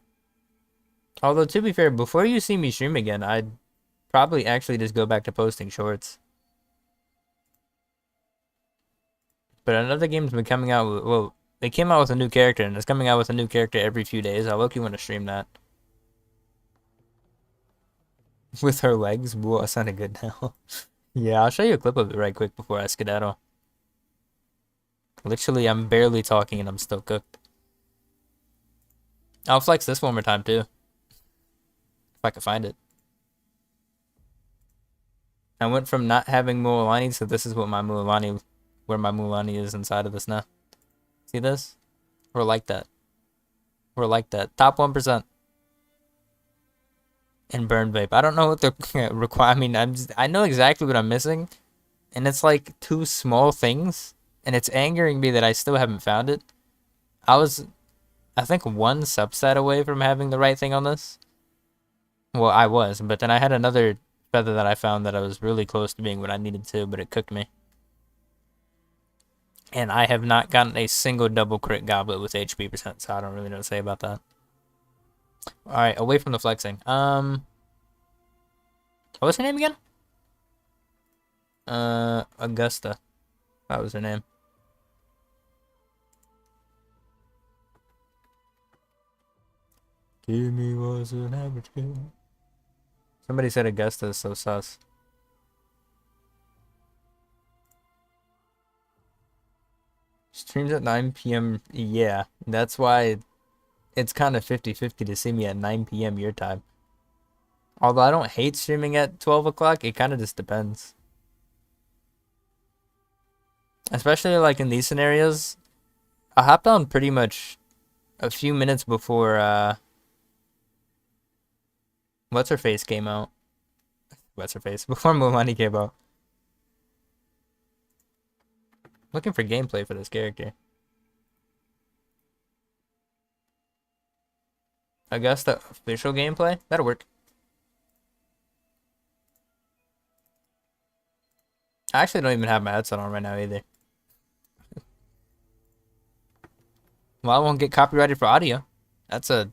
to be fair, before you see me stream again, I'd probably actually just go back to posting shorts. But another game's been coming out with, well, they came out with a new character, and it's coming out with a new character every few days. I look, you want to stream that. With her legs? Whoa, that sounded good now. Yeah, I'll show you a clip of it right quick before I skedaddle. Literally, I'm barely talking and I'm still cooked. I'll flex this one more time too. If I can find it. I went from not having Mualani to this is what my Mualani, where my Mualani is inside of this now. See this? We're like that. We're like that. Top 1%. And burn vape. I don't know what the require. I mean, I know exactly what I'm missing, and it's like 2 small things, and it's angering me that I still haven't found it. I think 1 subset away from having the right thing on this. Well, I was, but then I had another feather that I found that I was really close to being what I needed to, but it cooked me. And I have not gotten a single double crit goblet with HP %, so I don't really know what to say about that. Alright, away from the flexing. What was her name again? Augusta. That was her name. Gimme was an average kid. Somebody said Augusta is so sus. Streams at 9 p.m. Yeah, that's why it's kind of 50-50 to see me at 9 p.m. your time. Although I don't hate streaming at 12 o'clock, it kind of just depends. Especially like in these scenarios, I hopped on pretty much a few minutes before, What's-Her-Face came out. What's-Her-Face? Before Mualani came out. Looking for gameplay for this character. Augusta official gameplay? That'll work. I actually don't even have my headset on right now either. Well, I won't get copyrighted for audio. That's a...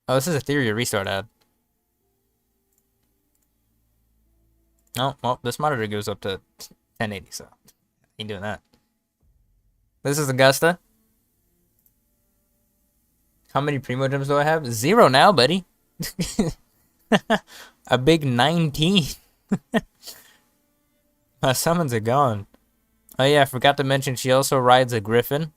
Oh, this is a Theory restart ad. Oh, well, this monitor goes up to 1080, so ain't doing that. This is Augusta. How many Primo gems do I have? 0 now, buddy. A big 19. My summons are gone. Oh yeah, I forgot to mention she also rides a griffin.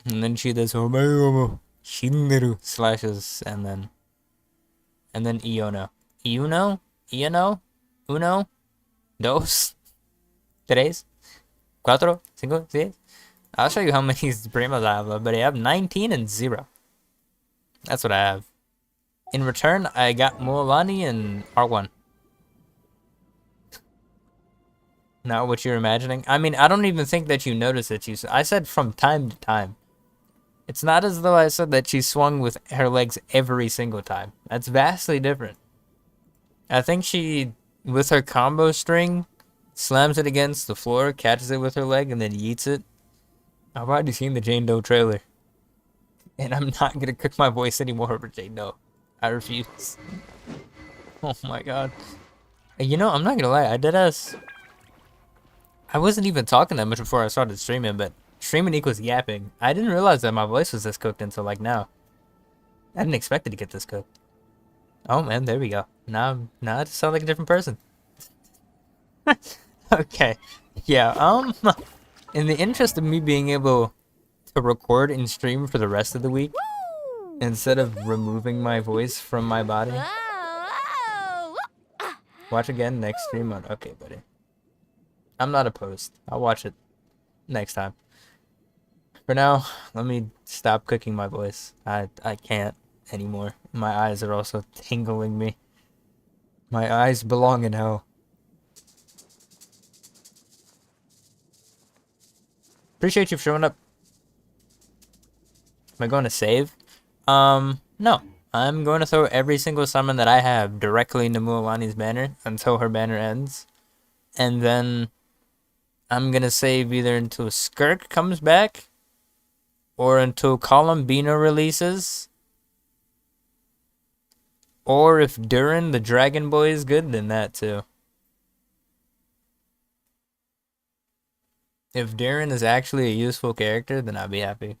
And then she does Shinderu slashes and then Iono. Iono? Iono? Uno? Dos? Tres? Cuatro? Cinco? Seis? I'll show you how many primos I have, but I have 19 and 0. That's what I have. In return, I got Mualani and R1. Not what you're imagining. I mean, I don't even think that you notice it. I said from time to time. It's not as though I said that she swung with her legs every single time. That's vastly different. I think she, with her combo string, slams it against the floor, catches it with her leg, and then yeets it. I've already seen the Jane Doe trailer. And I'm not going to cook my voice anymore over Jane Doe. I refuse. Oh my god. You know, I'm not going to lie. I wasn't even talking that much before I started streaming, but streaming equals yapping. I didn't realize that my voice was this cooked until like now. I didn't expect it to get this cooked. Oh man, there we go. Now I just sound like a different person. Okay. Yeah, in the interest of me being able to record and stream for the rest of the week, instead of removing my voice from my body, Whoa, whoa. Watch again next stream on. Okay, buddy. I'm not opposed. I'll watch it next time. For now, let me stop cooking my voice. I can't anymore. My eyes are also tingling me. My eyes belong in hell. Appreciate you for showing up. Am I going to save? No. I'm going to throw every single summon that I have directly into Mualani's banner until her banner ends. And then I'm going to save either until Skirk comes back or until Columbina releases. Or if Durin the Dragon Boy is good, then that too. If Durin is actually a useful character, then I'll be happy.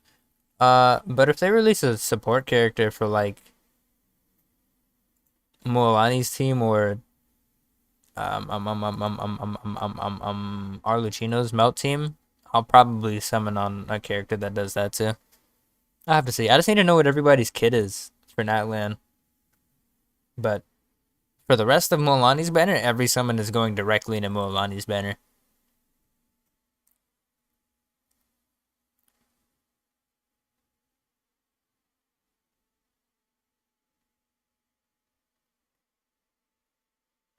But if they release a support character for like Mualani's team or Arluchino's melt team, I'll probably summon on a character that does that too. I have to see. I just need to know what everybody's kit is for Natlan. But for the rest of Mualani's banner, every summon is going directly into Mualani's banner.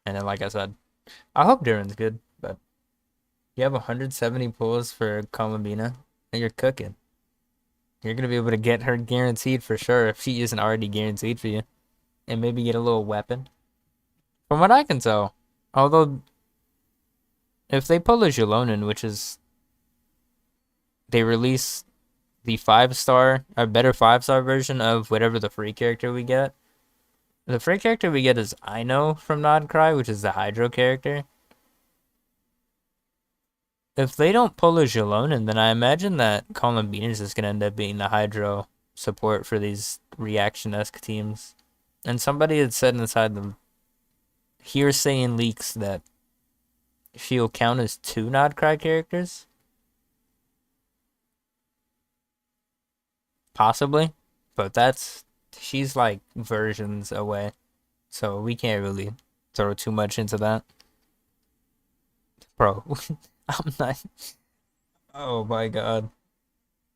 And then, like I said, I hope Durin's good, but you have 170 pulls for Columbina, and you're cooking. You're going to be able to get her guaranteed for sure if she isn't already guaranteed for you. And maybe get a little weapon. From what I can tell, although if they pull a Jalonin, which is they release the 5-star, a better 5-star version of whatever the free character we get. The free character we get is I Know from Nodcry, which is the Hydro character. If they don't pull a Jalonin, then I imagine that Columbina is just going to end up being the Hydro support for these reaction-esque teams. And somebody had said inside the hearsay and leaks that she'll count as 2 Nodcry characters. Possibly. But she's like versions away. So we can't really throw too much into that. Bro, I'm not. Oh my god.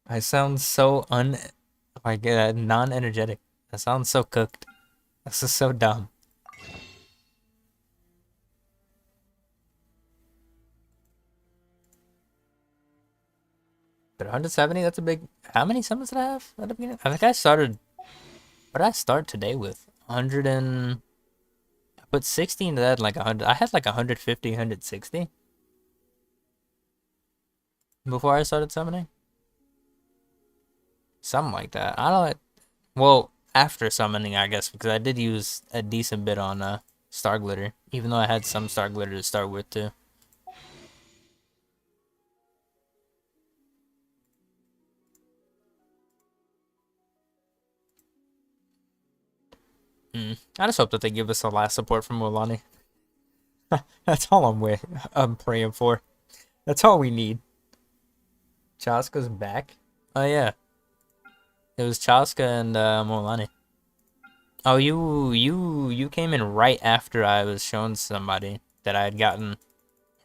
I sound so non-energetic. I sound so cooked. This is so dumb. But 170, that's a big... How many summons did I have at the beginning? I think I started... What did I start today with? 100 and... I put 60 into that, like 100... I had like 150, 160. Before I started summoning. Something like that. I don't... Well, after summoning, I guess, because I did use a decent bit on Star Glitter. Even though I had some Star Glitter to start with, too. I just hope that they give us the last support from Mualani. That's all I'm praying for. That's all we need. Chaska's back? Oh, yeah. It was Chaska and Mualani. Oh, you came in right after I was showing somebody that I had gotten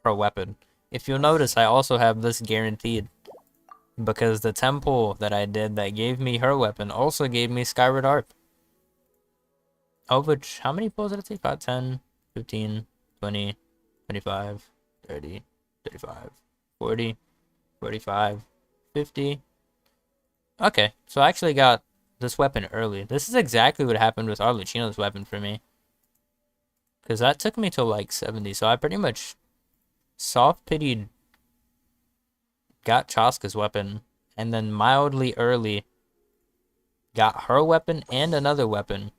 her weapon. If you'll notice, I also have this guaranteed. Because the temple that I did that gave me her weapon also gave me Skyward Harp. Of which, how many pulls did it take? About 10, 15, 20, 25, 30, 35, 40, 45, 50. Okay, so I actually got this weapon early. This is exactly what happened with Arluchino's weapon for me. Because that took me till like 70, so I pretty much soft-pitied, got Chaska's weapon, and then mildly early got her weapon and another weapon.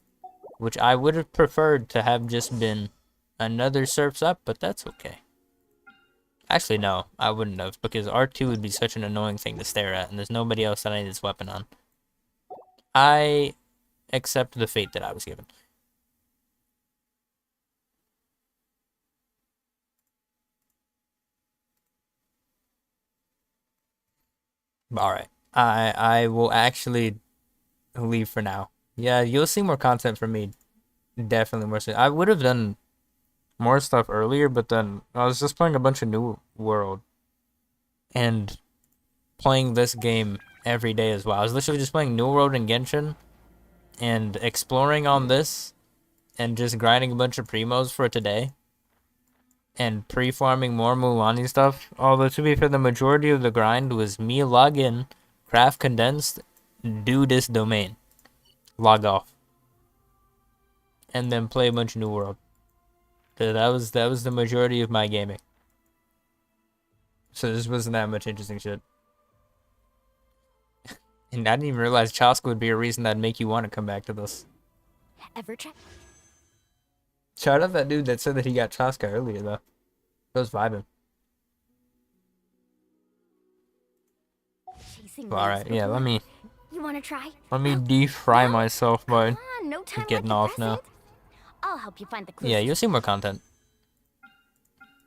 Which I would have preferred to have just been another Surf's Up, but that's okay. Actually, no, I wouldn't have, because R2 would be such an annoying thing to stare at, and there's nobody else that I need this weapon on. I accept the fate that I was given. Alright, I will actually leave for now. Yeah, you'll see more content from me. Definitely more soon. I would have done more stuff earlier, but then I was just playing a bunch of New World and playing this game every day as well. I was literally just playing New World and Genshin and exploring on this and just grinding a bunch of primos for today and pre-farming more Mualani stuff. Although, to be fair, the majority of the grind was me log in, craft condensed, do this domain, log off, and then play a bunch of New World. So that was the majority of my gaming. So this wasn't that much interesting shit. And I didn't even realize Chaska would be a reason that'd make you want to come back to this. Ever try? Shout out that dude that said that he got Chaska earlier, though. That was vibing. Chasing Well, alright, waves yeah, before? let me You wanna try? defry myself by Come on, no time getting like off the now. present. I'll help you find the clues. Yeah, you'll see more content.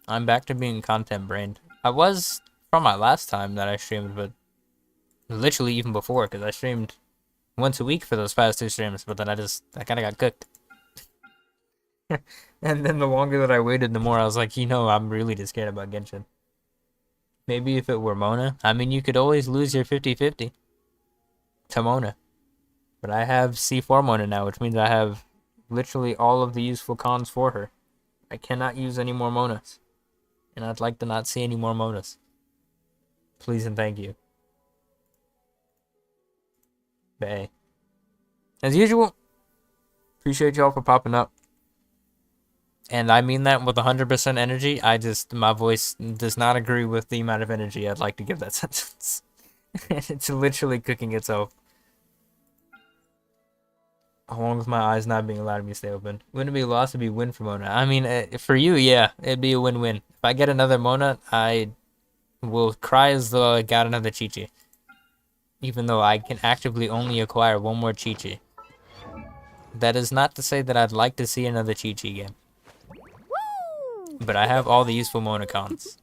I'm back to being content brained. I was from my last time that I streamed, but literally even before, because I streamed once a week for those past 2 streams, but then I kind of got cooked. And then the longer that I waited, the more I was like, I'm really just scared about Genshin. Maybe if it were Mona. I mean, you could always lose your 50-50 to Mona. But I have C4 Mona now, which means I have literally all of the useful cons for her. I cannot use any more Monas. And I'd like to not see any more Monas. Please and thank you. But hey, as usual, appreciate y'all for popping up. And I mean that with 100% energy. My voice does not agree with the amount of energy I'd like to give that sentence. It's literally cooking itself. Along with my eyes not being allowed me to stay open. Wouldn't it be a loss, it'd be a win for Mona. I mean, for you, yeah, it'd be a win-win. If I get another Mona, I will cry as though I got another Chi-Chi. Even though I can actively only acquire one more Chi-Chi. That is not to say that I'd like to see another Chi-Chi game. Woo! But I have all the useful Mona cons.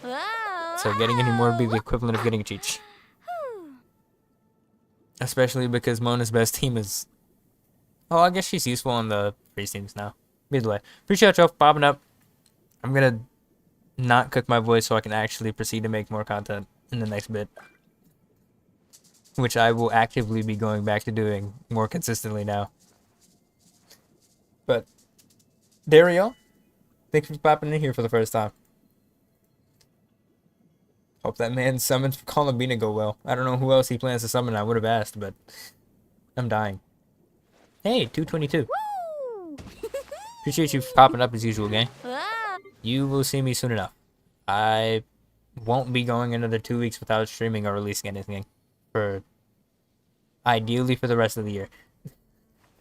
Whoa, So getting any more would be the equivalent of getting a Chi-Chi. Especially because Mona's best team is... Oh, I guess she's useful on the free teams now. Either way, appreciate y'all for popping up. I'm gonna not cook my voice so I can actually proceed to make more content in the next bit. Which I will actively be going back to doing more consistently now. But, there we go. Thanks for popping in here for the first time. Hope that man's summons for Columbina go well. I don't know who else he plans to summon. I would have asked, but I'm dying. Hey, 222. Woo! Appreciate you for popping up as usual, gang. Whoa. You will see me soon enough. I won't be going another 2 weeks without streaming or releasing anything. Ideally for the rest of the year.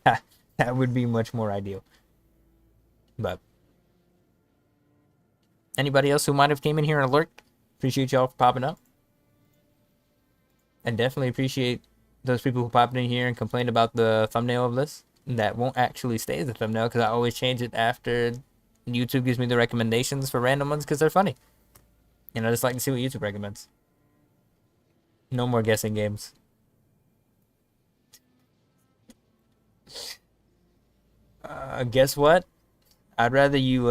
That would be much more ideal. But anybody else who might have came in here and lurked, appreciate y'all for popping up. And definitely appreciate those people who popped in here and complained about the thumbnail of this. That won't actually stay as a thumbnail because I always change it after YouTube gives me the recommendations for random ones because they're funny. And I just like to see what YouTube recommends. No more guessing games. Guess what? I'd rather you